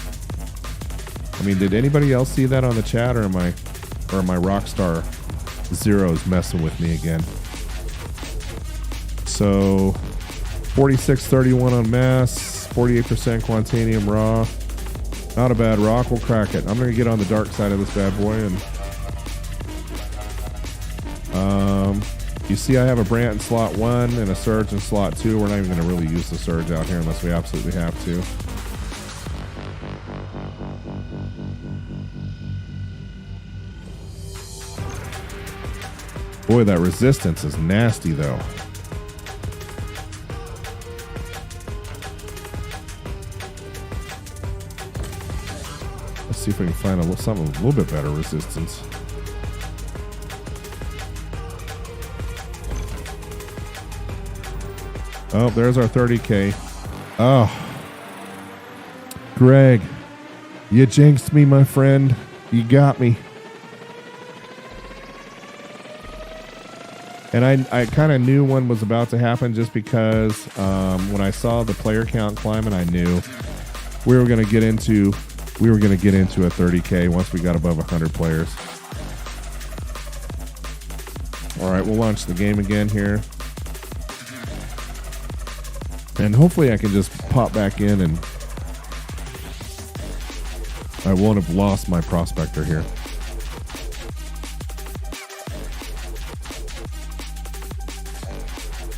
I mean, did anybody else see that on the chat, or am I Rockstar Zeros messing with me again? So 4631 on mass, 48% Quantanium raw. Not a bad rock. We'll crack it. I'm going to get on the dark side of this bad boy. And you see I have a Brant in slot 1 and a Surge in slot 2. We're not even going to really use the Surge out here unless we absolutely have to. Boy, that resistance is nasty though. Let's see if we can find something with a little bit better resistance. Oh, there's our 30K. Oh. Greg, you jinxed me, my friend. You got me. And I kind of knew one was about to happen just because when I saw the player count climbing, I knew we were going to get into we were going to get into a 30K once we got above 100 players. All right, we'll launch the game again here. And hopefully I can just pop back in and I won't have lost my prospector here.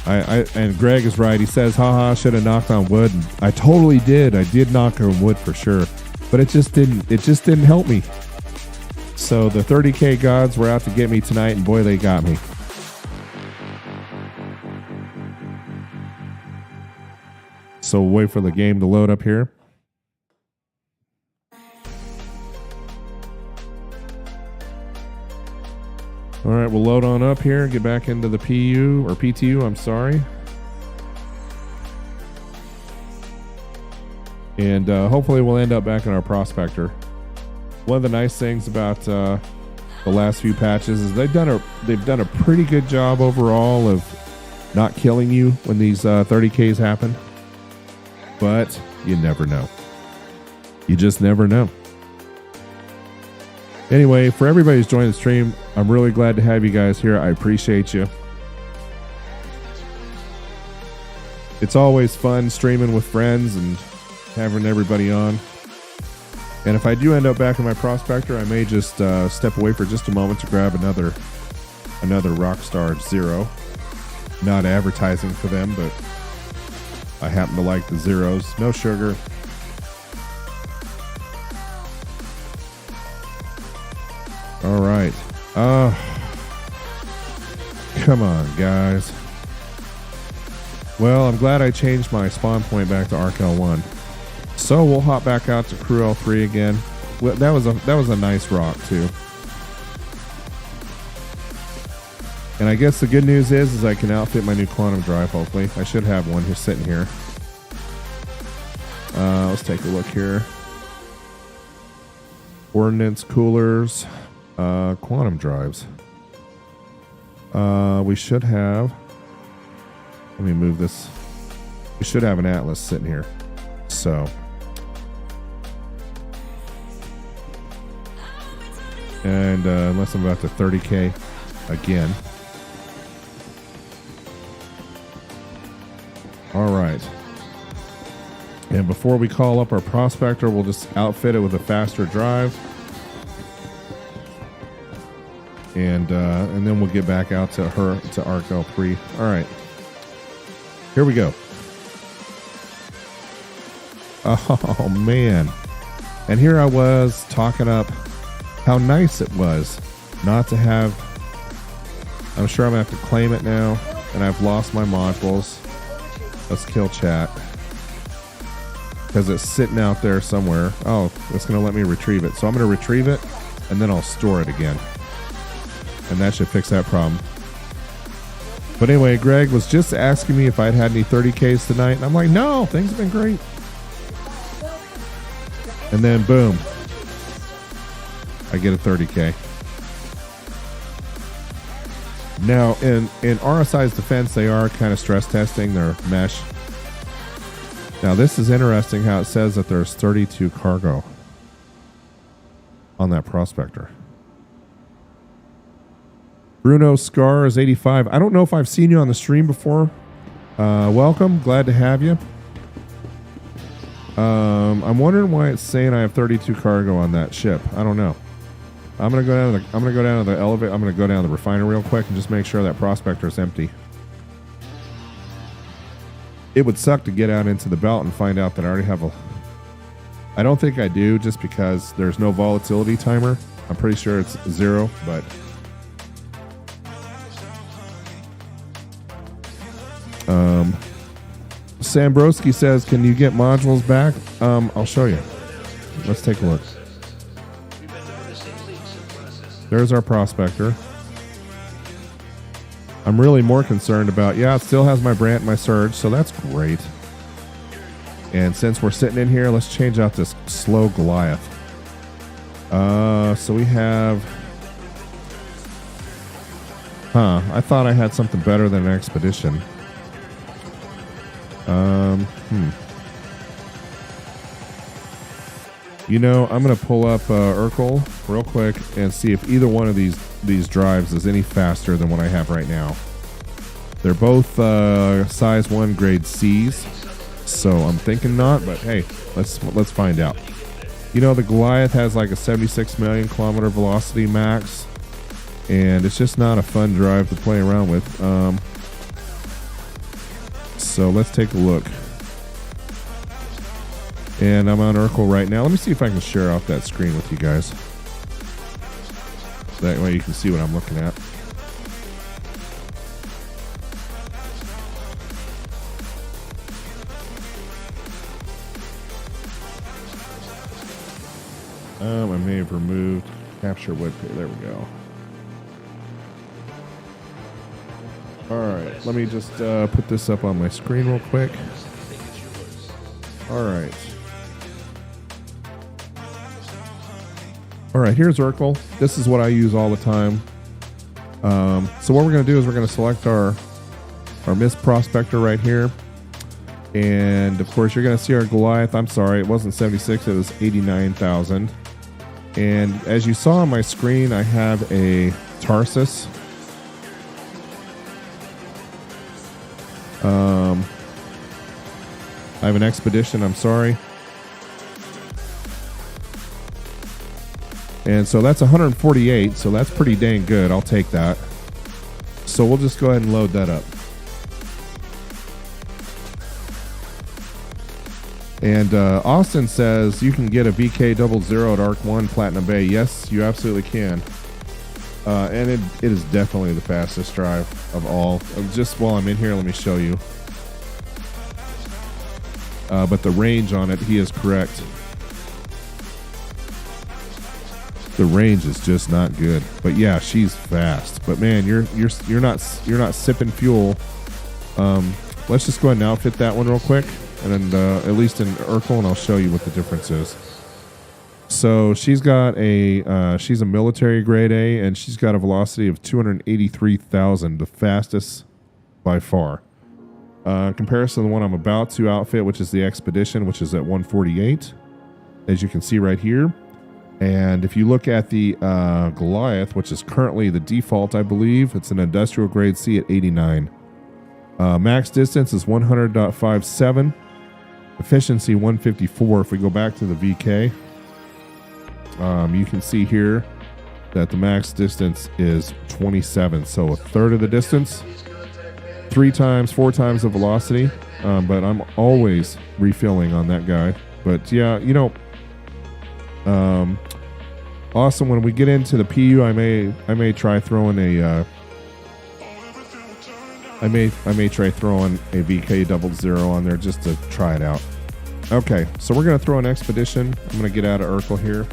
And Greg is right. He says, haha, should have knocked on wood. And I totally did. I did knock on wood for sure. But it just didn't help me. So the 30K gods were out to get me tonight, and boy, they got me. So we'll wait for the game to load up here. All right, we'll load on up here, get back into the PU, or PTU, I'm sorry. And hopefully we'll end up back in our prospector. One of the nice things about the last few patches is they've done a pretty good job overall of not killing you when these 30Ks happen. But you never know. You just never know. Anyway, for everybody who's joined the stream, I'm really glad to have you guys here. I appreciate you. It's always fun streaming with friends and having everybody on. And if I do end up back in my prospector, I may just step away for just a moment to grab another Rockstar Zero. Not advertising for them, but I happen to like the zeros. No sugar. All right. Come on, guys. Well, I'm glad I changed my spawn point back to Arc L1. So we'll hop back out to Crew L3 again. Well, that was a nice rock too. And I guess the good news is I can outfit my new quantum drive. Hopefully, I should have one here sitting here. Let's take a look here. Ordnance coolers. Quantum drives. We should have. Let me move this. We should have an Atlas sitting here. So. And unless I'm about to 30K again. All right. And before we call up our prospector, we'll just outfit it with a faster drive. And then we'll get back out to Arc L3. All right. Here we go. Oh, man. And here I was talking up how nice it was not to have... I'm sure I'm going to have to claim it now. And I've lost my modules. Let's kill chat. Because it's sitting out there somewhere. Oh, it's going to let me retrieve it. So I'm going to retrieve it, and then I'll store it again. And that should fix that problem. But anyway, Greg was just asking me if I'd had any 30Ks tonight. And I'm like, no, things have been great. And then, boom. I get a 30K. Now, in RSI's defense, they are kind of stress testing their mesh. Now, this is interesting how it says that there's 32 cargo on that prospector. Bruno Scar is 85. I don't know if I've seen you on the stream before. Welcome. Glad to have you. I'm wondering why it's saying I have 32 cargo on that ship. I don't know. I'm gonna go down to the elevator. I'm gonna go down to the refinery real quick and just make sure that prospector is empty. It would suck to get out into the belt and find out that I already have a... I don't think I do, just because there's no volatility timer. I'm pretty sure it's 0, but... Sambrowski says, can you get modules back? I'll show you. Let's take a look. There's our prospector. I'm really more concerned about, yeah, it still has my Brant and my Surge, so that's great. And since we're sitting in here, let's change out this slow Goliath. So we have... I thought I had something better than an Expedition. You know, I'm going to pull up Urkel real quick and see if either one of these drives is any faster than what I have right now. They're both size 1 grade C's, so I'm thinking not, but hey, let's find out. You know, the Goliath has like a 76 million kilometer velocity max, and it's just not a fun drive to play around with. So let's take a look. And I'm on Urkel right now. Let me see if I can share off that screen with you guys. That way you can see what I'm looking at. I may have removed capture web page. There we go. All right, let me just put this up on my screen real quick. All right. All right, here's Urkel. This is what I use all the time. So what we're going to do is we're going to select our Mist Prospector right here. And, of course, you're going to see our Goliath. I'm sorry, it wasn't 76. It was 89,000. And as you saw on my screen, I have a Tarsus. I have an Expedition, I'm sorry. And so that's 148, so that's pretty dang good. I'll take that. So we'll just go ahead and load that up. And Austin says you can get a VK00 at Arc 1 Platinum Bay. Yes, you absolutely can. And it is definitely the fastest drive of all. Just while I'm in here, let me show you. But the range on it, he is correct. The range is just not good. But yeah, she's fast. But man, you're not sipping fuel. Let's just go ahead and outfit that one real quick. And then, at least in Urkel, and I'll show you what the difference is. So she's got she's a military grade A, and she's got a velocity of 283,000, the fastest by far. Comparison to the one I'm about to outfit, which is the Expedition, which is at 148, as you can see right here. And if you look at the Goliath, which is currently the default, I believe, it's an industrial grade C at 89. Max distance is 100.57. Efficiency 154. If we go back to the VK, you can see here that the max distance is 27. So a third of the distance, 4 times the velocity. But I'm always refilling on that guy. But yeah, you know, awesome. When we get into the PU, I may try throwing a I may try throwing a VK00 on there just to try it out. Okay, so we're gonna throw an Expedition. I'm gonna get out of Urkel here,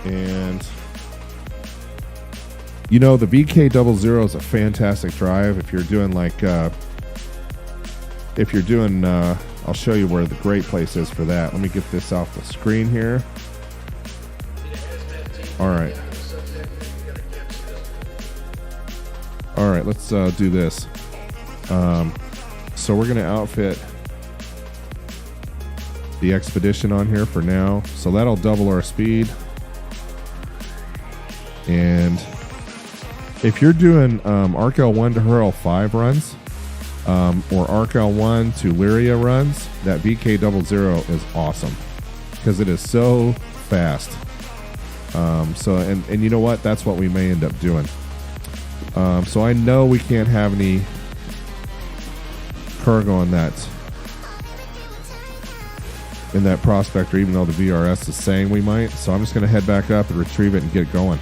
and you know the VK00 is a fantastic drive if you're doing like I'll show you where the great place is for that. Let me get this off the screen here. All right. All right, let's do this. So we're going to outfit the Expedition on here for now. So that'll double our speed. And if you're doing Arc L1 to her L5 runs, or Arc L1 to Lyria runs, that VK00 is awesome because it is so fast. So you know what? That's what we may end up doing. So I know we can't have any cargo in that prospector, even though the VRS is saying we might. So I'm just going to head back up and retrieve it and get going.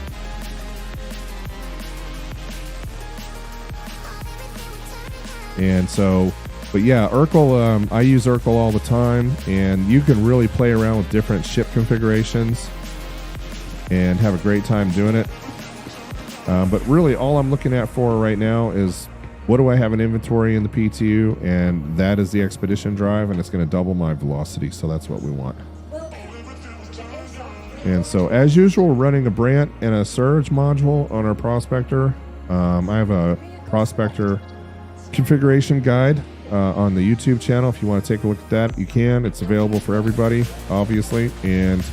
And so, but yeah, Urkel, I use Urkel all the time, and you can really play around with different ship configurations and have a great time doing it. But really, all I'm looking at for right now is what do I have in inventory in the PTU, and that is the Expedition drive, and it's going to double my velocity, so that's what we want. And so, as usual, we're running a Brant and a Surge module on our Prospector. I have a Prospector configuration guide on the YouTube channel. If you want to take a look at that, you can. It's available for everybody, obviously, and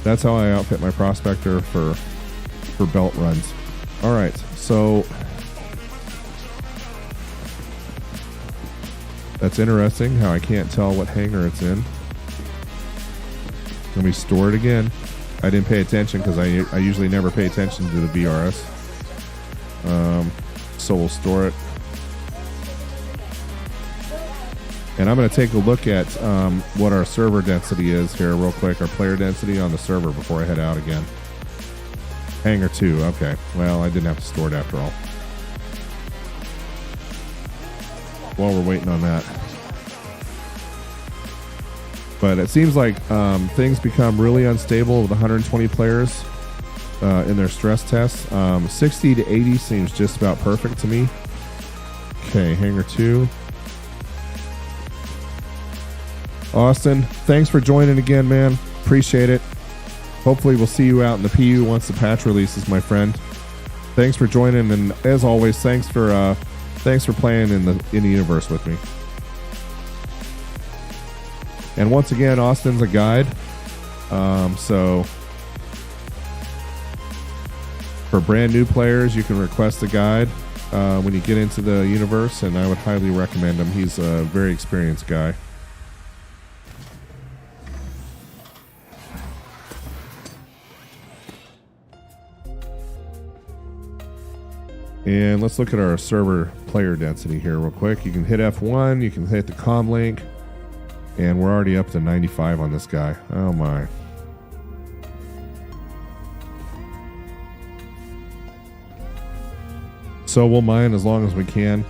that's how I outfit my prospector for belt runs. All right, so that's interesting how I can't tell what hangar it's in. Let me store it again. I didn't pay attention because I usually never pay attention to the VRS. So we'll store it. And I'm going to take a look at what our server density is here real quick, our player density on the server before I head out again. Hangar 2, okay. Well, I didn't have to store it after all. While we're waiting on that. But it seems like things become really unstable with 120 players in their stress tests. 60 to 80 seems just about perfect to me. Okay, Hangar 2. Austin, thanks for joining again, man. Appreciate it. Hopefully we'll see you out in the PU once the patch releases, my friend. Thanks for joining, and as always, thanks for playing in the universe with me. And once again, Austin's a guide. So for brand new players, you can request a guide when you get into the universe, and I would highly recommend him. He's a very experienced guy. And let's look at our server player density here real quick. You can hit F1, you can hit the comm link, and we're already up to 95 on this guy. Oh my. So we'll mine as long as we can.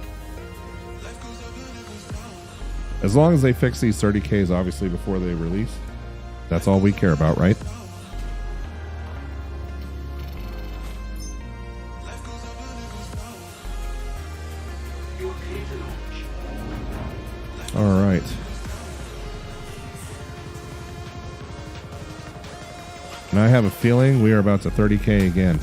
As long as they fix these 30Ks, obviously, before they release. That's all we care about, right? All right. And I have a feeling we are about to 30K again.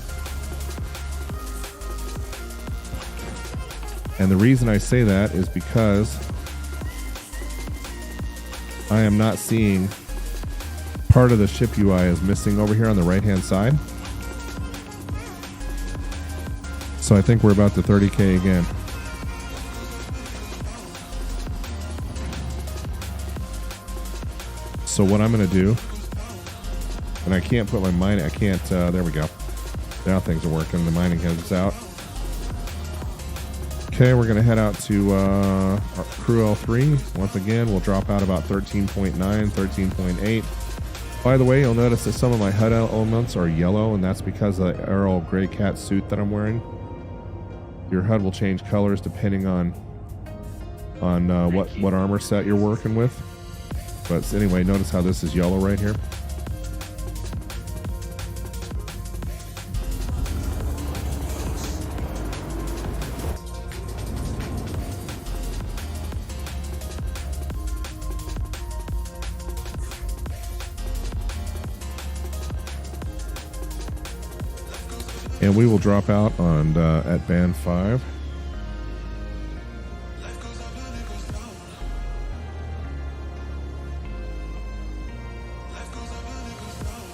And the reason I say that is because I am not seeing part of the ship UI is missing over here on the right-hand side. So I think we're about to 30K again. So what I'm going to do, and I can't put my mining, I can't, there we go. Now things are working, the mining heads out. Okay, we're going to head out to our Crew L3. Once again, we'll drop out about 13.9, 13.8. By the way, you'll notice that some of my HUD elements are yellow, and that's because of the Arrow Gray Cat suit that I'm wearing. Your HUD will change colors depending on what armor set you're working with. But anyway, notice how this is yellow right here. And we will drop out on at band 5.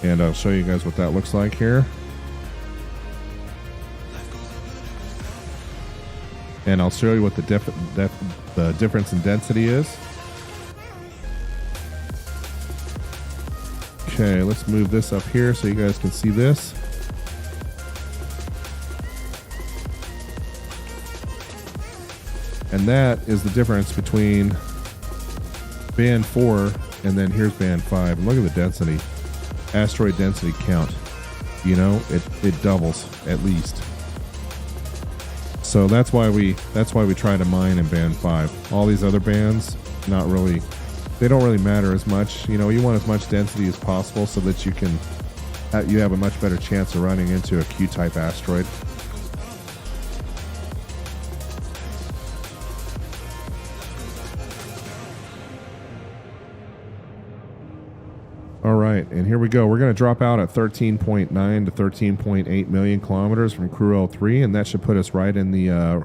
And I'll show you guys what that looks like here. And I'll show you what the difference in density is. Okay, let's move this up here so you guys can see this. And that is the difference between band 4 and then here's band 5. And look at the density. Asteroid density count. You know, it doubles at least. So that's why we try to mine in band 5. All these other bands, not really, they don't really matter as much. You know, you want as much density as possible so that you have a much better chance of running into a Q-type asteroid. All right, and here we go. We're going to drop out at 13.9 to 13.8 million kilometers from Crew L3, and that should put us right in the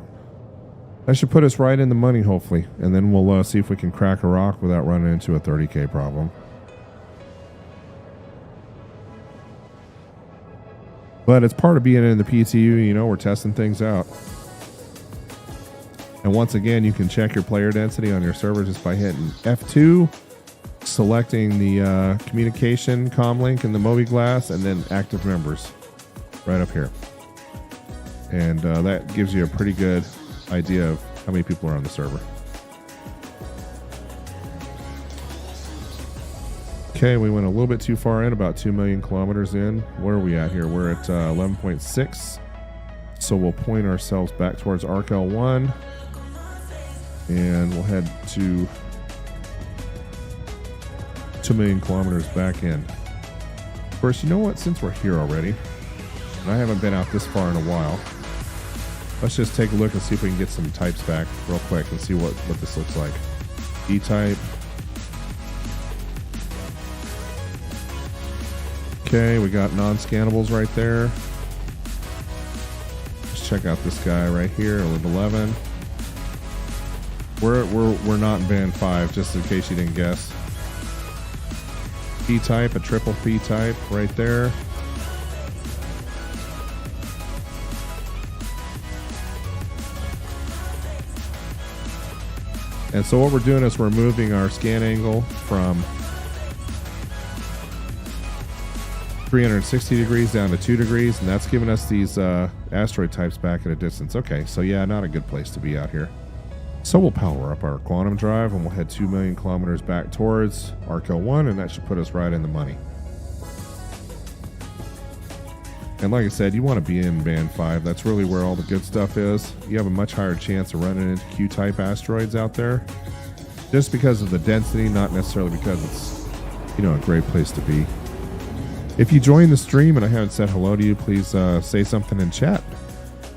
That should put us right in the money, hopefully. And then we'll see if we can crack a rock without running into a 30K problem. But it's part of being in the PTU, you know, we're testing things out. And once again, you can check your player density on your server just by hitting F2, selecting the communication comm link in the mobiGlas, and then active members right up here. And that gives you a pretty good idea of how many people are on the server. Okay, we went a little bit too far in, about 2 million kilometers in. Where are we at here? We're at 11.6. So we'll point ourselves back towards Arc L1. And we'll head to 2 million kilometers back in. Of course, you know what? Since we're here already, and I haven't been out this far in a while, let's just take a look and see if we can get some types back real quick and see what this looks like. E-type. Okay, we got non-scannables right there. Let's check out this guy right here, with 11. We're not in band 5, just in case you didn't guess. P-type, a triple P-type right there. And so what we're doing is we're moving our scan angle from 360 degrees down to 2 degrees, and that's giving us these asteroid types back at a distance. Okay, so yeah, not a good place to be out here. So we'll power up our quantum drive and we'll head 2 million kilometers back towards Arc L1, and that should put us right in the money. And like I said, you want to be in band 5. That's really where all the good stuff is. You have a much higher chance of running into Q-type asteroids out there, just because of the density, not necessarily because it's, you know, a great place to be. If you join the stream and I haven't said hello to you, please say something in chat.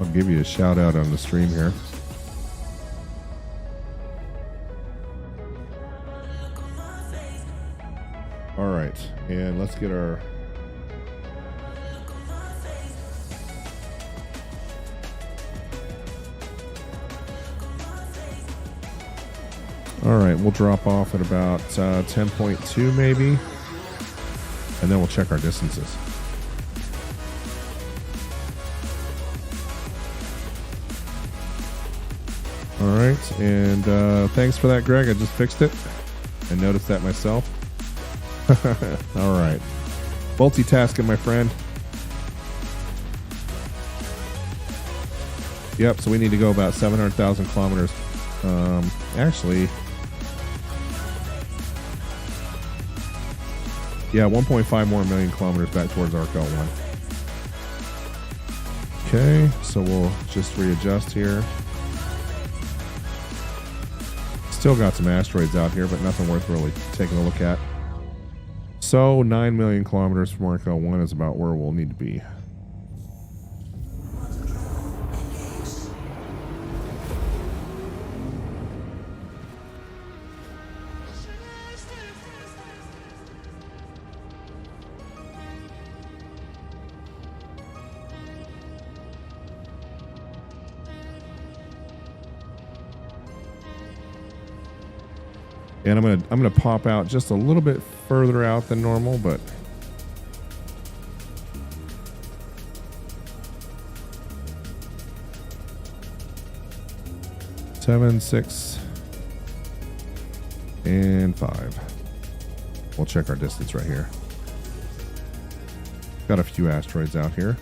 I'll give you a shout out on the stream here. All right, and let's get our... All right, we'll drop off at about 10.2 maybe, and then we'll check our distances. All right, and thanks for that, Greg. I just fixed it and noticed that myself. All right, multitasking, my friend. Yep, so we need to go about 700,000 kilometers. Actually, yeah, 1.5 more million kilometers back towards Arc L1. Okay, so we'll just readjust here. Still got some asteroids out here, but nothing worth really taking a look at. So 9 million kilometers from Arc L1 is about where we'll need to be. And I'm gonna pop out just a little bit further out than normal, but seven, 6, and 5. We'll check our distance right here. Got a few asteroids out here.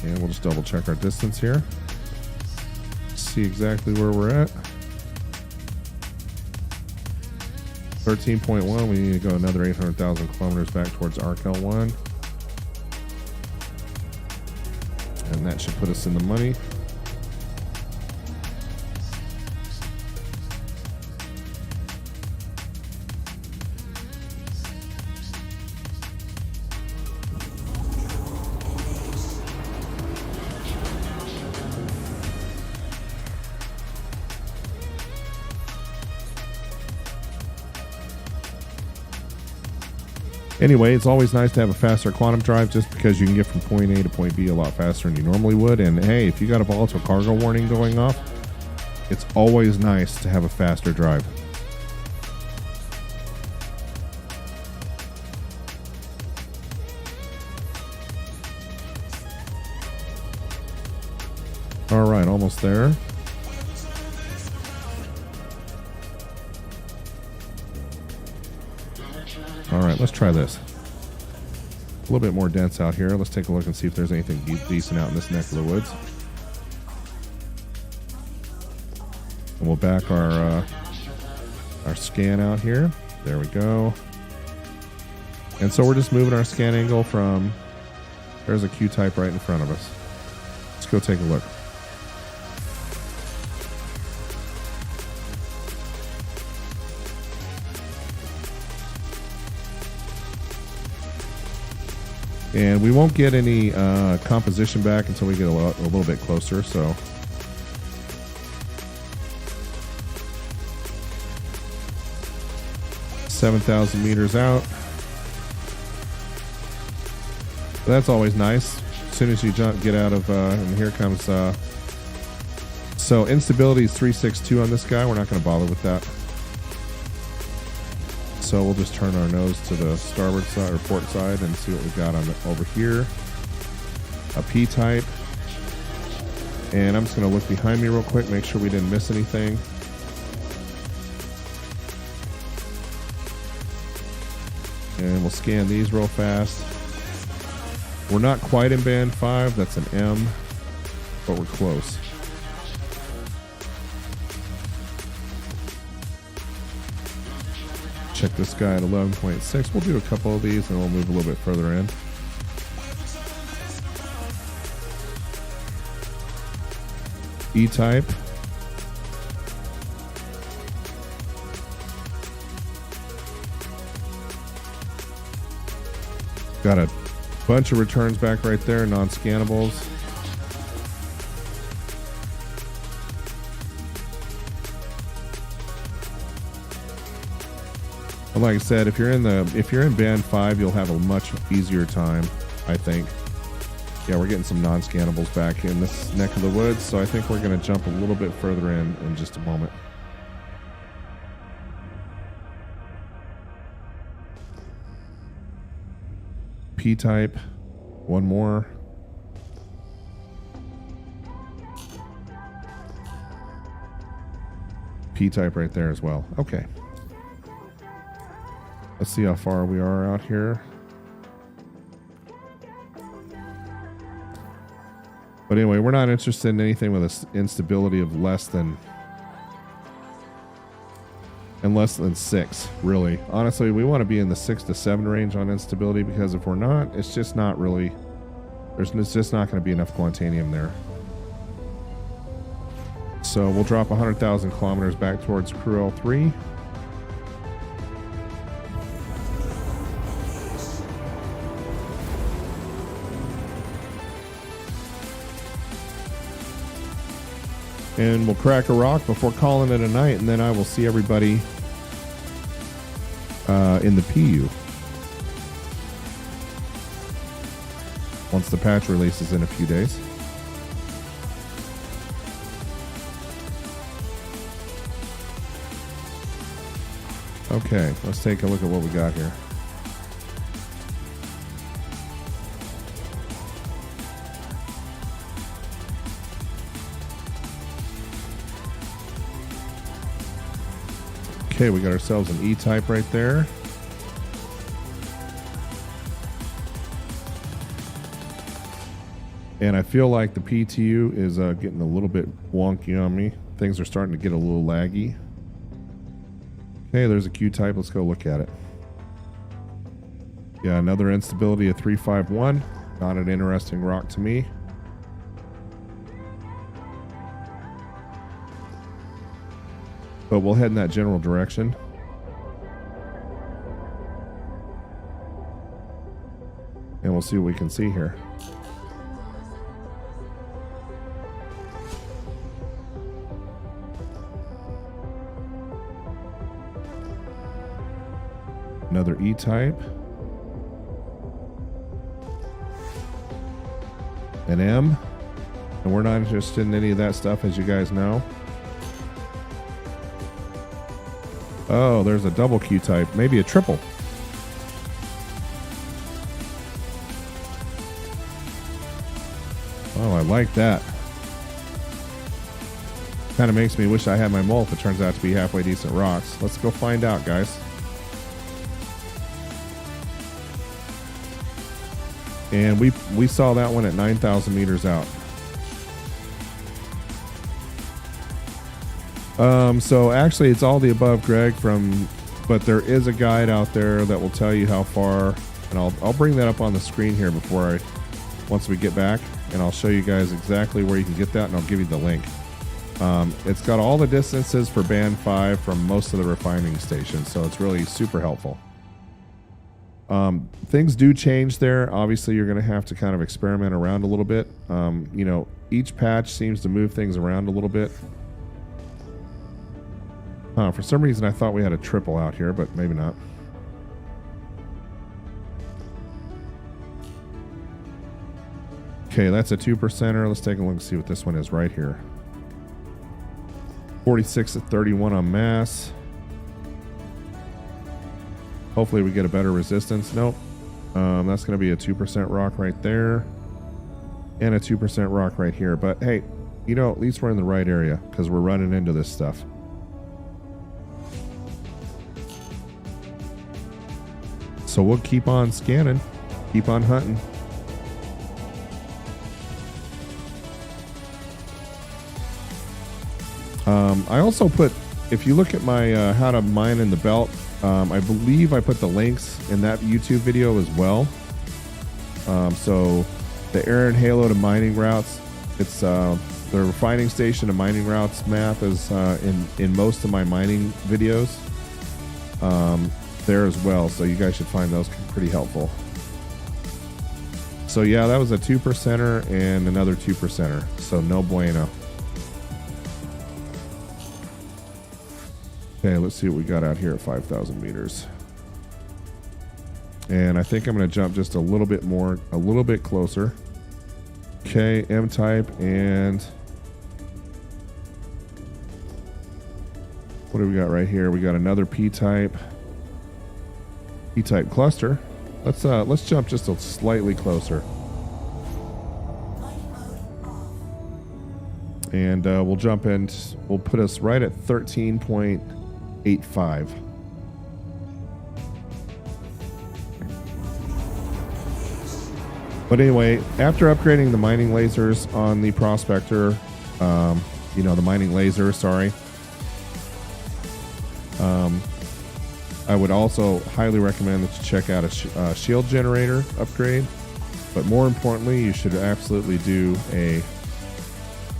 And we'll just double check our distance here. See exactly where we're at. 13.1. We need to go another 800,000 kilometers back towards Arc L1. And that should put us in the money. Anyway, it's always nice to have a faster quantum drive just because you can get from point A to point B a lot faster than you normally would. And hey, if you got a volatile cargo warning going off, it's always nice to have a faster drive. All right, almost there. All right, let's try this. A little bit more dense out here. Let's take a look and see if there's anything decent out in this neck of the woods. And we'll back our scan out here. There we go. And so we're just moving our scan angle from, there's a Q-type right in front of us. Let's go take a look. And we won't get any composition back until we get a little bit closer. So $7,000 meters out. That's always nice. As soon as you get out of, and here comes. So instability is 362 on this guy. We're not going to bother with that. So we'll just turn our nose to the starboard side or port side and see what we got on over here. A P-type. And I'm just going to look behind me real quick, make sure we didn't miss anything. And we'll scan these real fast. We're not quite in band 5, that's an M, but we're close. Check this guy at 11.6. We'll do a couple of these and we'll move a little bit further in. E-type. Got a bunch of returns back right there, non-scannables. Like I said, if you're in band 5, you'll have a much easier time, I think. Yeah, we're getting some non-scannables back in this neck of the woods, so I think we're going to jump a little bit further in just a moment. P-type, one more. P-type right there as well. Okay. Let's see how far we are out here. But anyway, we're not interested in anything with an instability of less than 6, really. Honestly, we want to be in the 6 to 7 range on instability, because if we're not, it's just not really, it's just not going to be enough quantanium there. So we'll drop 100,000 kilometers back towards Crew L3. And we'll crack a rock before calling it a night, and then I will see everybody in the PU once the patch releases in a few days. Okay, let's take a look at what we got here. Okay, we got ourselves an E-type right there. And I feel like the PTU is getting a little bit wonky on me. Things are starting to get a little laggy. Okay, there's a Q-type. Let's go look at it. Yeah, another instability of 351. Not an interesting rock to me. But we'll head in that general direction. And we'll see what we can see here. Another E-type. an M, and we're not interested in any of that stuff, as you guys know. Oh, there's a double Q type, maybe a triple. Oh, I like that. Kind of makes me wish I had my mole if it turns out to be halfway decent rocks. Let's go find out, guys. And we saw that one at 9,000 meters out. So actually it's all the above, Greg, but there is a guide out there that will tell you how far, and I'll bring that up on the screen here once we get back, and I'll show you guys exactly where you can get that, and I'll give you the link. It's got all the distances for band 5 from most of the refining stations, so it's really super helpful. Things do change there. Obviously, you're going to have to kind of experiment around a little bit. You know, each patch seems to move things around a little bit. For some reason, I thought we had a triple out here, but maybe not. Okay, that's a 2%er. Let's take a look and see what this one is right here. 46 at 31 on mass. Hopefully we get a better resistance. Nope. That's going to be a 2% rock right there. And a 2% rock right here. But hey, you know, at least we're in the right area because we're running into this stuff. So we'll keep on scanning. Keep on hunting. I also put, if you look at my how to mine in the belt, I believe I put the links in that YouTube video as well. So the Aaron Halo to mining routes, it's the refining station to mining routes map is in most of my mining videos there as well. So you guys should find those pretty helpful. So yeah, that was a 2%er and another 2%er. So no bueno. Okay, let's see what we got out here at 5,000 meters. And I think I'm going to jump just a little bit more, a little bit closer. Okay, M-type, and what do we got right here? We got another P-type cluster. Let's jump just a slightly closer. And we'll jump in, we'll put us right at 13.85. But anyway, after upgrading the mining lasers on the prospector, you know, the mining laser, sorry, I would also highly recommend that you check out a shield generator upgrade. But more importantly, you should absolutely do a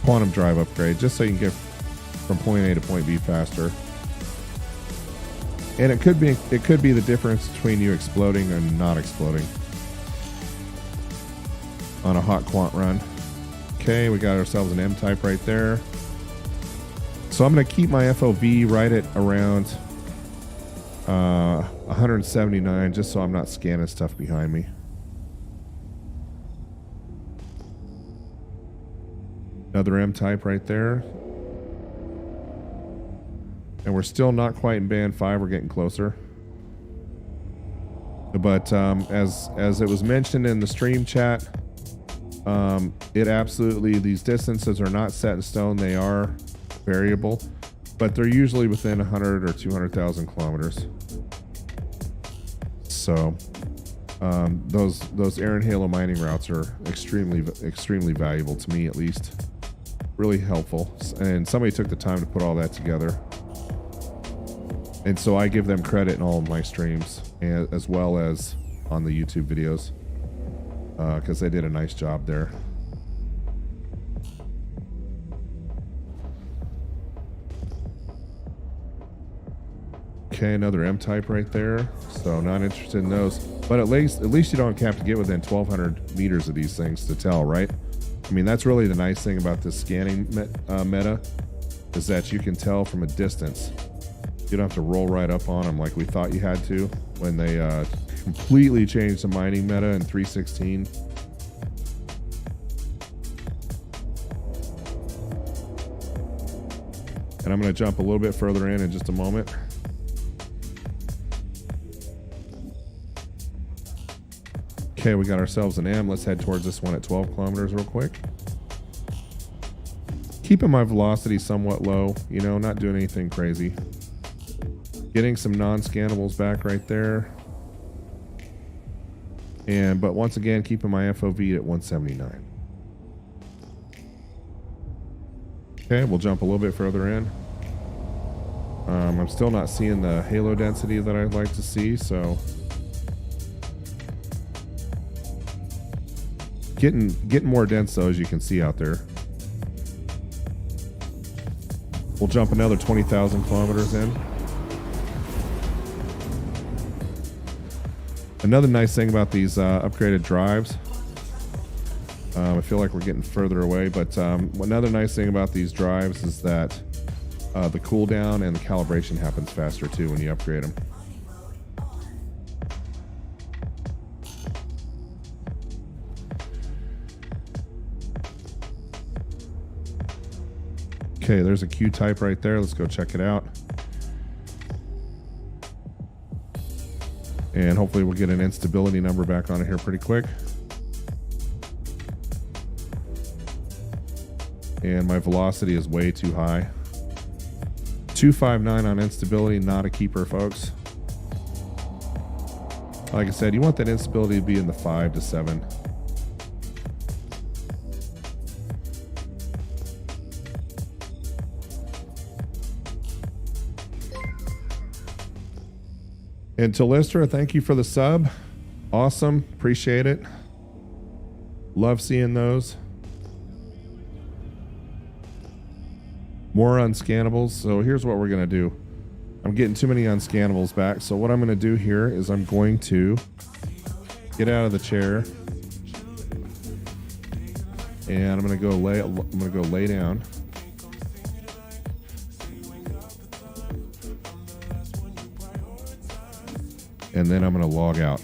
quantum drive upgrade just so you can get from point A to point B faster. And it could be the difference between you exploding and not exploding on a hot quant run. Okay, we got ourselves an M-type right there. So I'm going to keep my FOV right at around 179 just so I'm not scanning stuff behind me. Another M-type right there. And we're still not quite in band 5. We're getting closer. But as it was mentioned in the stream chat, it absolutely, these distances are not set in stone. They are variable, but they're usually within 100 or 200,000 kilometers. So those Aaron Halo mining routes are extremely valuable to me, at least. Really helpful, and somebody took the time to put all that together. And so I give them credit in all of my streams, as well as on the YouTube videos, because they did a nice job there. Okay, another M-type right there. So not interested in those. But at least you don't have to get within 1,200 meters of these things to tell, right? I mean, that's really the nice thing about this scanning meta, is that you can tell from a distance. You don't have to roll right up on them like we thought you had to when they completely changed the mining meta in 3.16. And I'm going to jump a little bit further in just a moment. Okay, we got ourselves an M. Let's head towards this one at 12 kilometers real quick. Keeping my velocity somewhat low, you know, not doing anything crazy. Getting some non-scannables back right there. But once again, keeping my FOV at 179. Okay, we'll jump a little bit further in. I'm still not seeing the halo density that I'd like to see, so getting more dense though, as you can see out there. We'll jump another 20,000 kilometers in. Another nice thing about these upgraded drives, I feel like we're getting further away, but another nice thing about these drives is that the cooldown and the calibration happens faster too when you upgrade them. Okay, there's a Q type right there. Let's go check it out. And hopefully we'll get an instability number back on it here pretty quick. And my velocity is way too high. 259 on instability, not a keeper, folks. Like I said, you want that instability to be in the 5 to 7. And to Lister, thank you for the sub. Awesome. Appreciate it. Love seeing those. More unscannables. So here's what we're going to do. I'm getting too many unscannables back. So what I'm going to do here is I'm going to get out of the chair. And I'm going to go lay down. And then I'm going to log out.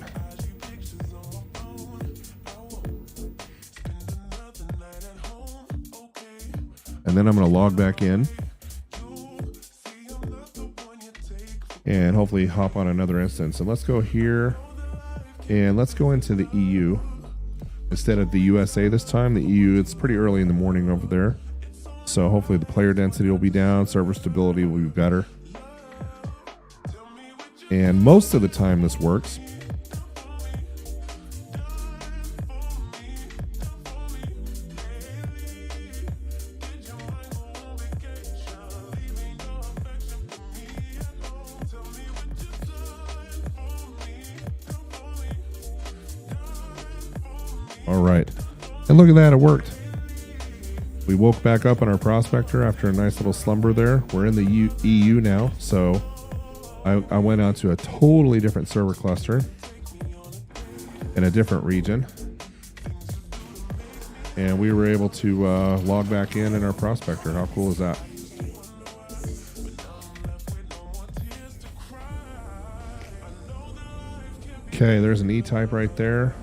And then I'm going to log back in. And hopefully hop on another instance. And let's go here. And let's go into the EU. Instead of the USA this time, the EU, it's pretty early in the morning over there. So hopefully the player density will be down. Server stability will be better. And most of the time this works. All right. And look at that, it worked. We woke back up on our prospector after a nice little slumber there. We're in the EU now, so I went on to a totally different server cluster in a different region. And we were able to log back in our prospector. How cool is that? Okay, there's an E-type right there.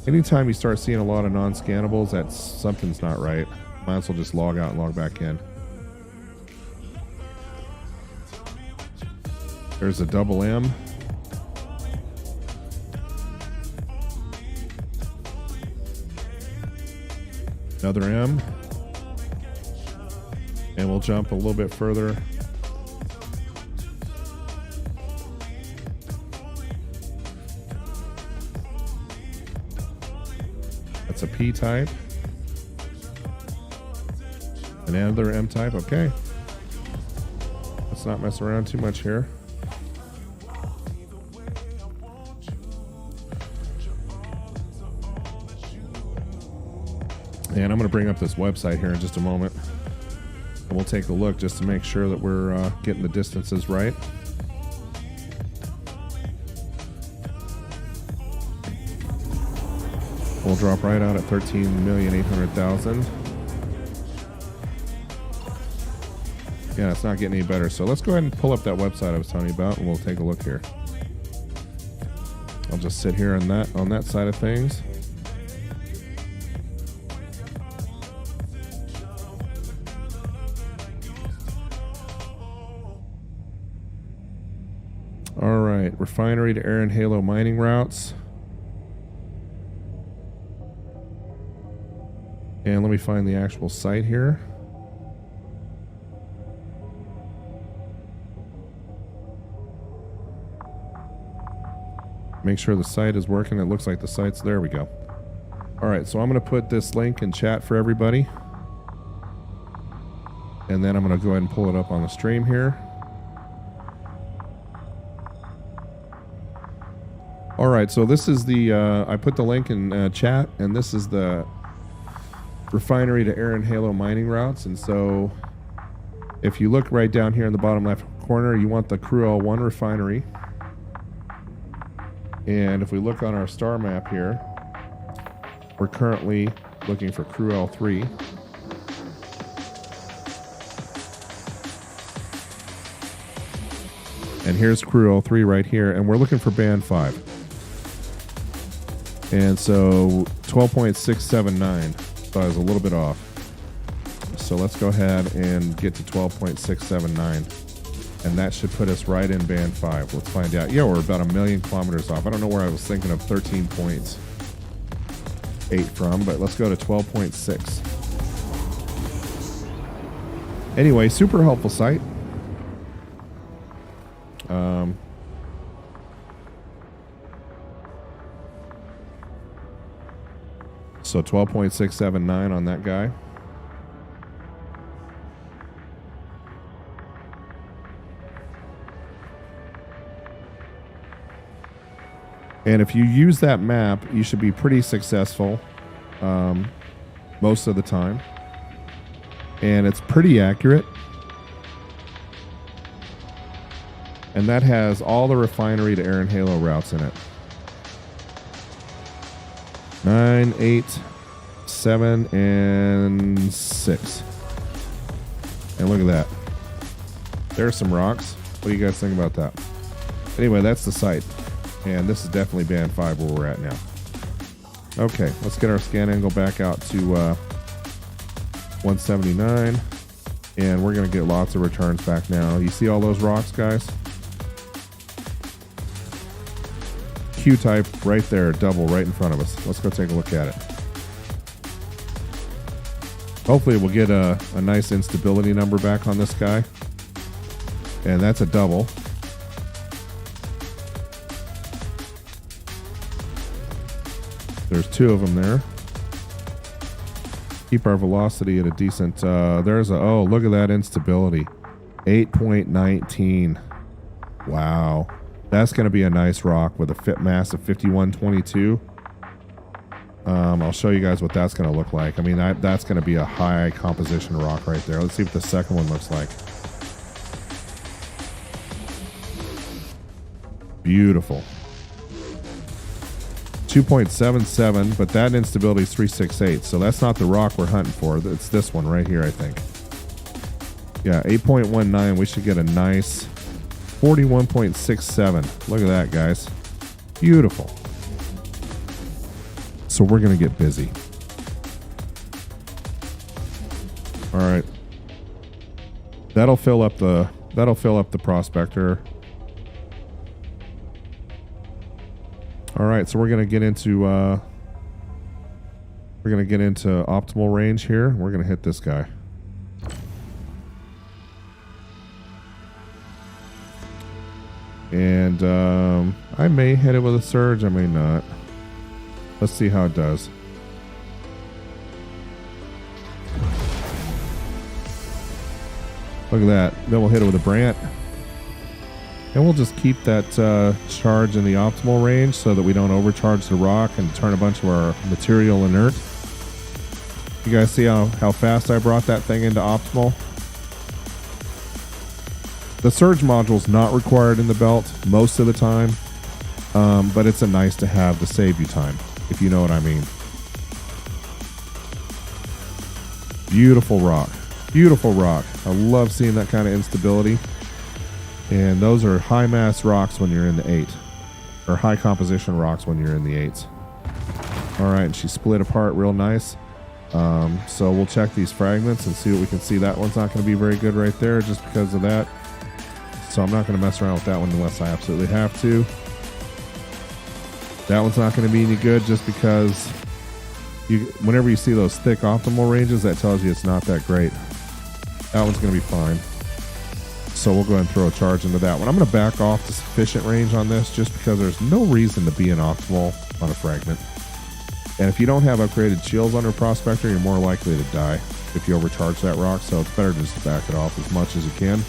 Anytime you start seeing a lot of non-scannables, that's something's not right. Might as well just log out and log back in. There's a double M. Another M. And we'll jump a little bit further. That's a P type. Another M type. Okay. Let's not mess around too much here. And I'm going to bring up this website here in just a moment. And we'll take a look just to make sure that we're getting the distances right. We'll drop right out at 13,800,000. Yeah, it's not getting any better. So let's go ahead and pull up that website I was telling you about, and we'll take a look here. I'll just sit here on that side of things. All right, refinery to air and halo mining routes. And let me find the actual site here. Make sure the site is working. It looks like the site's there. We go. All right, so I'm going to put this link in chat for everybody. And then I'm going to go ahead and pull it up on the stream here. All right, so this is the, I put the link in chat, and this is the refinery to air and halo mining routes. And so if you look right down here in the bottom left corner, you want the Crew L1 refinery. And if we look on our star map here, we're currently looking for Crew L3. And here's Crew L3 right here, and we're looking for band 5. And so 12.679, so I was a little bit off. So let's go ahead and get to 12.679. And that should put us right in band 5. Let's find out. Yeah, we're about 1,000,000 kilometers off. I don't know where I was thinking of 13.8 from, but let's go to 12.6. Anyway, super helpful site. So 12.679 on that guy. And if you use that map, you should be pretty successful most of the time. And it's pretty accurate. And that has all the refinery to air and halo routes in it. 9, 8, 7, and 6. And look at that. There's some rocks. What do you guys think about that? Anyway, that's the site. And this is definitely band 5 where we're at now. Okay, let's get our scan angle back out to 179. And we're going to get lots of returns back now. You see all those rocks, guys? Q-type right there, double right in front of us. Let's go take a look at it. Hopefully we'll get a nice instability number back on this guy. And that's a double. There's 2 of them there. Keep our velocity at a decent, there's a, oh, look at that instability. 8.19. Wow. That's going to be a nice rock with a fit mass of 5122. I'll show you guys what that's going to look like. I mean, that's going to be a high composition rock right there. Let's see what the second one looks like. Beautiful. 2.77, but that instability is 368. So that's not the rock we're hunting for. It's this one right here, I think. Yeah, 8.19. We should get a nice 41.67. Look at that, guys. Beautiful. So we're going to get busy. All right. That'll fill up the prospector. All right, so we're going to get into optimal range here. We're going to hit this guy. And I may hit it with a surge, I may not. Let's see how it does. Look at that. Then we'll hit it with a Brant. And we'll just keep that charge in the optimal range so that we don't overcharge the rock and turn a bunch of our material inert. You guys see how fast I brought that thing into optimal? The surge module is not required in the belt most of the time, but it's a nice to have to save you time, if you know what I mean. Beautiful rock. Beautiful rock. I love seeing that kind of instability. And those are high mass rocks when you're in the 8. Or high composition rocks when you're in the 8s. Alright, and she split apart real nice. So we'll check these fragments and see what we can see. That one's not going to be very good right there just because of that So I'm not going to mess around with that one unless I absolutely have to. That one's not going to be any good just because whenever you see those thick optimal ranges, that tells you it's not that great. That one's going to be fine. So we'll go ahead and throw a charge into that one. I'm going to back off the sufficient range on this just because there's no reason to be an optimal on a fragment. And if you don't have upgraded shields on your prospector, you're more likely to die if you overcharge that rock. So it's better just to back it off as much as you can.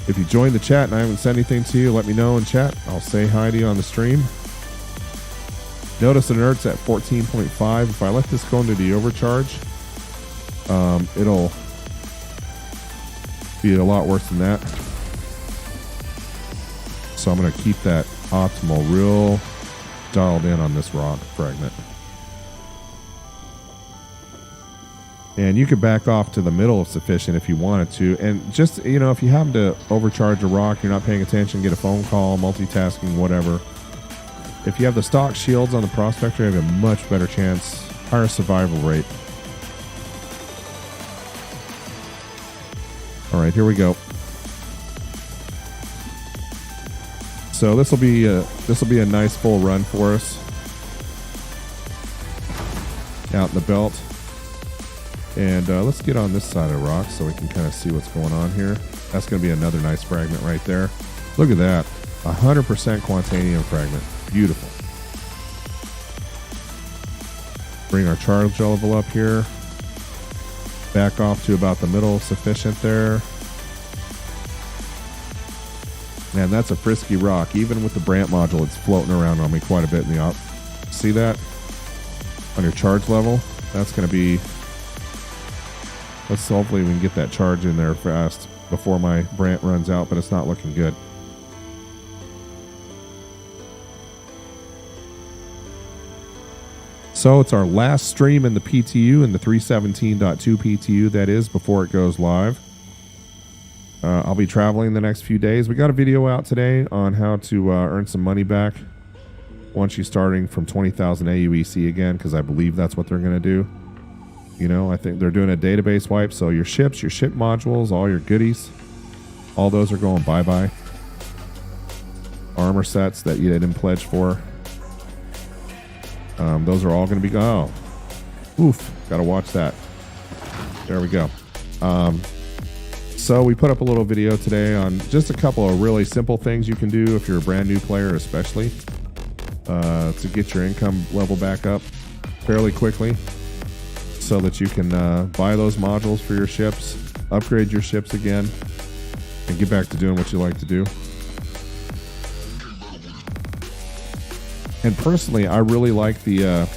If you joined the chat and I haven't said anything to you, let me know in chat. I'll say hi to you on the stream. Notice the inert's at 14.5. If I let this go into the overcharge, it'll be a lot worse than that. So I'm going to keep that optimal real dialed in on this rock fragment. And you could back off to the middle of sufficient if you wanted to. And just, you know, if you happen to overcharge a rock, you're not paying attention, get a phone call, multitasking, whatever. If you have the stock shields on the prospector, you have a much better chance, higher survival rate. All right, here we go. So this will be a nice full run for us out in the belt. And let's get on this side of the rock so we can kind of see what's going on here. That's going to be another nice fragment right there. Look at that. 100% Quantanium fragment. Beautiful. Bring our charge level up here. Back off to about the middle, sufficient there. Man, that's a frisky rock. Even with the Brant module, it's floating around on me quite a bit in the op. See that? On your charge level? That's going to be... Let's hopefully we can get that charge in there fast before my Brant runs out, but it's not looking good. So it's our last stream in the PTU, in the 317.2 PTU, that is, before it goes live. I'll be traveling the next few days. We got a video out today on how to earn some money back once you're starting from 20,000 AUEC again, because I believe that's what they're going to do. You know, I think they're doing a database wipe, so your ships, your ship modules, all your goodies, all those are going bye-bye. Armor sets that you didn't pledge for. Those are all going to be... Oh. Oof. Got to watch that. There we go. So we put up a little video today on just a couple of really simple things you can do if you're a brand new player especially, to get your income level back up fairly quickly so that you can buy those modules for your ships, upgrade your ships again, and get back to doing what you like to do. And personally, I really like the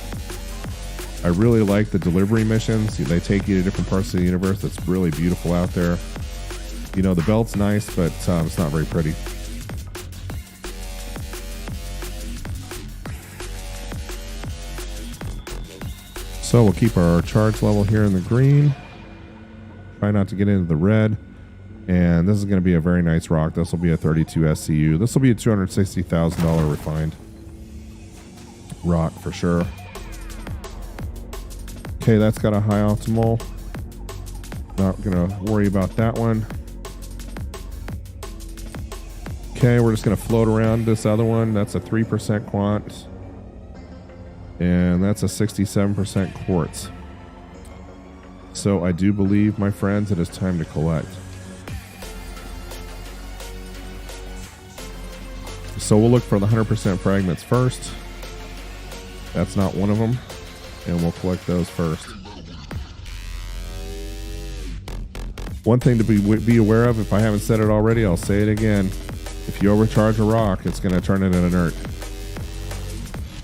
delivery missions. They take you to different parts of the universe. That's really beautiful out there. You know, the belt's nice, but it's not very pretty. So we'll keep our charge level here in the green. Try not to get into the red. And this is going to be a very nice rock. This will be a 32 SCU. This will be a $260,000 refined rock for sure. Okay, that's got a high optimal. Not going to worry about that one. Okay, we're just going to float around this other one. That's a 3% quant. And that's a 67% quartz. So I do believe, my friends, it is time to collect. So we'll look for the 100% fragments first. That's not one of them. And we'll collect those first. One thing to be aware of, if I haven't said it already, I'll say it again. If you overcharge a rock, it's going to turn it inert.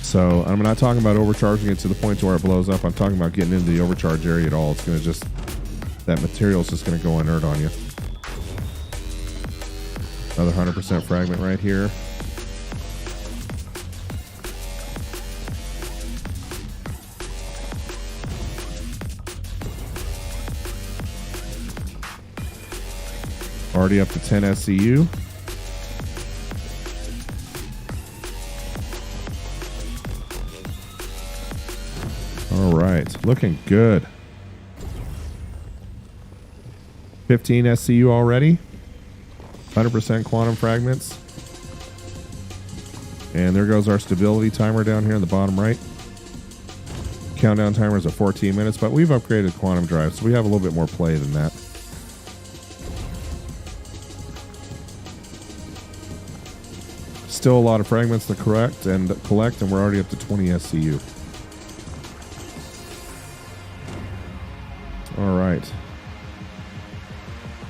So I'm not talking about overcharging it to the point to where it blows up. I'm talking about getting into the overcharge area at all. It's going to just, that material is just going to go inert on you. Another 100% fragment right here. Already up to 10 SCU. All right, looking good. 15 SCU already. 100% quantum fragments. And there goes our stability timer down here in the bottom right. Countdown timer is at 14 minutes, but we've upgraded quantum drive, so we have a little bit more play than that. Still a lot of fragments to collect, and we're already up to 20 SCU. All right.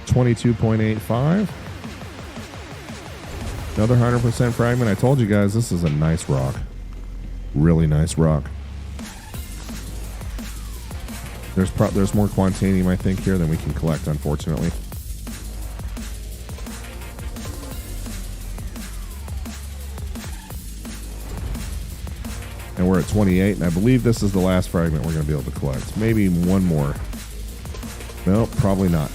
22.85. Another 100% fragment. I told you guys this is a nice rock. Really nice rock. There's more quantanium, I think, here than we can collect, unfortunately. And we're at 28, and I believe this is the last fragment we're going to be able to collect. Maybe one more. Nope, probably not.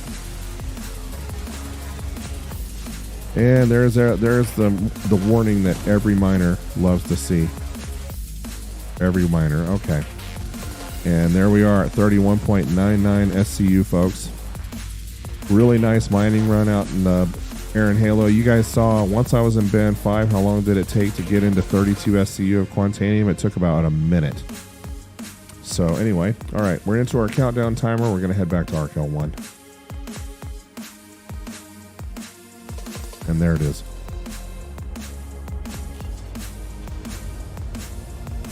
And there's the warning that every miner loves to see. Every miner, okay. And there we are at 31.99 SCU, folks. Really nice mining run out in the Aaron Halo. You guys saw, once I was in Band 5, how long did it take to get into 32 SCU of Quantanium? It took about a minute. So anyway, all right, we're into our countdown timer. We're going to head back to Arc L1. And there it is.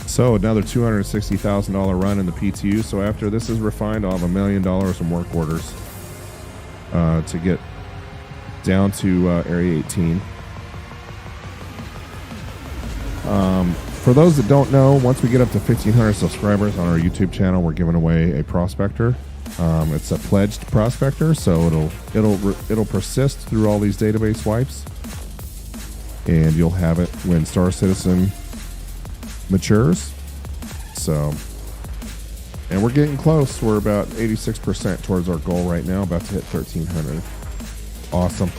So another $260,000 run in the PTU. So after this is refined, I'll have $1 million in work orders to get down to Area 18. For those that don't know, once we get up to 1,500 subscribers on our YouTube channel, we're giving away a prospector. It's a pledged prospector, so it'll persist through all these database wipes, and you'll have it when Star Citizen matures. So, and we're getting close. We're about 86% towards our goal right now, about to hit 1,300. Awesome.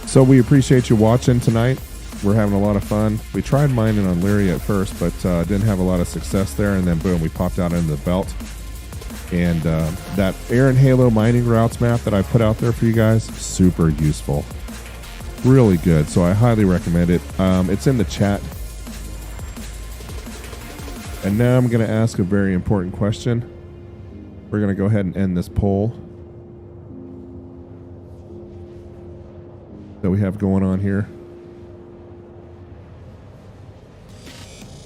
So we appreciate you watching tonight. We're having a lot of fun. We tried mining on Leary at first, but didn't have a lot of success there, and then boom, we popped out into the belt. And that Aaron Halo mining routes map that I put out there for you guys, super useful. Really good, so I highly recommend it. It's in the chat. And now I'm going to ask a very important question. We're going to go ahead and end this poll that we have going on here.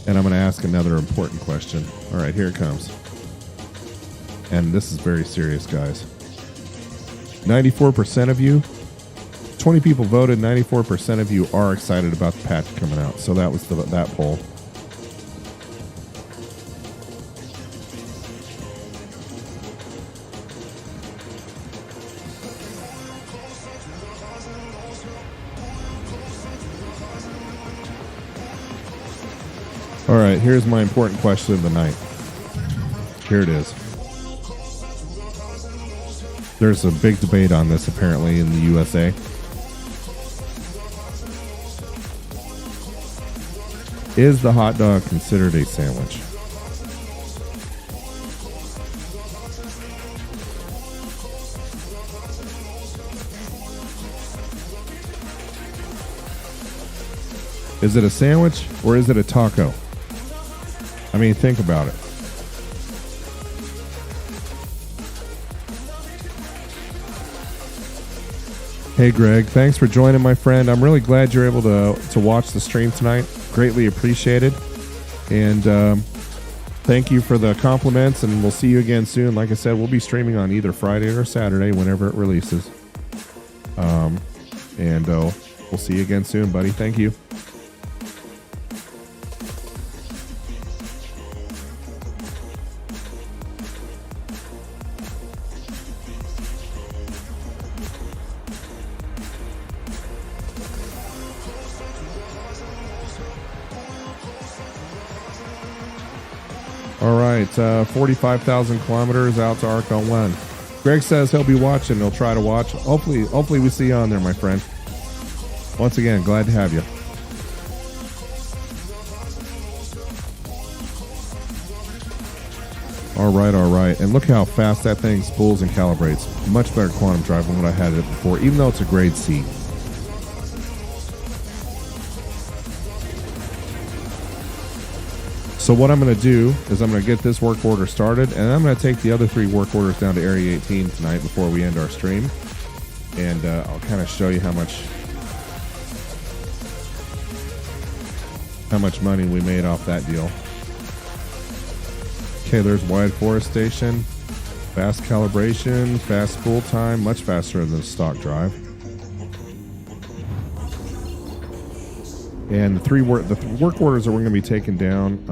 And I'm going to ask another important question. All right, here it comes. And this is very serious, guys. 94% of you, 20 people voted, 94% of you are excited about the patch coming out. So that was that poll. All right, here's my important question of the night. Here it is. There's a big debate on this apparently in the USA. Is the hot dog considered a sandwich? Is it a sandwich or is it a taco? I mean, think about it. Hey, Greg, thanks for joining, my friend. I'm really glad you're able to watch the stream tonight. Greatly appreciated. And thank you for the compliments, and we'll see you again soon. Like I said, we'll be streaming on either Friday or Saturday whenever it releases. We'll see you again soon, buddy. Thank you. All right, 45,000 kilometers out to Arc L1. Greg says he'll be watching. He'll try to watch. Hopefully we see you on there, my friend. Once again, glad to have you. All All right. And look how fast that thing spools and calibrates. Much better quantum drive than what I had it before, even though it's a grade C. So what I'm going to do is I'm going to get this work order started, and I'm going to take the other 3 work orders down to Area 18 tonight before we end our stream. And I'll kind of show you how much money we made off that deal. Okay, there's wide forestation, fast calibration, fast spool time, much faster than the stock drive. And the work orders that we're going to be taking down,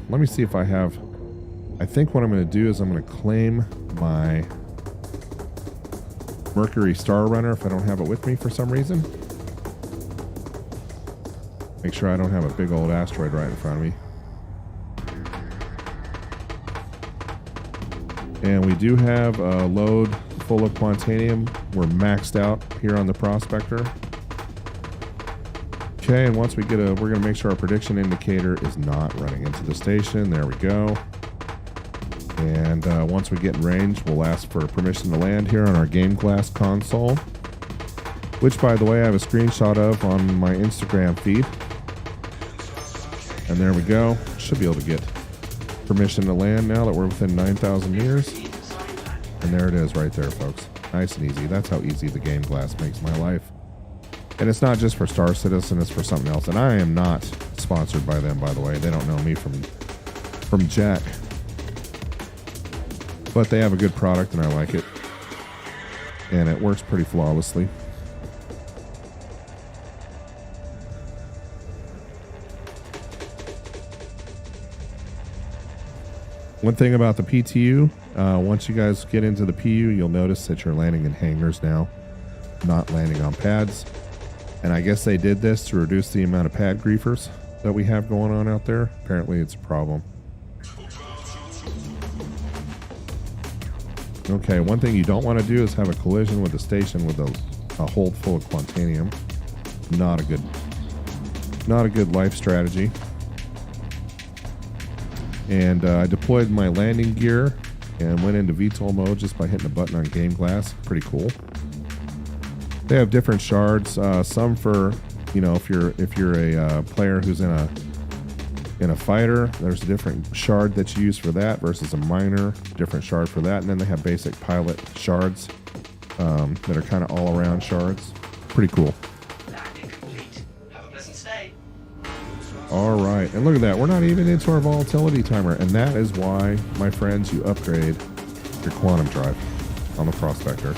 let me see if I have, I think what I'm going to do is I'm going to claim my Mercury Star Runner if I don't have it with me for some reason. Make sure I don't have a big old asteroid right in front of me. And we do have a load full of Quantanium. We're maxed out here on the Prospector. Okay, and once we get we're going to make sure our prediction indicator is not running into the station. There we go. And once we get in range, we'll ask for permission to land here on our Game Glass console, which, by the way, I have a screenshot of on my Instagram feed. And there we go. Should be able to get permission to land now that we're within 9,000 meters. And there it is right there, folks. Nice and easy. That's how easy the Game Glass makes my life. And it's not just for Star Citizen, it's for something else. And I am not sponsored by them, by the way. They don't know me from Jack. But they have a good product and I like it. And it works pretty flawlessly. One thing about the PTU, once you guys get into the PU, you'll notice that you're landing in hangars now, not landing on pads. And I guess they did this to reduce the amount of pad griefers that we have going on out there. Apparently it's a problem. Okay, one thing you don't want to do is have a collision with the station with a hold full of Quantanium. Not a good life strategy. And I deployed my landing gear and went into VTOL mode just by hitting a button on Game Glass. Pretty cool. They have different shards. Some for, if you're a player who's in a fighter, there's a different shard that you use for that versus a miner, different shard for that. And then they have basic pilot shards that are kind of all around shards. Pretty cool. All right, and look at that. We're not even into our volatility timer, and that is why, my friends, you upgrade your quantum drive on the Prospector.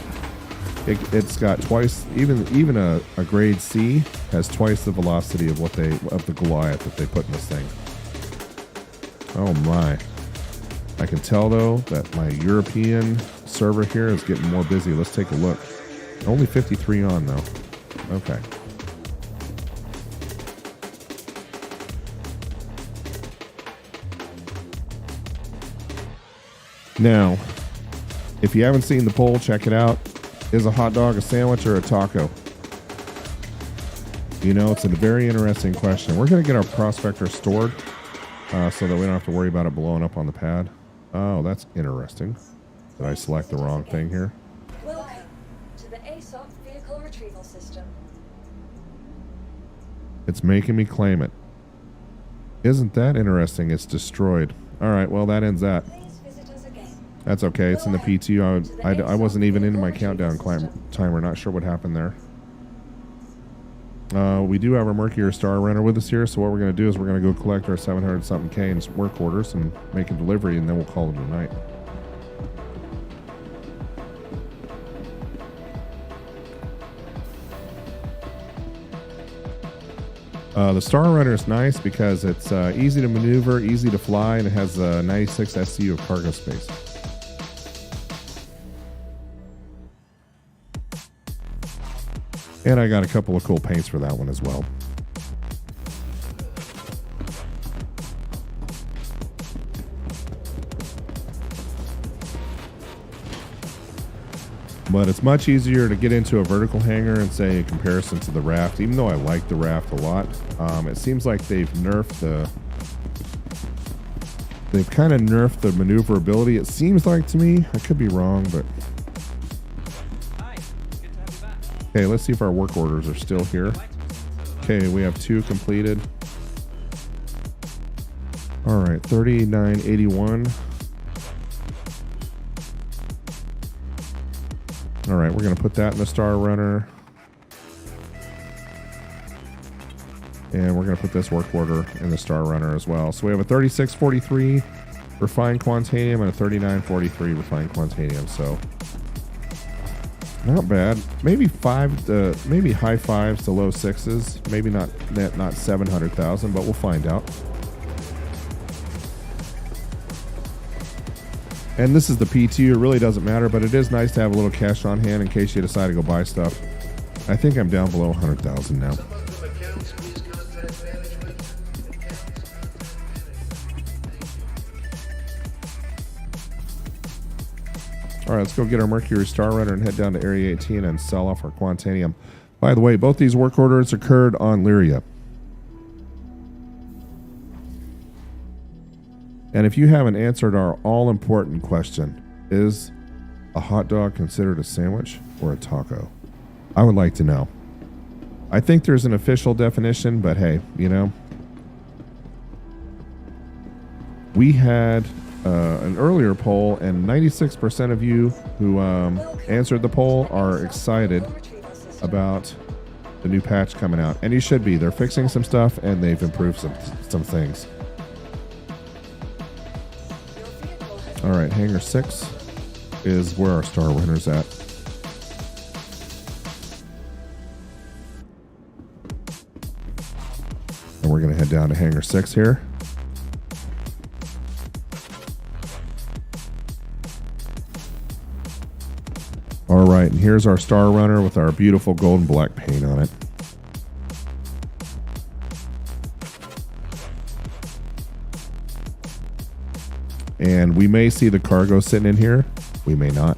It's got twice, even a grade C has twice the velocity of the Goliath that they put in this thing. Oh my! I can tell though that my European server here is getting more busy. Let's take a look. Only 53 on though. Okay. Now, if you haven't seen the poll, check it out. Is a hot dog a sandwich or a taco? It's a very interesting question. We're going to get our Prospector stored so that we don't have to worry about it blowing up on the pad. Oh, that's interesting. Did I select the wrong thing here? Welcome to the ASOP Vehicle Retrieval System. It's making me claim it. Isn't that interesting? It's destroyed. All right, well, that ends that. That's okay. It's in the PTU. I wasn't even into my countdown timer. Not sure what happened there. We do have our Mercury Star Runner with us here, so what we're going to do is we're going to go collect our 700-something K in work orders and make a delivery, and then we'll call it a night. The Star Runner is nice because it's easy to maneuver, easy to fly, and it has a 96 SCU of cargo space. And I got a couple of cool paints for that one as well. But it's much easier to get into a vertical hangar and say in comparison to the Raft, even though I like the Raft a lot. It seems like they've nerfed the They've kind of nerfed the maneuverability, it seems like to me. I could be wrong, but... Hi, good to have you back. Okay, let's see if our work orders are still here. Okay, we have 2 completed. All right, 3981. All right, we're going to put that in the Star Runner. And we're going to put this work order in the Star Runner as well. So we have a 3643 refined quantanium and a 3943 refined quantanium. So not bad. Maybe maybe high 5s to low 6s. Maybe not 700,000, but we'll find out. And this is the PTU. It really doesn't matter, but it is nice to have a little cash on hand in case you decide to go buy stuff. I think I'm down below 100,000 now. All right, let's go get our Mercury Star Runner and head down to Area 18 and sell off our Quantanium. By the way, both these work orders occurred on Lyria. And if you haven't answered our all-important question, is a hot dog considered a sandwich or a taco? I would like to know. I think there's an official definition, but hey, you know. We had an earlier poll, and 96% of you who answered the poll are excited about the new patch coming out. And you should be. They're fixing some stuff, and they've improved some things. All right, Hangar 6 is where our Star Runner's at. And we're going to head down to Hangar 6 here. All right, and here's our Star Runner with our beautiful gold and black paint on it. And we may see the cargo sitting in here. We may not.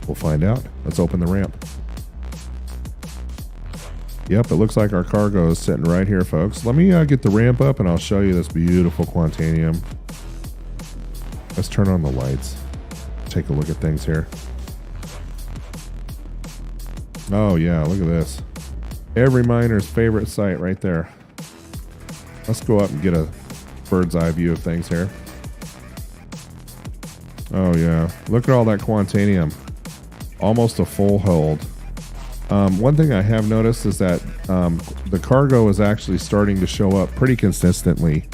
We'll find out. Let's open the ramp. Yep, it looks like our cargo is sitting right here, folks. Let me get the ramp up and I'll show you this beautiful Quantanium. Let's turn on the lights. Take a look at things here. Oh yeah, look at this. Every miner's favorite site right there. Let's go up and get a bird's eye view of things here. Oh yeah, look at all that Quantanium. Almost a full hold. One thing I have noticed is that the cargo is actually starting to show up pretty consistently.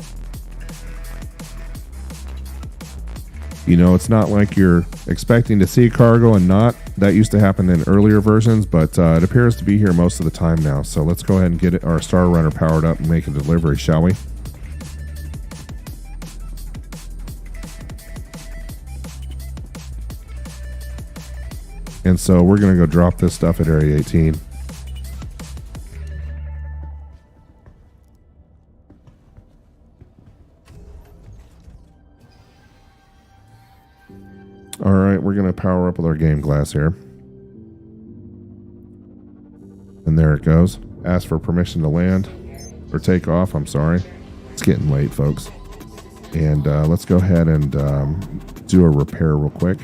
You know, it's not like you're expecting to see cargo and not. That used to happen in earlier versions, but it appears to be here most of the time now. So let's go ahead and get our Star Runner powered up and make a delivery, shall we? And so we're going to go drop this stuff at Area 18. All right, we're going to power up with our game glass here. And there it goes. Ask for permission to land or take off. I'm sorry. It's getting late, folks. And let's go ahead and do a repair real quick.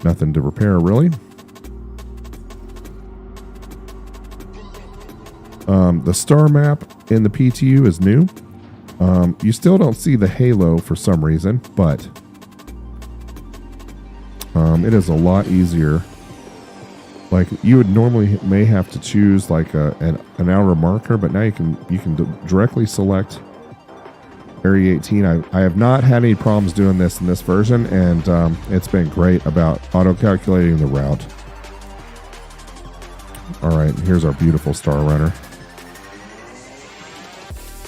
Nothing to repair, really. The star map in the PTU is new. You still don't see the halo for some reason, but it is a lot easier. Like you would normally may have to choose like an outer marker, but now you can directly select Area 18. I have not had any problems doing this in this version, and it's been great about auto-calculating the route. All right, here's our beautiful Star Runner.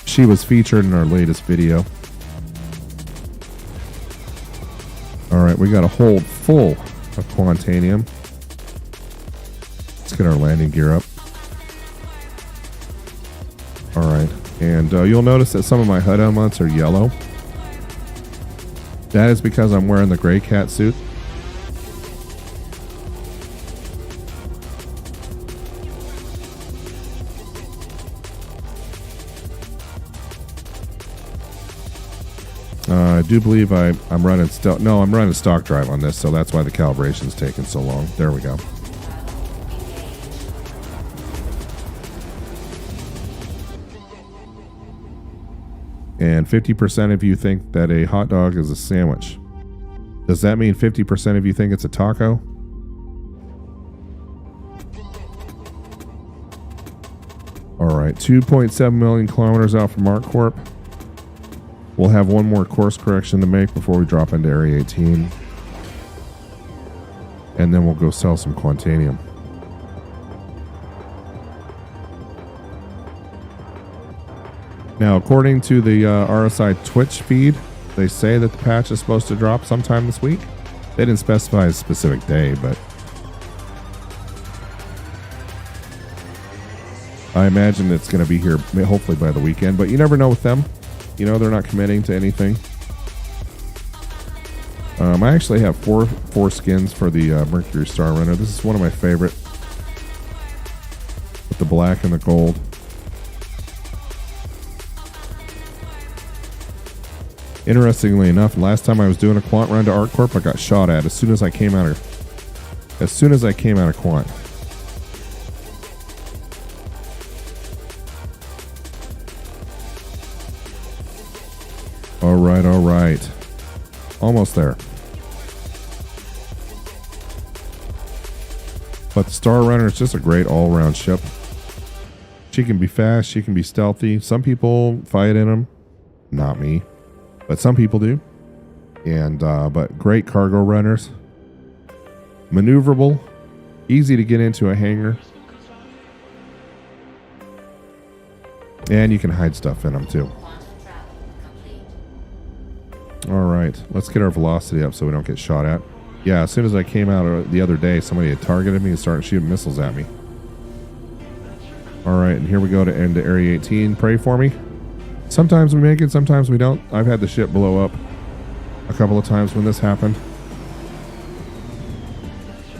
She was featured in our latest video. All right, we got a hold full of Quantanium. Let's get our landing gear up. All right. And you'll notice that some of my HUD elements are yellow. That is because I'm wearing the gray cat suit. do believe I'm running I'm running stock drive on this, so that's why the calibration's taking so long. There we go. And 50% of you think that a hot dog is a sandwich. Does that mean 50% of you think it's a taco? All right, 2.7 million kilometers out from ArcCorp. We'll have one more course correction to make before we drop into Area 18. And then we'll go sell some Quantanium. Now, according to the RSI Twitch feed, they say that the patch is supposed to drop sometime this week. They didn't specify a specific day, but I imagine it's going to be here hopefully by the weekend. But you never know with them. You know, they're not committing to anything. I actually have four skins for the Mercury Star Runner. This is one of my favorite, with the black and the gold. Interestingly enough, last time I was doing a quant run to ArcCorp, I got shot at as soon as I came out of quant. All right. Almost there. But the Star Runner is just a great all-around ship. She can be fast, she can be stealthy. Some people fight in them. Not me. But some people do. And but great cargo runners. Maneuverable. Easy to get into a hangar. And you can hide stuff in them too. Alright, let's get our velocity up so we don't get shot at. Yeah, as soon as I came out the other day, somebody had targeted me and started shooting missiles at me. Alright, and here we go to end to Area 18. Pray for me. Sometimes we make it, sometimes we don't. I've had the ship blow up a couple of times when this happened.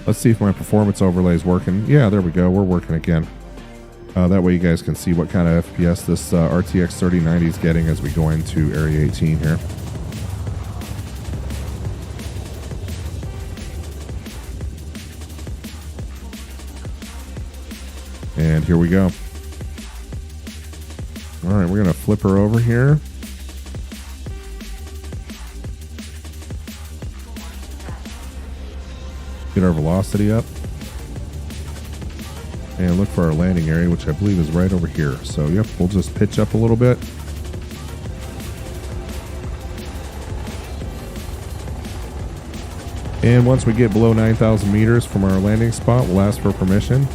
Let's see if my performance overlay is working. Yeah, there we go. We're working again. That way you guys can see what kind of FPS this RTX 3090 is getting as we go into Area 18 here. And here we go. All right, we're going to flip her over here. Get our velocity up. And look for our landing area, which I believe is right over here. So, yep, we'll just pitch up a little bit. And once we get below 9,000 meters from our landing spot, we'll ask for permission.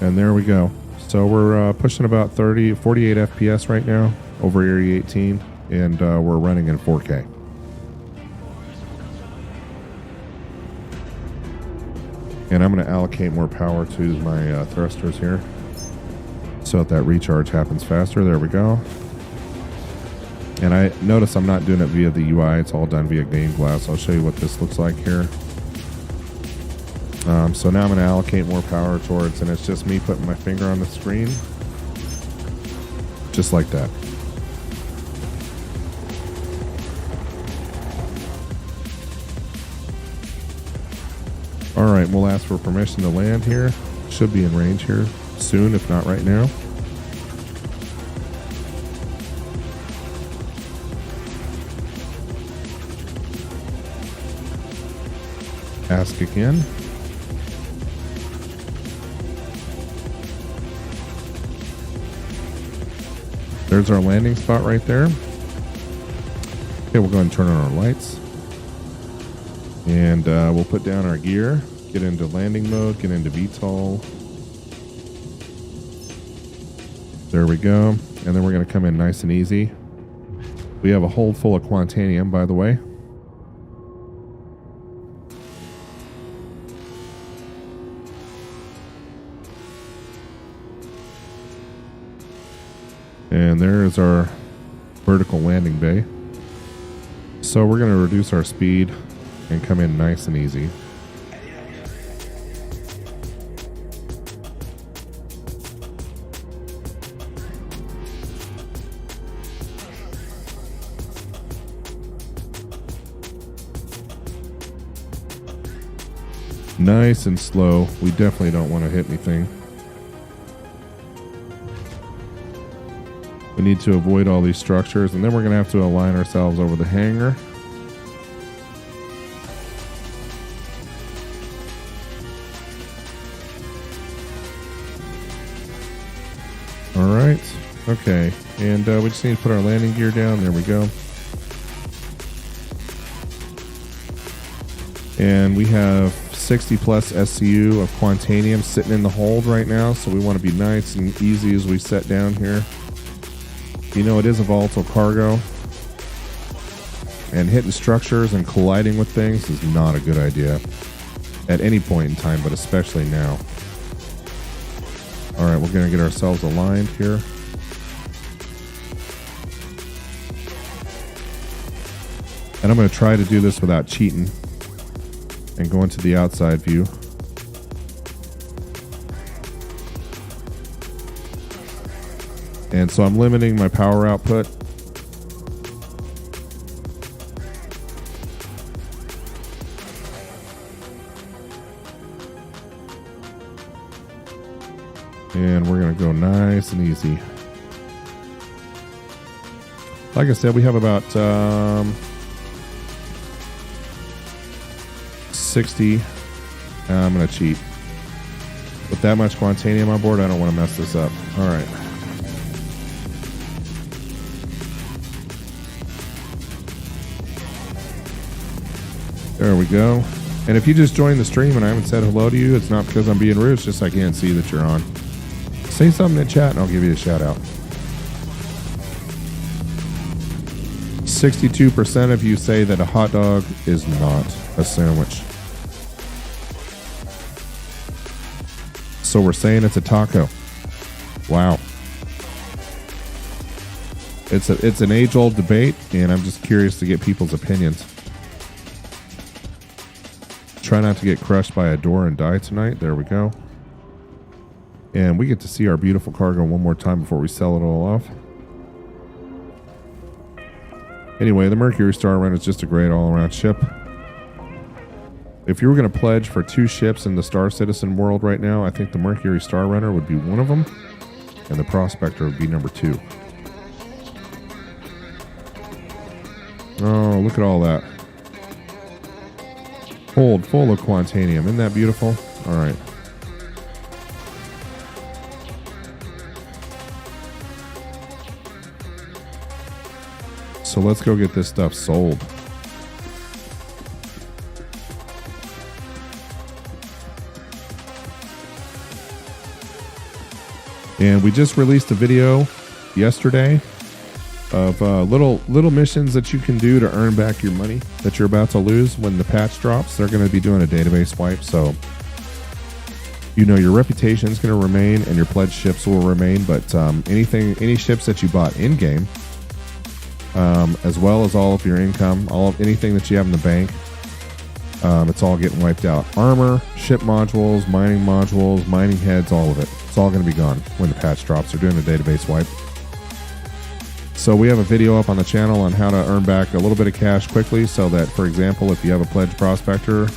And there we go. So we're pushing about 48 FPS right now over Area 18, and we're running in 4K. And I'm going to allocate more power to my thrusters here so that recharge happens faster. There we go. And I notice I'm not doing it via the UI. It's all done via Game Glass. I'll show you what this looks like here. So now I'm going to allocate more power towards, and it's just me putting my finger on the screen. Just like that. All right, we'll ask for permission to land here. Should be in range here soon, if not right now. Ask again. There's our landing spot right there. Okay, we'll go ahead and turn on our lights. And we'll put down our gear, get into landing mode, get into VTOL. There we go. And then we're going to come in nice and easy. We have a hold full of Quantanium, by the way. And there is our vertical landing bay. So we're going to reduce our speed and come in nice and easy. Nice and slow. We definitely don't want to hit anything. We need to avoid all these structures, and then we're going to have to align ourselves over the hangar. All right. Okay. And we just need to put our landing gear down. There we go. And we have 60 plus SCU of Quantanium sitting in the hold right now, so we want to be nice and easy as we set down here. You know, it is a volatile cargo, and hitting structures and colliding with things is not a good idea at any point in time, but especially now. All right, we're going to get ourselves aligned here. And I'm going to try to do this without cheating and go into the outside view. And so I'm limiting my power output. And we're going to go nice and easy. Like I said, we have about 60. I'm going to cheat. With that much Quantanium on board, I don't want to mess this up. All right. There we go. And if you just joined the stream and I haven't said hello to you, it's not because I'm being rude. It's just I can't see that you're on. Say something in chat and I'll give you a shout out. 62% of you say that a hot dog is not a sandwich. So we're saying it's a taco. Wow. It's an age-old debate, and I'm just curious to get people's opinions. Try not to get crushed by a door and die tonight. There we go. And we get to see our beautiful cargo one more time before we sell it all off. Anyway, the Mercury Star Runner is just a great all-around ship. If you were going to pledge for 2 ships in the Star Citizen world right now, I think the Mercury Star Runner would be one of them, and the Prospector would be number 2. Oh, look at all that. Hold full of Quantanium. Isn't that beautiful? All right. So let's go get this stuff sold. And we just released a video yesterday of little missions that you can do to earn back your money that you're about to lose when the patch drops. They're going to be doing a database wipe, so you know your reputation is going to remain and your pledged ships will remain. But any ships that you bought in game, as well as all of your income, anything that you have in the bank, it's all getting wiped out. Armor, ship modules, mining heads, all of it. It's all going to be gone when the patch drops. They're doing a database wipe. So we have a video up on the channel on how to earn back a little bit of cash quickly, so that, for example, if you have a pledged prospector,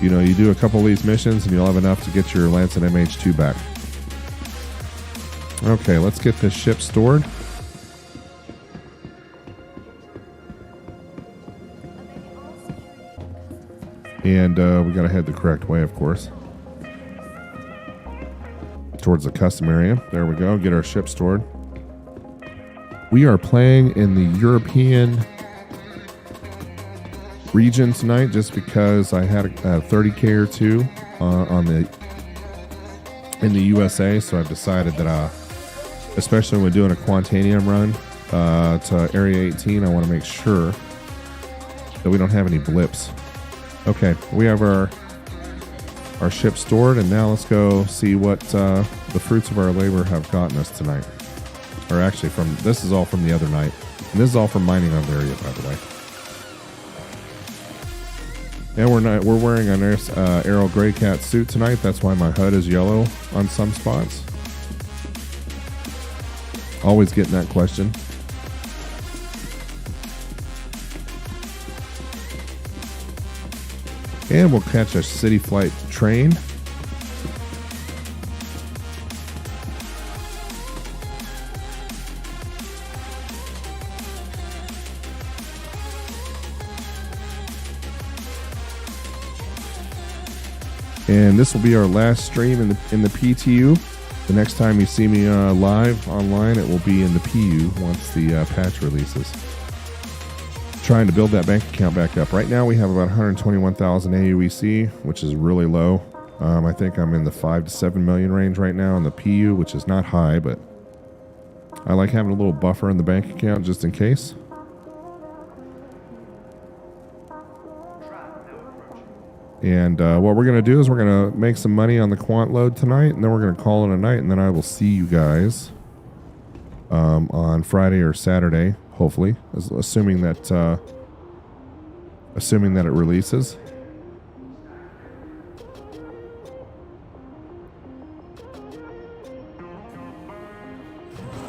you know, you do a couple of these missions and you'll have enough to get your Lancet MH2 back. Okay, let's get this ship stored. And we got to head the correct way, of course, towards the custom area. There we go. Get our ship stored. We are playing in the European region tonight just because I had a 30K or 2 in the USA. So I've decided that, especially when we're doing a Quantanium run to Area 18, I want to make sure that we don't have any blips. Okay, we have our ship stored, and now let's go see what the fruits of our labor have gotten us tonight. Or actually, this is all from the other night, and this is all from mining on area, by the way. And we're wearing an Aero Grey Cat suit tonight. That's why my HUD is yellow on some spots. Always getting that question. And we'll catch a city flight train. And this will be our last stream in the PTU. The next time you see me live online, it will be in the PU once the patch releases. Trying to build that bank account back up. Right now we have about 121,000 AUEC, which is really low. I think I'm in the 5 to 7 million range right now in the PU, which is not high, but I like having a little buffer in the bank account just in case. And what we're going to do is we're going to make some money on the quant load tonight, and then we're going to call it a night, and then I will see you guys on Friday or Saturday, hopefully, assuming that it releases.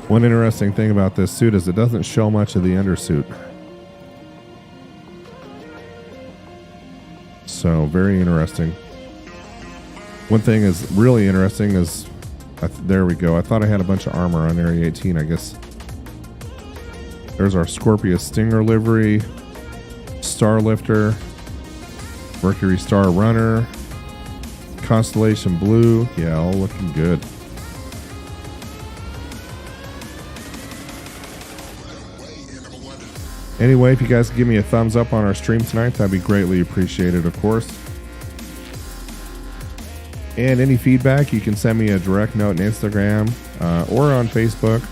One interesting thing about this suit is it doesn't show much of the undersuit. So very interesting. One thing is really interesting is, there we go. I thought I had a bunch of armor on Area 18. I guess there's our Scorpius Stinger livery, Star Lifter, Mercury Star Runner, Constellation Blue. Yeah, all looking good. Anyway, if you guys could give me a thumbs up on our stream tonight, that'd be greatly appreciated, of course. And any feedback, you can send me a direct note on Instagram or on Facebook.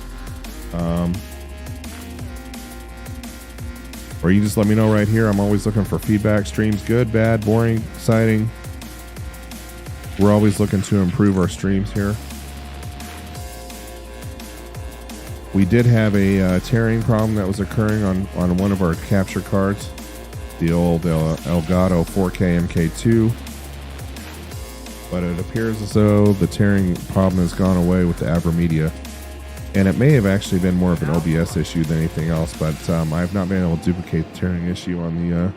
Or you just let me know right here. I'm always looking for feedback. Streams good, bad, boring, exciting. We're always looking to improve our streams here. We did have a tearing problem that was occurring on one of our capture cards, the old Elgato 4K MK2. But it appears as though the tearing problem has gone away with the AlphaInfinity. And it may have actually been more of an OBS issue than anything else, but I have not been able to duplicate the tearing issue on the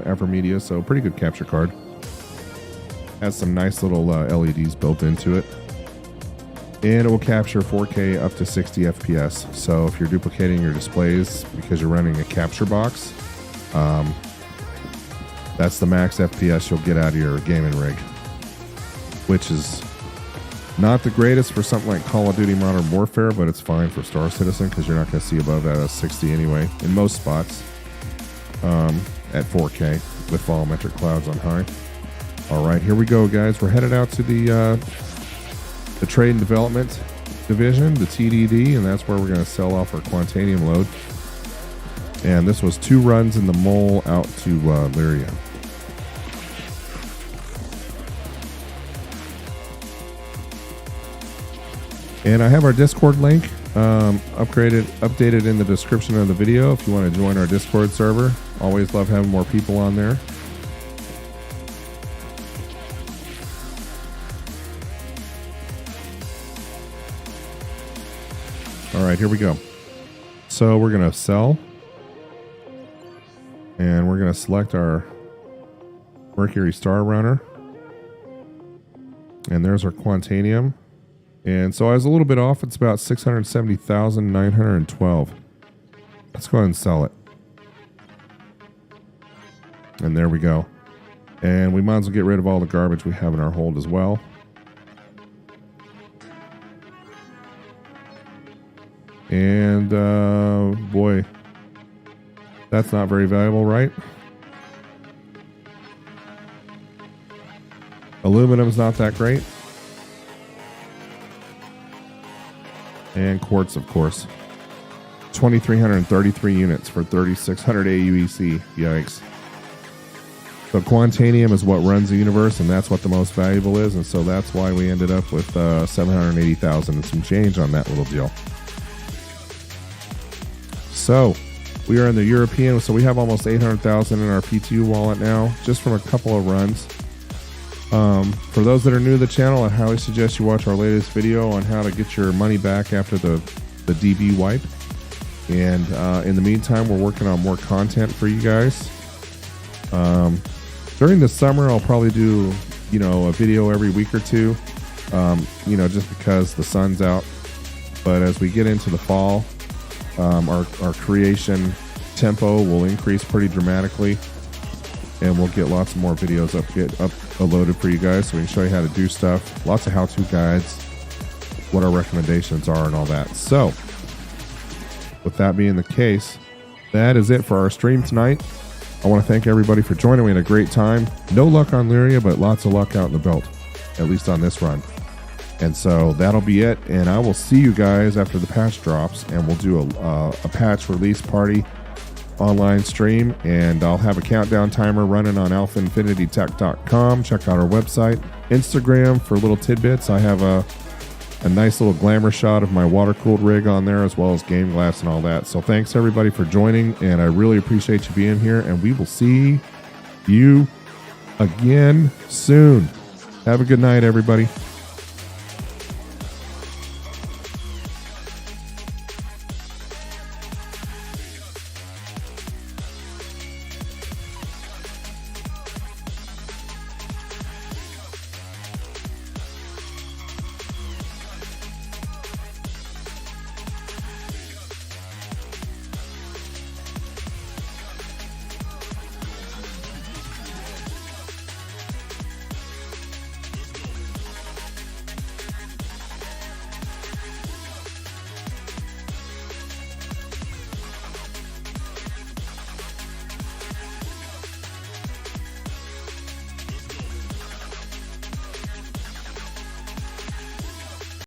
AlphaInfinity, so pretty good capture card. Has some nice little LEDs built into it. And it will capture 4K up to 60 FPS. So if you're duplicating your displays because you're running a capture box, that's the max FPS you'll get out of your gaming rig, which is not the greatest for something like Call of Duty Modern Warfare, but it's fine for Star Citizen because you're not going to see above that at 60 anyway in most spots at 4K with volumetric clouds on high. All right, here we go, guys. We're headed out to the Trade and Development Division, the TDD, and that's where we're going to sell off our Quantanium load. And this was 2 runs in the mole out to Lyria. And I have our Discord link updated in the description of the video if you want to join our Discord server. Always love having more people on there. All right, here we go. So we're going to sell. And we're going to select our Mercury Star Runner. And there's our Quantanium. And so I was a little bit off. It's about 670,912. Let's go ahead and sell it. And there we go. And we might as well get rid of all the garbage we have in our hold as well. And boy, that's not very valuable, right? Aluminum's not that great. And quartz, of course. 2,333 units for 3,600 AUEC. Yikes. So Quantanium is what runs the universe, and that's what the most valuable is, and so that's why we ended up with 780,000 and some change on that little deal. So we are in the European, so we have almost 800,000 in our PTU wallet now, just from a couple of runs. For those that are new to the channel, I highly suggest you watch our latest video on how to get your money back after the DB wipe. And in the meantime, we're working on more content for you guys. During the summer, I'll probably do, a video every week or two, just because the sun's out. But as we get into the fall, our creation tempo will increase pretty dramatically, and we'll get lots of more videos uploaded for you guys, so we can show you how to do stuff. Lots of how-to guides, what our recommendations are, and all that. So, with that being the case, that is it for our stream tonight. I want to thank everybody for joining. We had a great time. No luck on Lyria, but lots of luck out in the belt, at least on this run. And so that'll be it. And I will see you guys after the patch drops, and we'll do a patch release party online stream. And I'll have a countdown timer running on AlphaInfinityTech.com. Check out our website, Instagram for little tidbits. I have a nice little glamour shot of my water-cooled rig on there, as well as game glass and all that. So thanks everybody for joining, and I really appreciate you being here, and we will see you again soon. Have a good night, everybody.